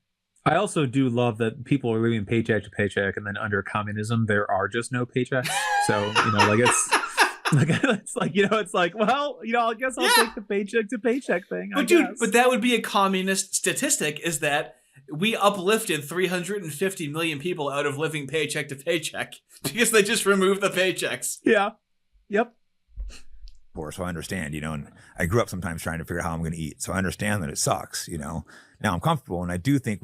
I also do love that people are living paycheck to paycheck, and then under communism, there are just no paychecks. So, it's... well, I guess I'll take the paycheck to paycheck thing. But that would be a communist statistic, is that we uplifted 350 million people out of living paycheck to paycheck because they just removed the paychecks. Yeah. Yep. So I understand, and I grew up sometimes trying to figure out how I'm going to eat. So I understand that it sucks, Now I'm comfortable, and I do think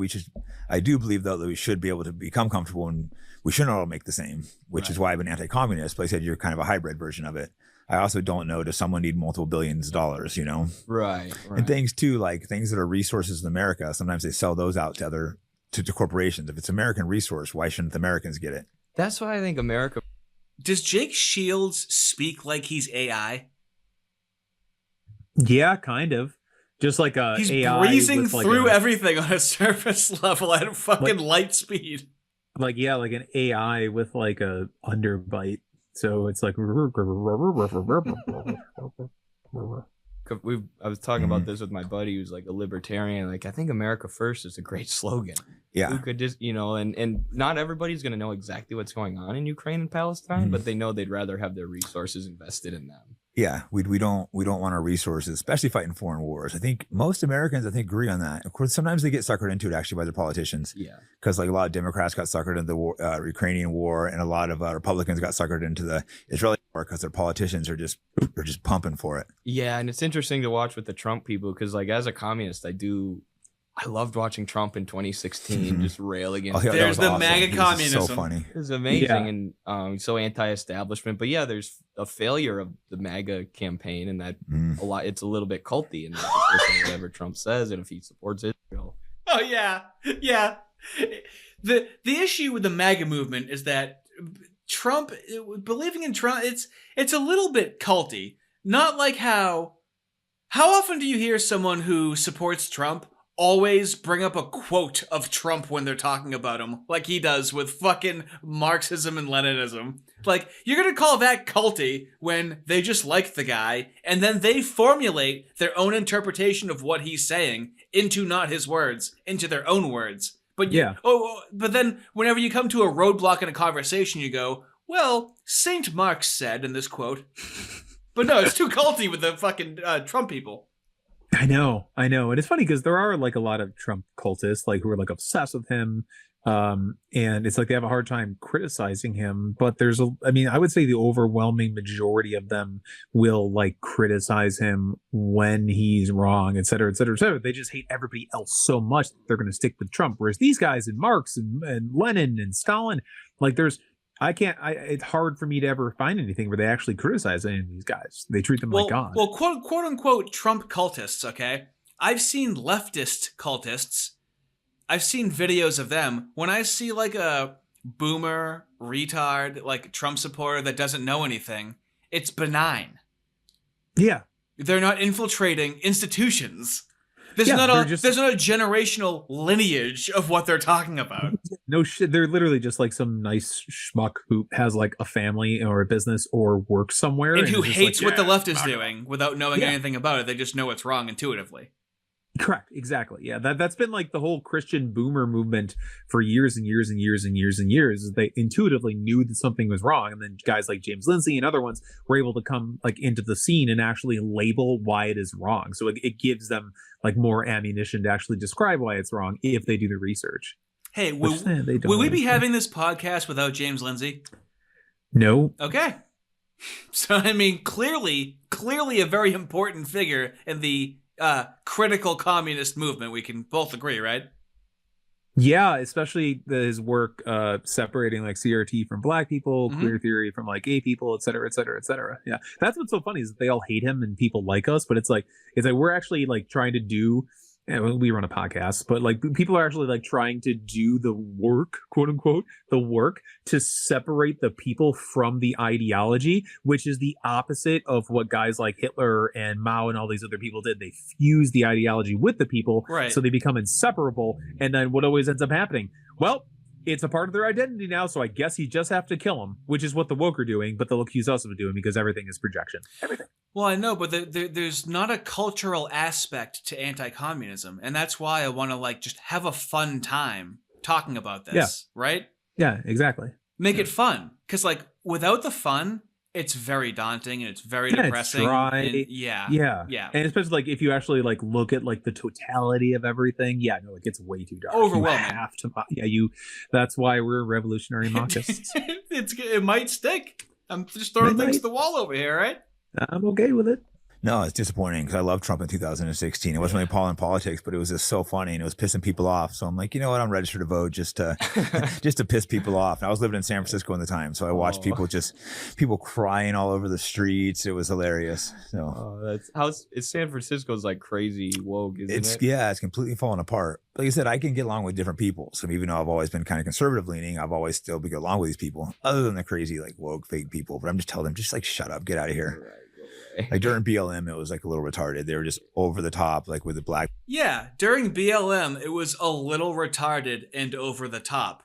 I do believe, though, that we should be able to become comfortable, and we shouldn't all make the same, which is why I've been anti-communist. But I said you're kind of a hybrid version of it. I also don't know, does someone need multiple billions of dollars, Right. And things too, like things that are resources in America, sometimes they sell those out to corporations. If it's American resource, why shouldn't the Americans get it? That's why I think America. Does Jake Shields speak like he's AI? Yeah, kind of. Just like he's AI breezing through everything on a surface level at a fucking light speed. Like an AI with a underbite. So it's I was talking about this with my buddy who's a libertarian. I think America First is a great slogan. Yeah. Who could just, and not everybody's going to know exactly what's going on in Ukraine and Palestine, but they know they'd rather have their resources invested in them. Yeah, we don't want our resources, especially fighting foreign wars. I think most Americans, agree on that. Of course, sometimes they get suckered into it actually by their politicians. Yeah, because a lot of Democrats got suckered into the war, Ukrainian war, and a lot of Republicans got suckered into the Israeli war because their politicians are just pumping for it. Yeah, and it's interesting to watch with the Trump people because, as a communist, I loved watching Trump in 2016 just rail against. There's the awesome. MAGA communism. So funny. It was amazing and so anti-establishment. But yeah, there's a failure of the MAGA campaign, and that it's a little bit culty, and not just listen to whatever Trump says, and if he supports Israel. Oh yeah. The issue with the MAGA movement is that Trump, believing in Trump, it's a little bit culty. Not like how often do you hear someone who supports Trump always bring up a quote of Trump when they're talking about him, like he does with fucking Marxism and Leninism? You're gonna call that culty when they just like the guy, and then they formulate their own interpretation of what he's saying into not his words, into their own words. But but then whenever you come to a roadblock in a conversation, you go, well, Saint Marx said in this quote. But no, it's too culty with the fucking Trump people. I know. And it's funny because there are a lot of Trump cultists who are obsessed with him. And it's they have a hard time criticizing him, but there's I would say the overwhelming majority of them will criticize him when he's wrong, et cetera, et cetera, et cetera. They just hate everybody else so much that they're going to stick with Trump. Whereas these guys and Marx and Lenin and Stalin, it's hard for me to ever find anything where they actually criticize any of these guys. They treat them like God. Well, quote unquote Trump cultists, okay? I've seen leftist cultists. I've seen videos of them. When I see a boomer, retard, Trump supporter that doesn't know anything, it's benign. Yeah. They're not infiltrating institutions. There's not a generational lineage of what they're talking about. No shit. They're literally just some nice schmuck who has a family or a business or works somewhere. And who hates what the left is doing without knowing anything about it. They just know it's wrong intuitively. Correct. Exactly. Yeah. That's been the whole Christian boomer movement for years and years and years and years and years. They intuitively knew that something was wrong. And then guys like James Lindsay and other ones were able to come into the scene and actually label why it is wrong. So it gives them more ammunition to actually describe why it's wrong if they do the research. Hey, will we be having this podcast without James Lindsay? No. Okay. So, I mean, clearly a very important figure in the critical communist movement. We can both agree, right? Yeah, especially his work separating like CRT from black people, queer theory from like gay people, et cetera, et cetera, et cetera. Yeah, that's what's so funny is that they all hate him and people like us, but it's like we're actually like trying to do. We run a podcast, but like people are actually like trying to do the work, quote unquote, the work to separate the people from the ideology, which is the opposite of what guys like Hitler and Mao and all these other people did. They fuse the ideology with the people, right? So they become inseparable. And then what always ends up happening? Well, it's a part of their identity now, so I guess you just have to kill them, which is what the woke are doing, but they'll accuse us of doing because everything is projection. Everything. Well, I know, but there's not a cultural aspect to anti-communism, and that's why I want to like just have a fun time talking about this, right? Yeah, exactly. Make it fun, because like without the fun, it's very daunting and it's very depressing. It's dry. And yeah, and especially like if you actually like look at like the totality of everything, it gets way too dark. Overwhelming. You have to, That's why we're revolutionary monarchists. It might stick. I'm just throwing things to the wall over here, right? I'm okay with it. No, it's disappointing because I loved Trump in 2016. It wasn't really in politics, but it was just so funny and it was pissing people off. So I'm like, you know what? I'm registered to vote just to just to piss people off. And I was living in San Francisco at the time, so I watched people crying all over the streets. It was hilarious. So it's San Francisco's like crazy woke, isn't it? Yeah, it's completely falling apart. Like I said, I can get along with different people. So even though I've always been kind of conservative leaning, I've always still been get along with these people, other than the crazy like woke fake people. But I'm just telling them, just like shut up, get out of here. Right. Like during BLM, it was like a little retarded. They were just over the top, like with the black. Yeah, during BLM, it was a little retarded and over the top.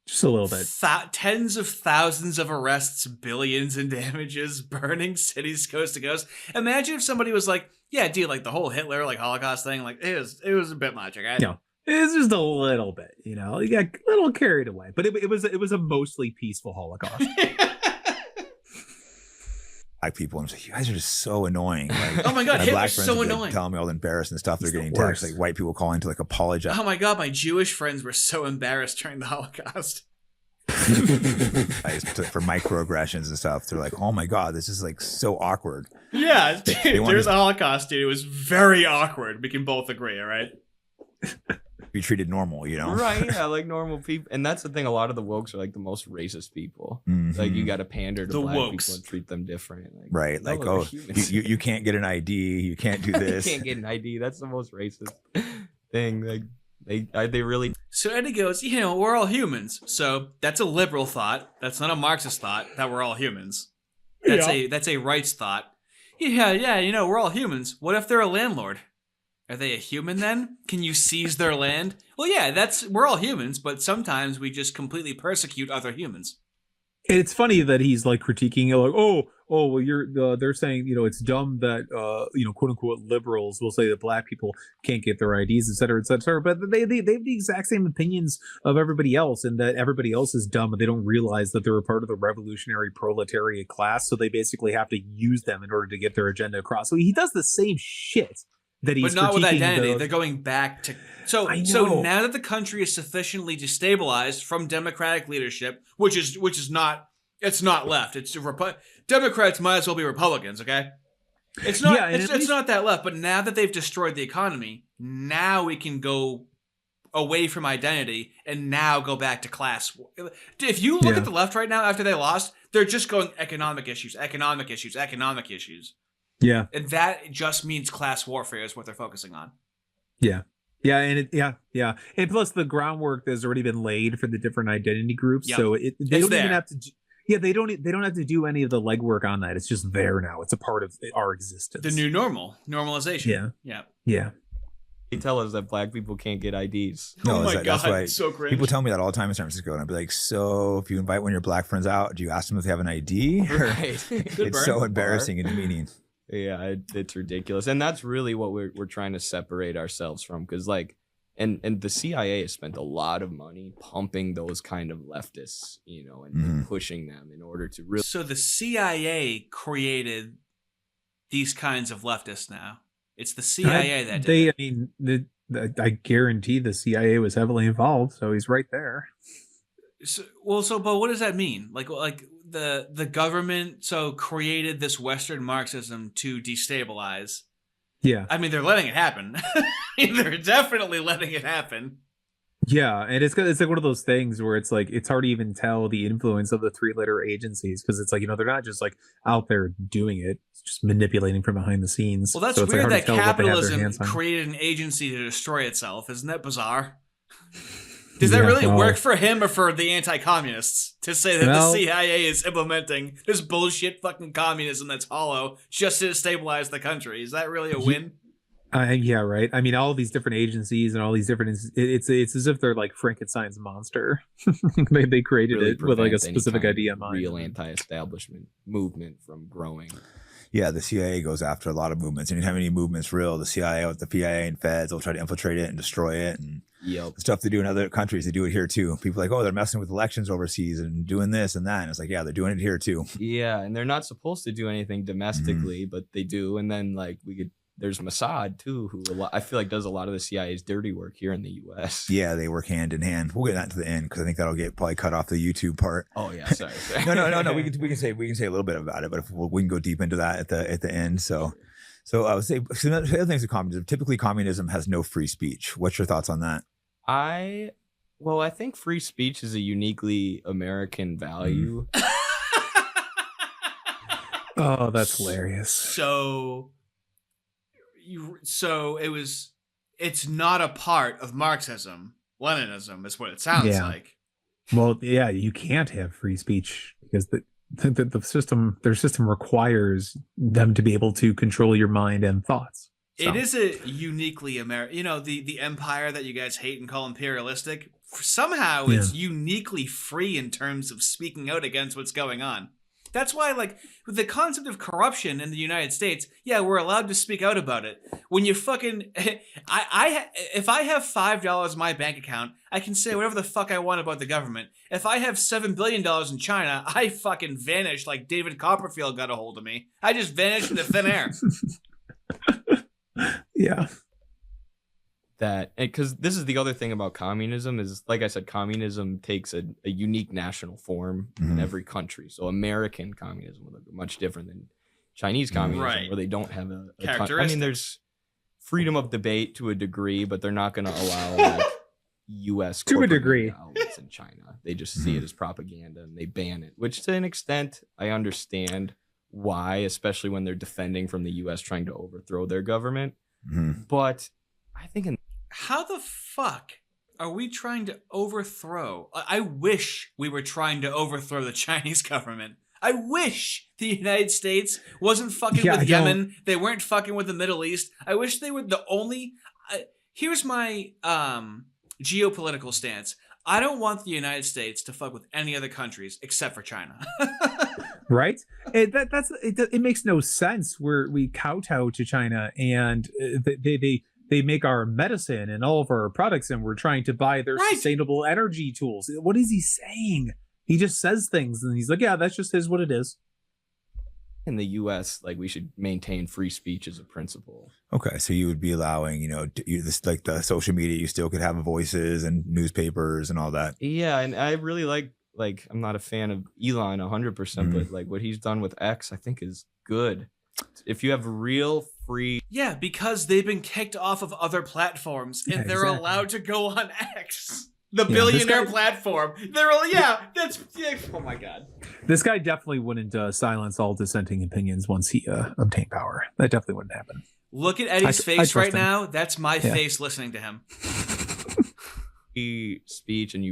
Just a little bit. Tens of thousands of arrests, billions in damages, burning cities coast to coast. Imagine if somebody was like, "Yeah, dude, like the whole Hitler like Holocaust thing, like it was a bit much, okay?" No, it's just a little bit, you got a little carried away, but it was a mostly peaceful Holocaust. Black people, and you guys are just so annoying. Like, oh my god, Hitler's friends so would, annoying. Like, telling me all the embarrassing stuff they're getting texts, like white people calling to like apologize. Oh my god, my Jewish friends were so embarrassed during the Holocaust. For microaggressions and stuff, they're like, "Oh my god, this is like so awkward." Yeah, during the Holocaust, dude, it was very awkward. We can both agree, all right? Be treated normal, right? Yeah, like normal people. And that's the thing, a lot of the wokes are like the most racist people. Like you got to pander to black people and treat them different, like, right? Like, oh, you can't get an ID, you can't do this. You can't get an ID. That's the most racist thing. Like they really. So Eddie goes, we're all humans. So that's a liberal thought. That's not a Marxist thought that we're all humans. That's a rights thought. Yeah, we're all humans. What if they're a landlord? Are they a human then? Can you seize their land? Well, yeah, we're all humans, but sometimes we just completely persecute other humans. It's funny that he's like critiquing it, like, well, they're saying, it's dumb that, quote unquote liberals will say that black people can't get their IDs, et cetera, et cetera. But they have the exact same opinions of everybody else, and that everybody else is dumb, and they don't realize that they're a part of the revolutionary proletariat class. So they basically have to use them in order to get their agenda across. So he does the same shit. But not with identity. They're going back to so now that the country is sufficiently destabilized from democratic leadership, which is not left. It's Democrats might as well be Republicans, okay? It's not. Yeah, it's not that left. But now that they've destroyed the economy, now we can go away from identity and now go back to class. If you look at the left right now after they lost, they're just going economic issues. Yeah. And that just means class warfare is what they're focusing on. Yeah. Yeah. And And plus the groundwork has already been laid for the different identity groups. Yep. So they don't even have to. Yeah, they don't have to do any of the legwork on that. It's just there now. It's a part of our existence. The new normalization. Yeah. They tell us that black people can't get IDs. No, God, that's right. So cringe. People tell me that all the time in San Francisco, and I'd be like, "So, if you invite one of your black friends out, do you ask them if they have an ID?" Right. It's so embarrassing in the meeting. Yeah, it's ridiculous, and that's really what we're trying to separate ourselves from, because like, and the CIA has spent a lot of money pumping those kind of leftists, and pushing them in order to really. So the CIA created these kinds of leftists. Now it's the CIA that did. I guarantee the CIA was heavily involved, so he's right there. But what does that mean? Like the government created this Western Marxism to destabilize. Yeah. I mean, they're letting it happen. They're definitely letting it happen. Yeah, and it's like one of those things where it's like it's hard to even tell the influence of the three-letter agencies, because it's like, they're not just like out there doing it, it's just manipulating from behind the scenes. Well, that's so it's weird like that capitalism hands on. created an agency to destroy itself. Isn't that bizarre? Does that really work for him or for the anti-communists to say that the CIA is implementing this bullshit fucking communism that's hollow just to destabilize the country? Is that really a win? Yeah, right. I mean, all these different agencies and all these different it's as if they're like Frankenstein's monster. they created Really it with like a prevent any specific kind of idea in mind. real anti-establishment movement from growing. Yeah, the CIA goes after a lot of movements. Anytime any movement's real, the CIA with the PIA and feds will try to infiltrate it and destroy it. And the stuff they do in other countries, they do it here too. People are like, oh, they're messing with elections overseas and doing this and that. And it's like, yeah, they're doing it here too. Yeah, and they're not supposed to do anything domestically, but they do. And then there's Mossad too, who I feel like does a lot of the CIA's dirty work here in the U.S. Yeah, they work hand in hand. We'll get that to the end because I think that'll get probably cut off the YouTube part. Oh yeah, sorry. No. We can say a little bit about it, but we can go deep into that at the end. So I would say some other things with communism. Typically, communism has no free speech. What's your thoughts on that? I think free speech is a uniquely American value. Oh, that's hilarious. It's not a part of Marxism. Leninism is what it sounds like. Well, yeah, you can't have free speech because the system, their system requires them to be able to control your mind and thoughts. So. It is a uniquely American, the empire that you guys hate and call imperialistic. Somehow it's uniquely free in terms of speaking out against what's going on. That's why, with the concept of corruption in the United States, we're allowed to speak out about it. When you fucking, if I have $5 in my bank account, I can say whatever the fuck I want about the government. If I have $7 billion in China, I fucking vanish like David Copperfield got a hold of me. I just vanish into thin air. Yeah. That, because this is the other thing about communism is, like I said, communism takes a unique national form in every country. So American communism would look much different than Chinese communism, where they don't have a I mean, there's freedom of debate to a degree, but they're not going to allow U.S. to a degree outlets in China. They just see it as propaganda and they ban it, which to an extent I understand why, especially when they're defending from the U.S. trying to overthrow their government. But I think how the fuck are we trying to overthrow? I wish we were trying to overthrow the Chinese government. I wish the United States wasn't fucking with Yemen. They weren't fucking with the Middle East. I wish they were the only... here's my geopolitical stance. I don't want the United States to fuck with any other countries except for China. Right? It makes no sense where we kowtow to China and they make our medicine and all of our products, and we're trying to buy their sustainable energy tools. What is he saying? He just says things, and he's like, yeah, that's just what it is. In the U.S., we should maintain free speech as a principle. Okay, so you would be allowing, the social media, you still could have voices and newspapers and all that. Yeah, and I really like I'm not a fan of Elon 100%, but what he's done with X, I think is good. If you have real free... Yeah, because they've been kicked off of other platforms and they're allowed to go on X. The billionaire platform. They're all, oh my God. This guy definitely wouldn't silence all dissenting opinions once he obtained power. That definitely wouldn't happen. Look at Eddie's face right now. That's my face listening to him. Speech, and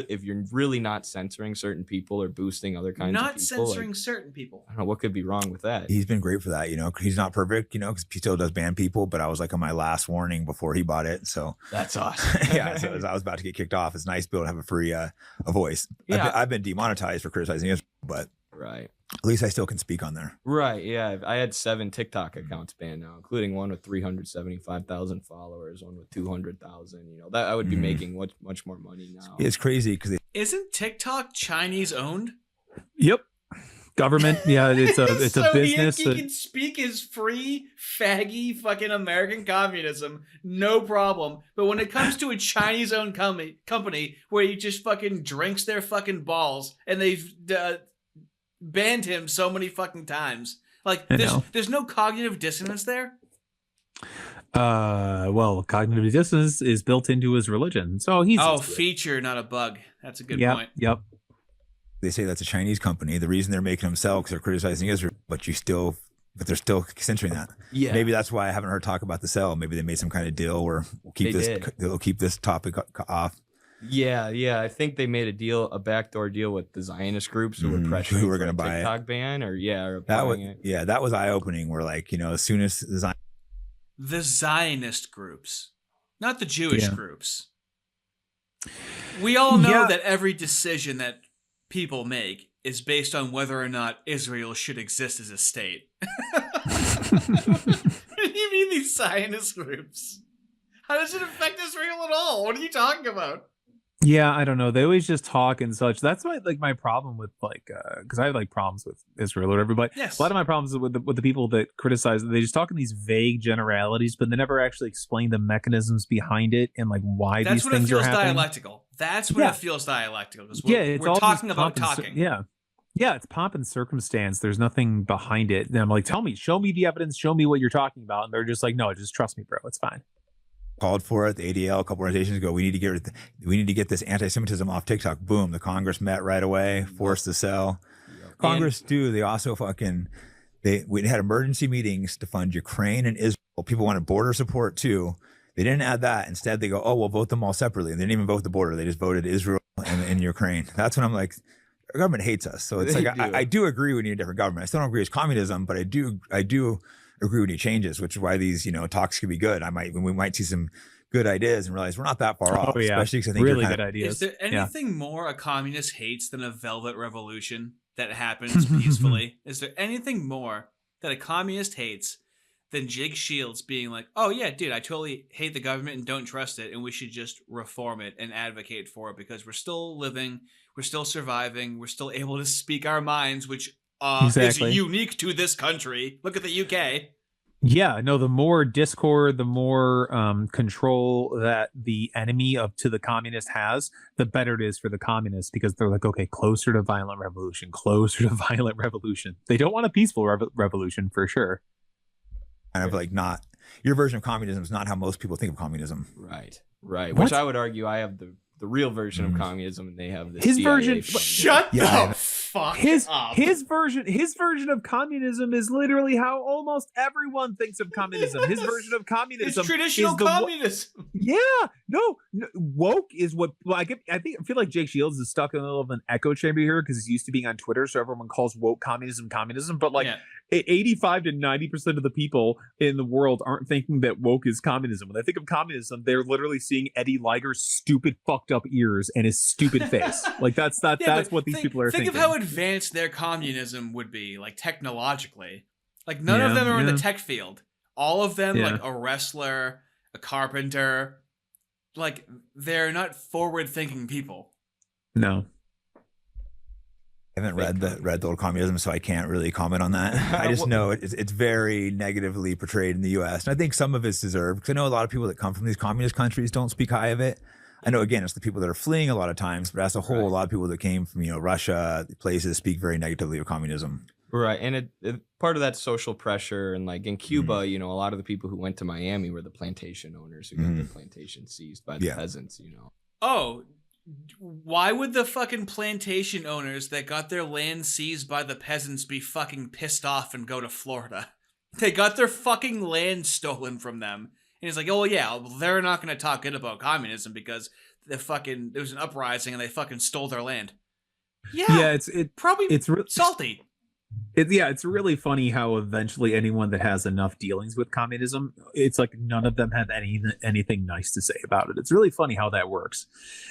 if you're really not censoring certain people or boosting other kinds of people, not censoring certain people, I don't know what could be wrong with that. He's been great for that, he's not perfect, because he still does ban people, but I was on my last warning before he bought it, so that's awesome. Yeah, so as I was about to get kicked off, it's nice to be able to have a free a voice. I've been demonetized for criticizing Israel, but at least I still can speak on there. Right, yeah. I had 7 TikTok accounts banned now, including one with 375,000 followers, one with 200,000. That I would be making much more money now. It's crazy because isn't TikTok Chinese owned? Yep. Government, yeah, it's a so business. He can speak his free, faggy, fucking American communism, no problem. But when it comes to a Chinese-owned company where he just fucking drinks their fucking balls and they've banned him so many fucking times. Like, there's no cognitive dissonance there. Well, cognitive dissonance is built into his religion, so he's feature, not a bug. That's a good point. Yep. They say that's a Chinese company. The reason they're making them sell because they're criticizing Israel, but they're still censoring that. Yeah. Maybe that's why I haven't heard talk about the sell. Maybe they made some kind of deal where they'll keep this topic off. Yeah. I think they made a backdoor deal with the Zionist groups who were pressuring who were going to buy TikTok ban, or that was eye opening. Where as soon as the Zionist groups, not the Jewish groups. We all know that every decision that people make is based on whether or not Israel should exist as a state. What do you mean these Zionist groups? How does it affect Israel at all? What are you talking about? Yeah, I don't know. They always just talk and such. That's why, like, my problem with because I have like problems with Israel or whatever. But a lot of my problems with the people that criticize it, they just talk in these vague generalities, but they never actually explain the mechanisms behind it and like why these things are happening. That's when it feels dialectical. Because it's we're all talking about talking. Yeah, it's pomp and circumstance. There's nothing behind it. And I'm like, show me the evidence, show me what you're talking about. And they're just like, no, just trust me, bro. It's fine. Called for it. The ADL, a couple organizations ago, we need to get this anti-Semitism off TikTok. Boom. The Congress met right away, forced to sell. Congress they also we had emergency meetings to fund Ukraine and Israel. People wanted border support too. They didn't add that. Instead, they go, we'll vote them all separately. And they didn't even vote the border. They just voted Israel and Ukraine. That's when I'm like, our government hates us. So it's I do agree we need a different government. I still don't agree it's communism, but I do agree we need changes, which is why these talks could be good. We might see some good ideas and realize we're not that far off. Especially because I think really good ideas. Is there anything more a communist hates than a velvet revolution that happens peacefully? Is there anything more that a communist hates than Jake Shields being like, oh yeah, dude, I totally hate the government and don't trust it, and we should just reform it and advocate for it because we're still living, we're still surviving, we're still able to speak our minds, which is unique to this country. Look at the UK. Yeah, no, the more discord, the more control that the enemy to the communist has, the better it is for the communists, because they're like, okay, closer to violent revolution. They don't want a peaceful revolution for sure. Kind of like not your version of communism is not how most people think of communism. Right. Which I would argue I have the real version of communism, and they have the his CIA version. Shut the fuck up. His version of communism is literally how almost everyone thinks of communism. His version of communism is traditional communism. No, woke is what. I feel like Jake Shields is stuck in the middle of an echo chamber here because he's used to being on Twitter, so everyone calls woke communism. But 85 to 90% of the people in the world aren't thinking that woke is communism. When they think of communism, they're literally seeing Eddie Liger's stupid fucked up ears and his stupid face. Like that's what these people are thinking. Think of how advanced their communism would be, like technologically. Like none of them are in the tech field. All of them, like a wrestler, a carpenter, like they're not forward-thinking people. No. I haven't read the old communism, so I can't really comment on that. I just know it's very negatively portrayed in the U.S. And I think some of it's deserved, because I know a lot of people that come from these communist countries don't speak high of it. I know, again, it's the people that are fleeing a lot of times, but as a whole, a lot of people that came from Russia, places, speak very negatively of communism. Right, and part of that social pressure, and like in Cuba, a lot of the people who went to Miami were the plantation owners who got their plantation seized by the peasants. Oh. Why would the fucking plantation owners that got their land seized by the peasants be fucking pissed off and go to Florida? They got their fucking land stolen from them. And he's like, oh yeah, they're not going to talk good about communism because there was an uprising and they fucking stole their land. Yeah, it's probably salty. It's really funny how eventually anyone that has enough dealings with communism, it's like none of them have anything nice to say about it. It's really funny how that works.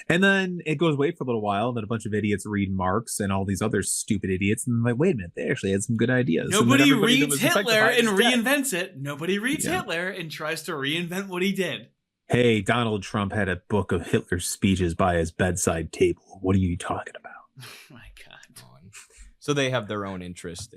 And then it goes away for a little while, and then a bunch of idiots read Marx and all these other stupid idiots, and I'm like, wait a minute, they actually had some good ideas. Nobody reads Hitler and reinvents it. Nobody reads Hitler and tries to reinvent what he did. Hey, Donald Trump had a book of Hitler's speeches by his bedside table. What are you talking about? Oh my God. So they have their own interest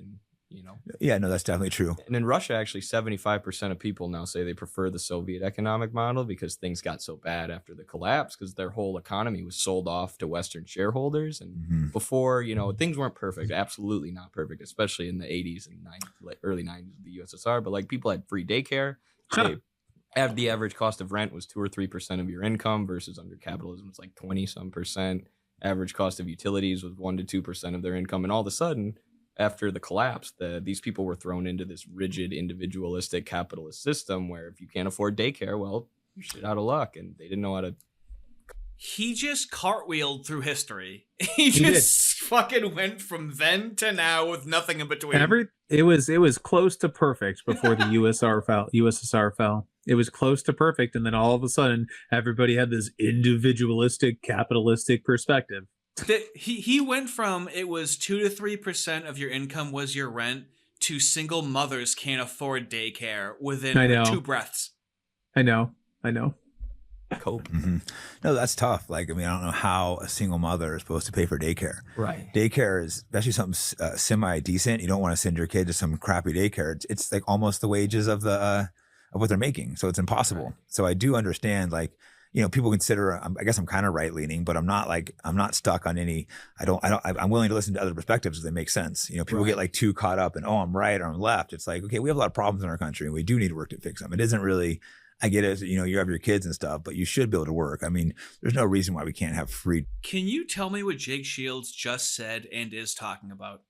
you know. Yeah, no, that's definitely true. And in Russia, actually, 75% of people now say they prefer the Soviet economic model because things got so bad after the collapse because their whole economy was sold off to Western shareholders. And before, you know, things weren't perfect, absolutely not perfect, especially in the 80s and 90s, early 90s of the USSR. But like people had free daycare. The average cost of rent was 2 or 3% of your income versus under capitalism, it's like 20-some%. Average cost of utilities was 1 to 2% of their income. And all of a sudden, after the collapse, these people were thrown into this rigid, individualistic capitalist system where if you can't afford daycare, well, you're shit out of luck. And they didn't know how to. He just cartwheeled through history. He just fucking went from then to now with nothing in between. It was close to perfect before the USSR fell. It was close to perfect, and then all of a sudden, everybody had this individualistic, capitalistic perspective. He went from it was 2 to 3% of your income was your rent to single mothers can't afford daycare within 2 breaths. I know. Cope. No, that's tough. Like, I mean, I don't know how a single mother is supposed to pay for daycare. Right. Daycare is especially something semi-decent. You don't want to send your kid to some crappy daycare. It's like almost the wages of the of what they're making. So it's impossible. Right. So I do understand, like, you know, people consider, I guess I'm kind of right leaning, but I'm not stuck on any, I'm willing to listen to other perspectives if they make sense. You know, people get like too caught up in, oh, I'm right or I'm left. It's like, okay, we have a lot of problems in our country and we do need to work to fix them. It isn't really, I get it, you know, you have your kids and stuff, but you should be able to work. I mean, there's no reason why we can't have free. Can you tell me what Jake Shields just said and is talking about?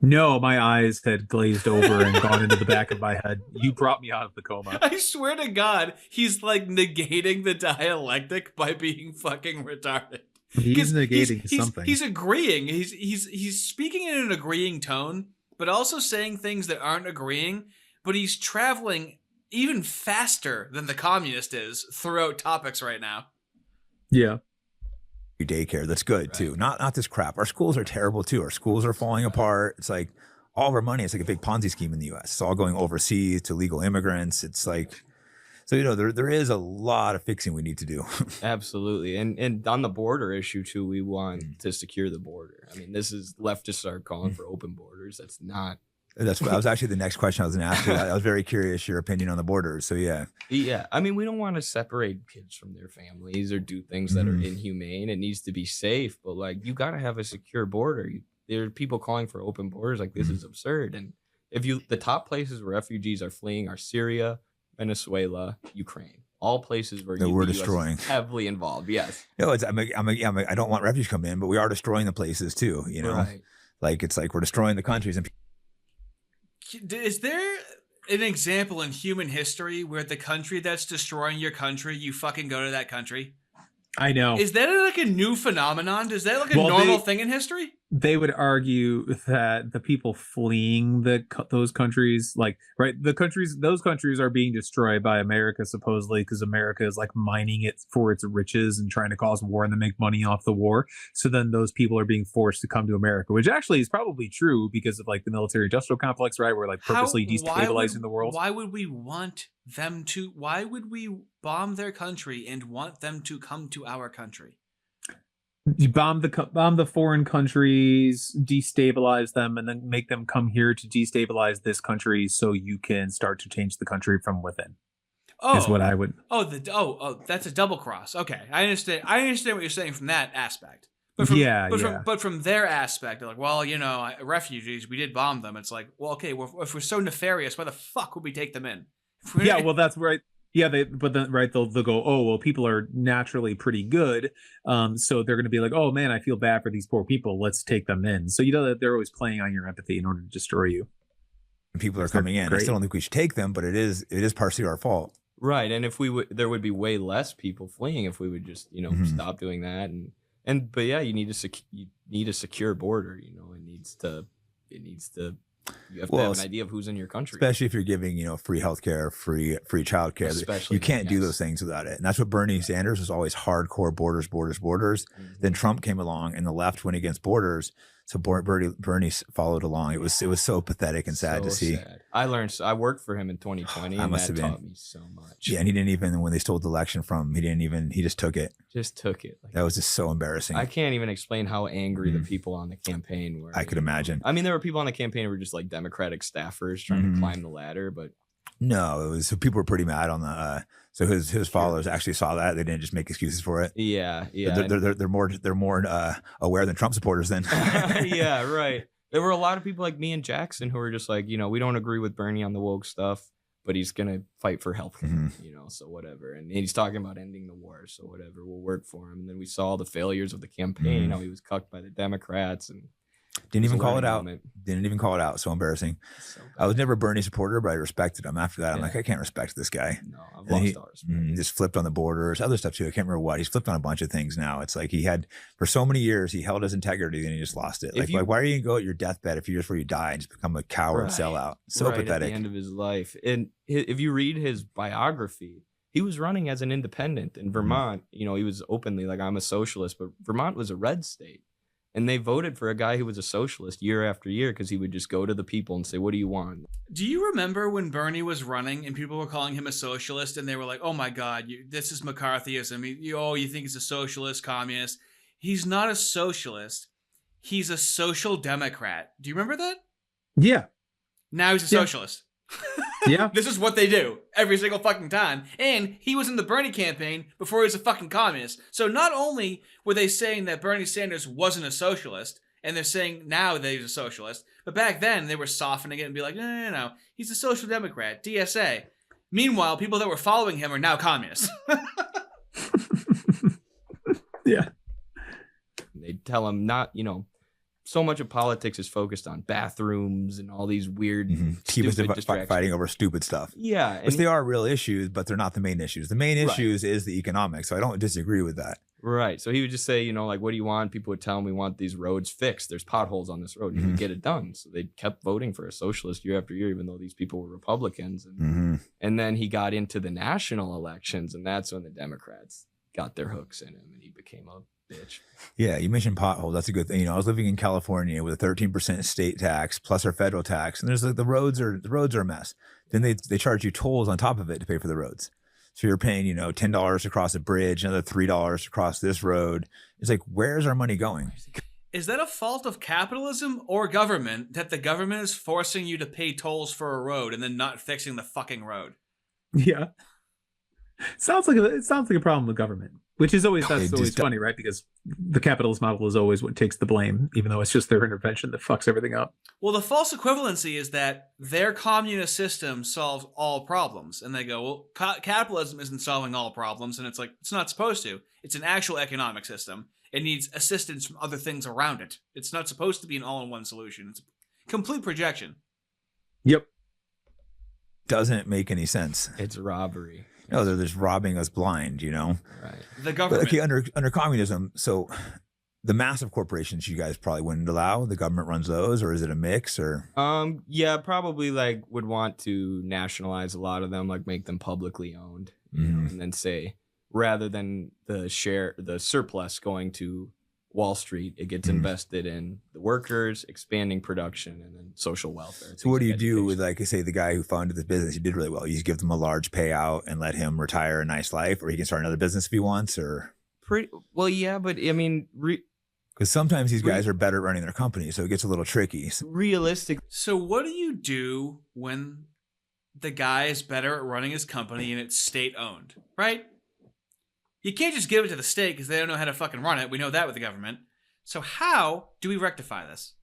No, my eyes had glazed over and gone into the back of my head. You brought me out of the coma. I swear to God, he's like negating the dialectic by being fucking retarded. He's negating something. He's agreeing. He's speaking in an agreeing tone, but also saying things that aren't agreeing. But he's traveling even faster than the communist is throughout topics right now. Yeah. Daycare that's good too, not this crap. Our schools are terrible too. Our schools are falling apart. It's like all of our money, it's like a big Ponzi scheme in the US. It's all going overseas to legal immigrants. It's like, so, you know, there is a lot of fixing we need to do. Absolutely. And on the border issue too, we want to secure the border. I mean, this is leftists are calling for open borders. That's not. That was actually the next question I was going to ask you. I was very curious your opinion on the borders. So yeah. I mean, we don't want to separate kids from their families or do things that are inhumane. It needs to be safe, but like you got to have a secure border. There are people calling for open borders. Like this is absurd. And the top places where refugees are fleeing are Syria, Venezuela, Ukraine. All places where we're the US destroying. Is heavily involved. Yes. No, I don't want refugees coming in, but we are destroying the places too. You know, like it's like we're destroying the countries and. Is there an example in human history where the country that's destroying your country, you fucking go to that country? I know. Is that like a new phenomenon? Is that like a normal thing in history? They would argue that the people fleeing those countries, like, right, those countries are being destroyed by America, supposedly, because America is like mining it for its riches and trying to cause war and then make money off the war. So then those people are being forced to come to America, which actually is probably true because of like the military industrial complex, right? We're like purposely destabilizing the world. Why would we want them to? Why would we bomb their country and want them to come to our country? You bomb the foreign countries, destabilize them, and then make them come here to destabilize this country, so you can start to change the country from within. Is what I would. That's a double cross. Okay, I understand. I understand what you're saying from that aspect. But from their aspect, they're like, well, you know, refugees, we did bomb them. It's like, well, okay, if we're so nefarious, why the fuck would we take them in? Yeah, well, that's right. Yeah, they'll go, oh, well, people are naturally pretty good, so they're going to be like, oh man, I feel bad for these poor people. Let's take them in. So you know that they're always playing on your empathy in order to destroy you. People are coming in. I still don't think we should take them, but it is partially our fault. Right, and if we would, there would be way less people fleeing if we would just, you know, stop doing that. But yeah, you need a secure border. You know, it needs to. You have to have an idea of who's in your country, especially if you're giving, you know, free healthcare, free childcare. Especially, you can't do those things without it. And that's what Bernie Sanders was always hardcore borders. Then Trump came along, and the left went against borders. So Bernie followed along. It was so pathetic and sad to see. Sad. I worked for him in 2020, and that taught me so much. Yeah, and he didn't even, when they stole the election from him, he just took it. Like, that was just so embarrassing. I can't even explain how angry the people on the campaign were. I could imagine. I mean, there were people on the campaign who were just like Democratic staffers trying to climb the ladder, but no, people were pretty mad on the. So his followers actually saw that. They didn't just make excuses for it. Yeah. They're more aware than Trump supporters then. Yeah, right. There were a lot of people like me and Jackson who were just like, we don't agree with Bernie on the woke stuff, but he's gonna fight for healthcare, so whatever. And he's talking about ending the war, so whatever, we'll work for him. And then we saw the failures of the campaign, how he was cucked by the Democrats, and didn't even call it out. So embarrassing. I was never a Bernie supporter, but I respected him. After that, I'm like, I can't respect this guy. No, I've lost all respect. Just flipped on the borders, other stuff too. I can't remember what. He's flipped on a bunch of things now. It's like he had, for so many years, he held his integrity, and he just lost it. Like why are you going to go at your deathbed if you're just where you die and just become a coward and sell out? So pathetic. At the end of his life. And if you read his biography, he was running as an independent in Vermont. He was openly like, I'm a socialist, but Vermont was a red state. And they voted for a guy who was a socialist year after year because he would just go to the people and say, what do you want? Do you remember when Bernie was running and people were calling him a socialist and they were like, oh my God, this is McCarthyism. You think he's a socialist, communist. He's not a socialist. He's a social democrat. Do you remember that? Yeah. Now he's a socialist. Yeah. This is what they do every single fucking time. And he was in the Bernie campaign before he was a fucking communist. So not only were they saying that Bernie Sanders wasn't a socialist, and they're saying now that he's a socialist, but back then they were softening it and be like, no, he's a social democrat, DSA. Meanwhile, people that were following him are now communists. Yeah. They tell him not, so much of politics is focused on bathrooms and all these weird, keep us fighting over stupid stuff. Yeah, which they are real issues, but they're not the main issues. The main issues is the economics. So I don't disagree with that. Right. So he would just say, like, what do you want? People would tell him, we want these roads fixed. There's potholes on this road. You can get it done. So they kept voting for a socialist year after year, even though these people were Republicans. And then he got into the national elections, and that's when the Democrats got their hooks in him, and he became a bitch. Yeah, you mentioned potholes. That's a good thing. I was living in California with a 13% state tax plus our federal tax, and there's like the roads are a mess. Then they charge you tolls on top of it to pay for the roads. So you're paying, $10 across a bridge, another $3 across this road. It's like, where's our money going? Is that a fault of capitalism or government that the government is forcing you to pay tolls for a road and then not fixing the fucking road? Yeah. Sounds like a problem with government, which is always funny, right? Because the capitalist model is always what takes the blame, even though it's just their intervention that fucks everything up. Well, the false equivalency is that their communist system solves all problems, and they go, well, capitalism isn't solving all problems, and it's like, it's not supposed to. It's an actual economic system. It needs assistance from other things around it. It's not supposed to be an all-in-one solution. It's a complete projection. Yep. Doesn't make any sense. It's robbery. No, they're just robbing us blind, Right. The government. But, okay, under communism, so the massive corporations you guys probably wouldn't allow. The government runs those, or is it a mix? Or yeah, probably like would want to nationalize a lot of them, like make them publicly owned, and then say rather than the surplus going to Wall Street, it gets invested in the workers, expanding production, and then social welfare. So what do you do with, like, say, the guy who founded this business? He did really well. You just give them a large payout and let him retire a nice life, or he can start another business if he wants, or pretty well, yeah. But I mean, because sometimes these guys are better at running their company, so it gets a little tricky. Realistic. So what do you do when the guy is better at running his company and it's state owned, right? You can't just give it to the state because they don't know how to fucking run it. We know that with the government. So how do we rectify this?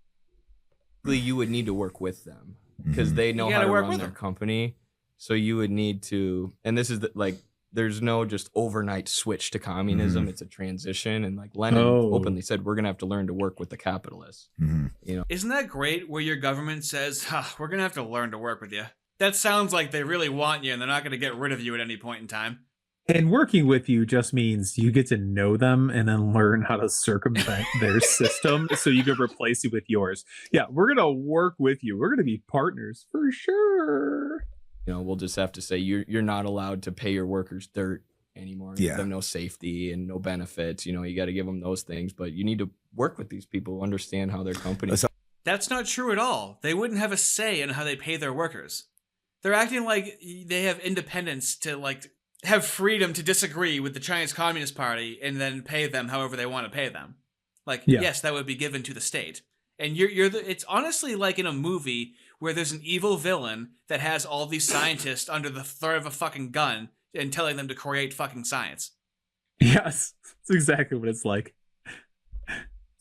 You would need to work with them because they know how to run their company. So you would need to, and this is there's no just overnight switch to communism. It's a transition. And like Lenin openly said, we're going to have to learn to work with the capitalists. Isn't that great where your government says, we're going to have to learn to work with you? That sounds like they really want you and they're not going to get rid of you at any point in time. And working with you just means you get to know them and then learn how to circumvent their system so you can replace it with yours. Yeah, we're going to work with you. We're going to be partners for sure. We'll just have to say you're not allowed to pay your workers dirt anymore. Yeah. Give them no safety and no benefits. You know, you got to give them those things, but you need to work with these people who understand how their company. That's not true at all. They wouldn't have a say in how they pay their workers. They're acting like they have independence to like have freedom to disagree with the Chinese Communist Party and then pay them however they want to pay them. Like, yes, that would be given to the state. And it's honestly like in a movie where there's an evil villain that has all these scientists under the threat of a fucking gun and telling them to create fucking science. Yes, that's exactly what it's like.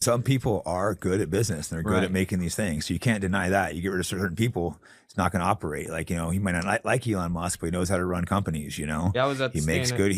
Some people are good at business and they're good at making these things. So you can't deny that. You get rid of certain people, it's not going to operate. Like, you know, he might not like Elon Musk, but he knows how to run companies, you know? Yeah, I was at he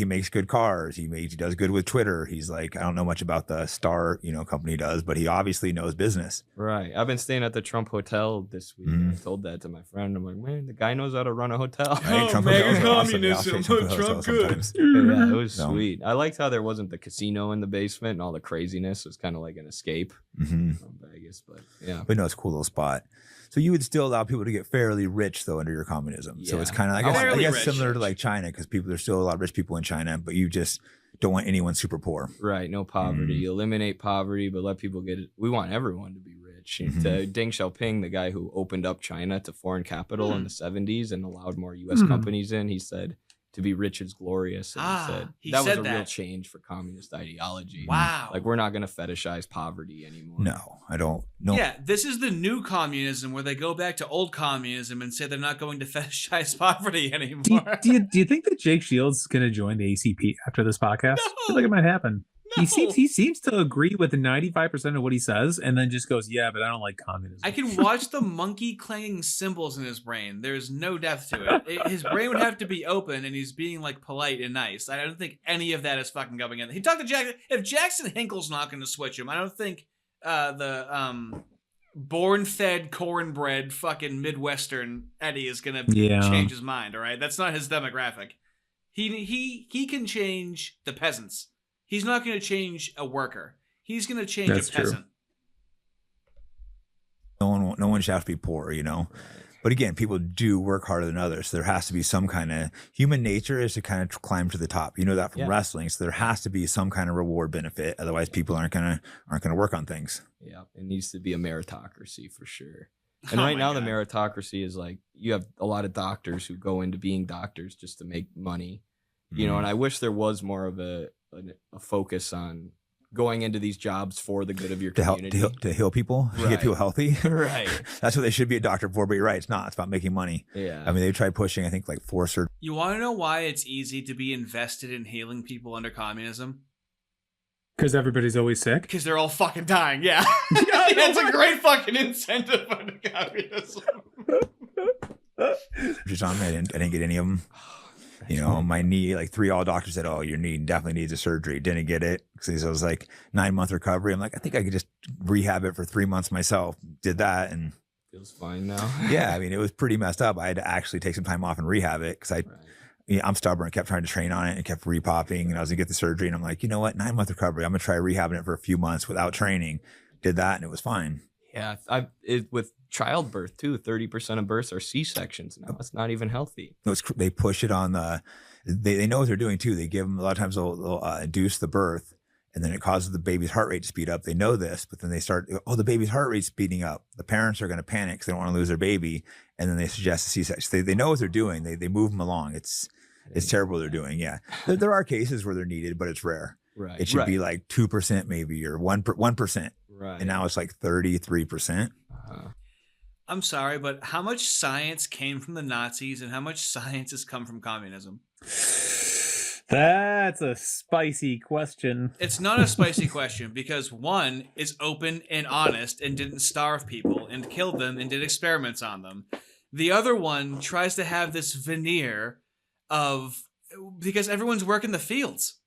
makes good cars. He does good with Twitter. He's like, I don't know much about the Star, you know, company he does, but he obviously knows business. Right. I've been staying at the Trump Hotel this week. I told that to my friend. I'm like, man, the guy knows how to run a hotel. Right? Trump communism. Trump good. Yeah, it was sweet. I liked how there wasn't the casino in the basement and all the craziness. It was kind of like an escape from Vegas, but yeah. But no, it's a cool little spot. So you would still allow people to get fairly rich though under your communism. Yeah. So it's kind of, I guess similar to like China, because there's still a lot of rich people in China, but you just don't want anyone super poor. Right. No poverty. You eliminate poverty, but let people get it. We want everyone to be rich. Deng Xiaoping, the guy who opened up China to foreign capital in the 70s and allowed more U.S. companies in, he said, to be rich is glorious. And he said that was a real change for communist ideology. Wow. Like, we're not going to fetishize poverty anymore. No, I don't. No. Yeah, this is the new communism where they go back to old communism and say they're not going to fetishize poverty anymore. Do you think that Jake Shields is going to join the ACP after this podcast? I feel like it might happen. No. He seems to agree with 95% of what he says, and then just goes, "Yeah, but I don't like communism." I can watch the monkey clanging cymbals in his brain. There's no depth to it. His brain would have to be open, and he's being like polite and nice. I don't think any of that is fucking going in. He talked to Jackson. If Jackson Hinkle's not going to switch him, I don't think the born-fed, cornbread, fucking Midwestern Eddie is going to change his mind. All right, that's not his demographic. He can change the peasants. He's not going to change a worker. He's going to change a peasant. True. No one should have to be poor, you know. But again, people do work harder than others. So there has to be some kind of human nature is to kind of climb to the top. You know that from wrestling. So there has to be some kind of reward benefit. Otherwise, people aren't gonna work on things. Yeah, it needs to be a meritocracy for sure. And right now, the meritocracy is like you have a lot of doctors who go into being doctors just to make money, you know. And I wish there was more of a focus on going into these jobs for the good of your community. To heal people, to get people healthy. Right. That's what they should be a doctor for, but you're right. It's not. It's about making money. Yeah. I mean, they tried pushing, I think, like 4 surgeries. You want to know why it's easy to be invested in healing people under communism? Because everybody's always sick? Because they're all fucking dying, yeah. It's a great fucking incentive under communism. Just on me, I didn't get any of them. You know, my knee, like all doctors said, "Oh, your knee definitely needs a surgery." Didn't get it because it was like 9-month recovery. I'm like, I think I could just rehab it for 3 months myself. Did that and feels fine now. Yeah, I mean, it was pretty messed up. I had to actually take some time off and rehab it because I'm stubborn. Kept trying to train on it and kept repopping. And I was gonna get the surgery, and I'm like, you know what? 9-month recovery. I'm gonna try rehabbing it for a few months without training. Did that, and it was fine. Yeah, with childbirth too, 30% of births are C-sections now. It's not even healthy. No, they push it on they know what they're doing too. They give them, a lot of times they'll induce the birth, and then it causes the baby's heart rate to speed up. They know this, but then they start, the baby's heart rate's speeding up. The parents are going to panic because they don't want to lose their baby, and then they suggest a C-section. They know what they're doing. They move them along. It's terrible what they're doing. Yeah, there are cases where they're needed, but it's rare. Right. It should be like 2% maybe, or 1%. Right. And now it's like 33%. I'm sorry, but how much science came from the Nazis and how much science has come from communism? That's a spicy question. It's not a spicy question because one is open and honest and didn't starve people and kill them and did experiments on them. The other one tries to have this veneer of, because everyone's working the fields.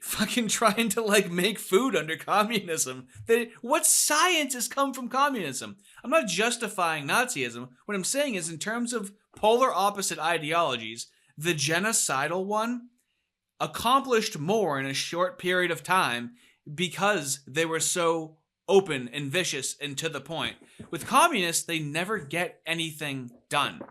Fucking trying to like make food under communism. What science has come from communism? I'm not justifying Nazism. What I'm saying is, in terms of polar opposite ideologies, the genocidal one accomplished more in a short period of time because they were so open and vicious and to the point. With communists, they never get anything done.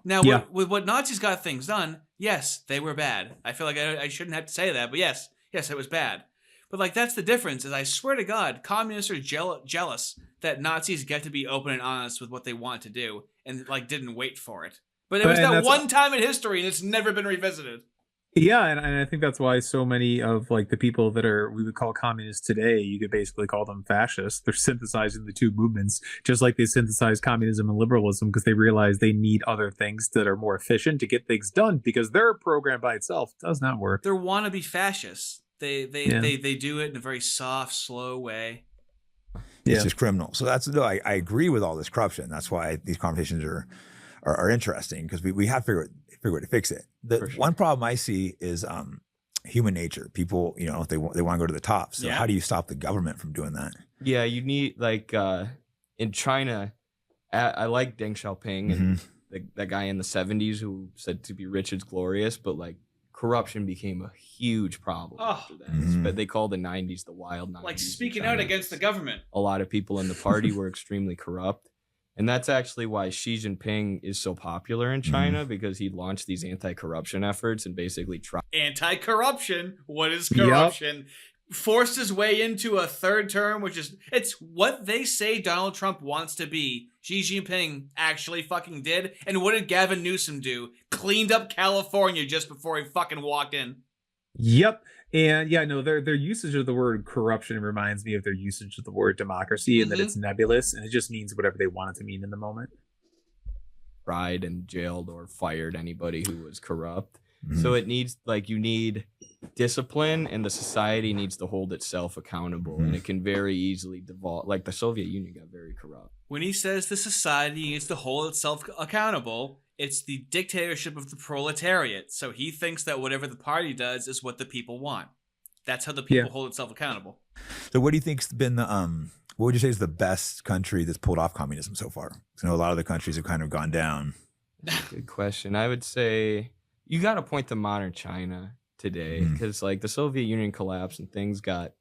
Now, with what Nazis got things done, Yes, they were bad. I feel like I shouldn't have to say that, but yes, it was bad. But like that's the difference. Is I swear to God, communists are jealous that Nazis get to be open and honest with what they want to do, and like didn't wait for it. But it was that one time in history, and it's never been revisited. Yeah, and I think that's why so many of like the people that we would call communists today, you could basically call them fascists. They're synthesizing the two movements, just like they synthesize communism and liberalism, because they realize they need other things that are more efficient to get things done, because their program by itself does not work. They're wannabe fascists. They do it in a very soft, slow way. It's just criminal. So I agree with all this corruption. That's why these conversations are interesting, because we have to figure out to fix it. One problem I see is human nature. People, they want to go to the top. So how do you stop the government from doing that? Yeah, you need in China. I like Deng Xiaoping and that guy in the 70s who said to be rich is glorious, but like corruption became a huge problem after that. But they call the 90s the wild 90s. Like speaking out against the government. A lot of people in the party were extremely corrupt. And that's actually why Xi Jinping is so popular in China, because he launched these anti-corruption efforts and basically tried. Anti-corruption? What is corruption? Yep. Forced his way into a third term, it's what they say Donald Trump wants to be. Xi Jinping actually fucking did. And what did Gavin Newsom do? Cleaned up California just before he fucking walked in. Yep. And their usage of the word corruption reminds me of their usage of the word democracy, and that it's nebulous and it just means whatever they want it to mean in the moment. Tried and jailed or fired anybody who was corrupt. So it needs you need discipline, and the society needs to hold itself accountable, and it can very easily devolve. Like the Soviet Union got very corrupt. When he says the society needs to hold itself accountable, it's the dictatorship of the proletariat. So he thinks that whatever the party does is what the people want. That's how the people hold itself accountable. So what do you think's been the what would you say is the best country that's pulled off communism so far? Because I know a lot of the countries have kind of gone down. Good question. I would say you got to point to modern China today, because like the Soviet Union collapsed and things got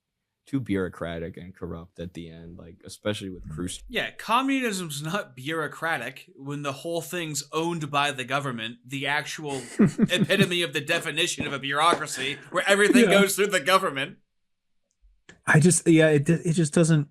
too bureaucratic and corrupt at the end, like especially with Khrushchev. Yeah, communism's not bureaucratic when the whole thing's owned by the government, the actual epitome of the definition of a bureaucracy, where everything goes through the government. It just doesn't.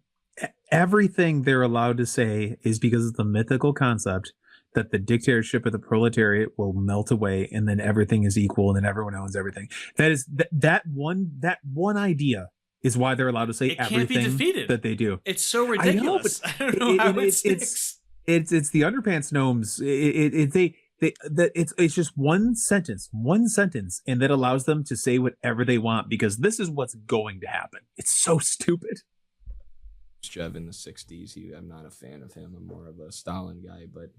Everything they're allowed to say is because of the mythical concept that the dictatorship of the proletariat will melt away, and then everything is equal, and then everyone owns everything. That is that one idea is why they're allowed to say everything that they do. It's so ridiculous. I don't know how it sticks. It's the underpants gnomes. It's just one sentence, and that allows them to say whatever they want, because this is what's going to happen. It's so stupid. Khrushchev in the 60s, I'm not a fan of him. I'm more of a Stalin guy, but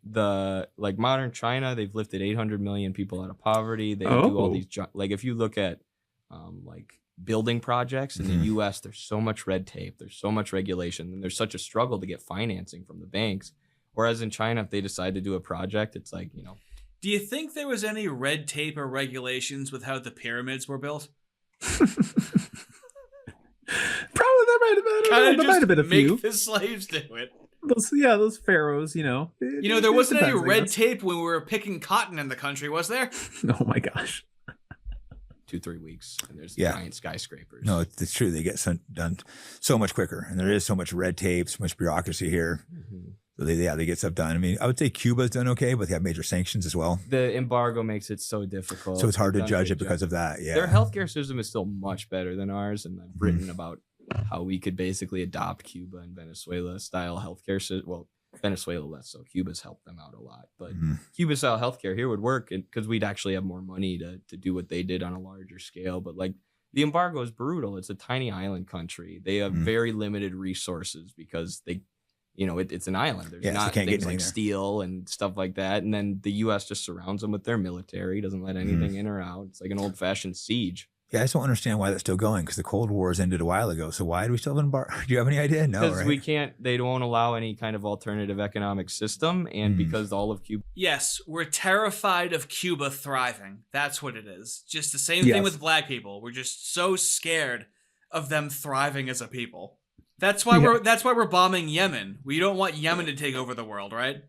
the modern China, they've lifted 800 million people out of poverty. They do all these if you look at building projects in the US, there's so much red tape, there's so much regulation, and there's such a struggle to get financing from the banks. Whereas in China, if they decide to do a project, it's Do you think there was any red tape or regulations with how the pyramids were built? Probably there might have been a few. Make the slaves do it. Those pharaohs, there wasn't any red tape when we were picking cotton in the country, was there? Oh my gosh. 2-3 weeks, and there's giant skyscrapers. No, it's true. They get done so much quicker, and there is so much red tape, so much bureaucracy here. So they get stuff done. I mean, I would say Cuba's done okay, but they have major sanctions as well. The embargo makes it so difficult. So it's hard to judge it because of that. Yeah, their healthcare system is still much better than ours, and I've written about how we could basically adopt Cuba and Venezuela style healthcare system. Well, Venezuela less so. Cuba's helped them out a lot, but Cuba style healthcare here would work because we'd actually have more money to do what they did on a larger scale. But the embargo is brutal. It's a tiny island country. They have very limited resources because they, it's an island. There's not things like steel and stuff like that. And then the U.S. just surrounds them with their military, doesn't let anything in or out. It's like an old fashioned siege. Yeah, I just don't understand why that's still going, because the Cold War has ended a while ago. So why do we still have an embargo? Do you have any idea? No, because we can't. They don't allow any kind of alternative economic system, and because all of Cuba. Yes, we're terrified of Cuba thriving. That's what it is. Just the same thing with black people. We're just so scared of them thriving as a people. That's why we're bombing Yemen. We don't want Yemen to take over the world, right?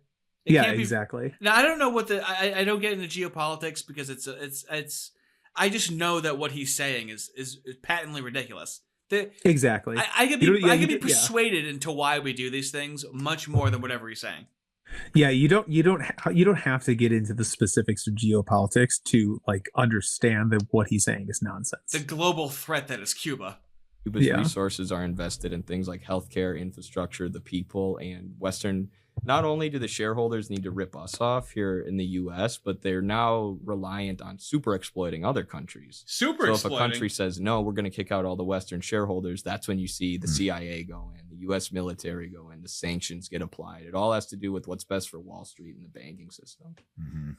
Yeah, exactly. Now I don't know what I don't get into geopolitics because it's I just know that what he's saying is patently ridiculous. Exactly. I could be persuaded into why we do these things much more than whatever he's saying. Yeah, you don't have to get into the specifics of geopolitics to like understand that what he's saying is nonsense. The global threat that is Cuba. Cuba's resources are invested in things like healthcare, infrastructure, the people, and Western. Not only do the shareholders need to rip us off here in the U.S., but they're now reliant on super exploiting other countries. So if a country says, no, we're going to kick out all the Western shareholders, that's when you see the CIA go in, the U.S. military go in, the sanctions get applied. It all has to do with what's best for Wall Street and the banking system. Mm-hmm.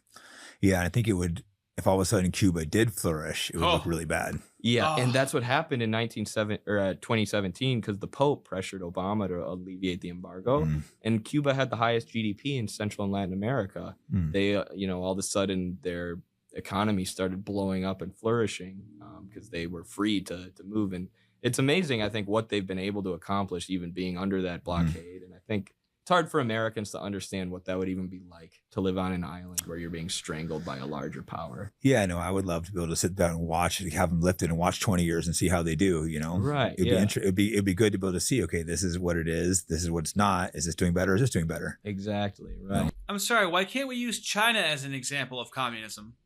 Yeah, I think it would, if all of a sudden Cuba did flourish, it would look really bad. Yeah, and that's what happened in 2017 because the Pope pressured Obama to alleviate the embargo, and Cuba had the highest GDP in Central and Latin America. They, all of a sudden their economy started blowing up and flourishing because they were free to move. And it's amazing, I think, what they've been able to accomplish even being under that blockade. And I think it's hard for Americans to understand what that would even be like to live on an island where you're being strangled by a larger power. Yeah, no, I would love to be able to sit down and watch, have them lifted and watch 20 years and see how they do, Right. It'd be good to be able to see, okay, this is what it is. This is what it's not. Is this doing better? Is this doing better? Exactly. Right. I'm sorry. Why can't we use China as an example of communism?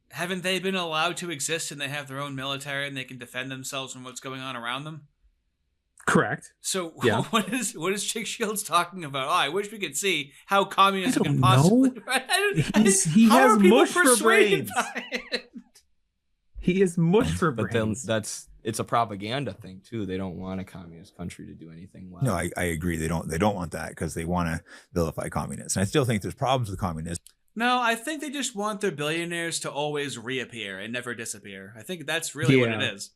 Haven't they been allowed to exist and they have their own military and they can defend themselves from what's going on around them? Correct. So yeah. what is Chick Shields talking about? Oh, I wish we could see how communism can possibly. He has mush for brains. He is mush for brains. But then it's a propaganda thing too. They don't want a communist country to do anything well. No, I agree. They don't want that because they want to vilify communists. And I still think there's problems with communists. No, I think they just want their billionaires to always reappear and never disappear. I think that's really what it is.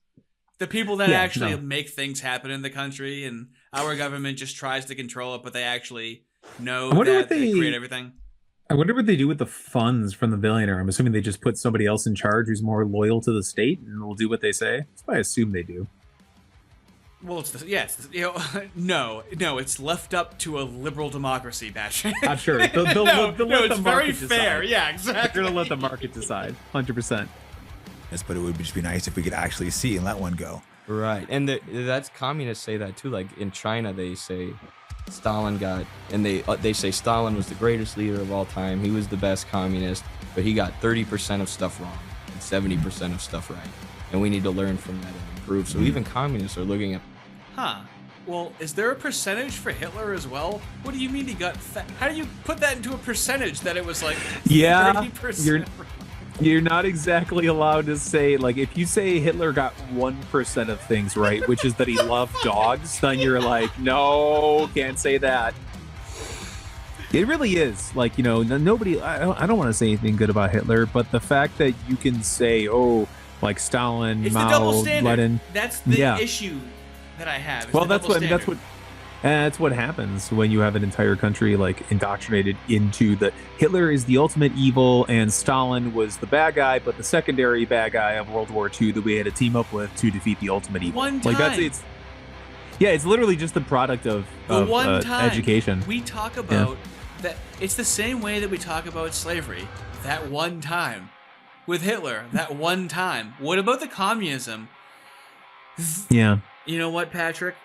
The people that actually make things happen in the country, and our government just tries to control it, but they actually know that they create everything. I wonder what they do with the funds from the billionaire. I'm assuming they just put somebody else in charge who's more loyal to the state and will do what they say. That's what I assume they do. Well, no, it's left up to a liberal democracy, Patrick. I'm sure. They'll let it's the very market fair. Decide. Yeah, exactly. They're going to let the market decide, 100%. Yes, but it would just be nice if we could actually see and let one go. Right, and that's communists say that too. Like in China, they say Stalin they say Stalin was the greatest leader of all time. He was the best communist, but he got 30% of stuff wrong and 70% of stuff right. And we need to learn from that and improve. So even communists are looking at. Well, is there a percentage for Hitler as well? What do you mean he got? How do you put that into a percentage that it was like? 30%? You're not exactly allowed to say, like, if you say Hitler got 1% of things right, which is that he loved dogs, then you're like, no, can't say that. It really is. Like, nobody, I don't want to say anything good about Hitler, but the fact that you can say, like Stalin, it's Mao, the double standard. Lenin. That's the issue that I have. Well, that's what happens when you have an entire country like indoctrinated into the Hitler is the ultimate evil and Stalin was the bad guy, but the secondary bad guy of World War II that we had to team up with to defeat the ultimate evil. One time. Like it's literally just the product of education. We talk about that. It's the same way that we talk about slavery. That one time with Hitler. That one time. What about the communism? Yeah. You know what, Patrick?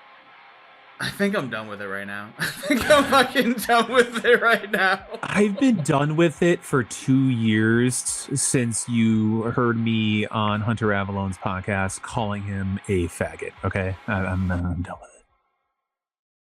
I think I'm done with it right now. I think I'm fucking done with it right now. I've been done with it for 2 years since you heard me on Hunter Avalon's podcast calling him a faggot. Okay, I'm done with it.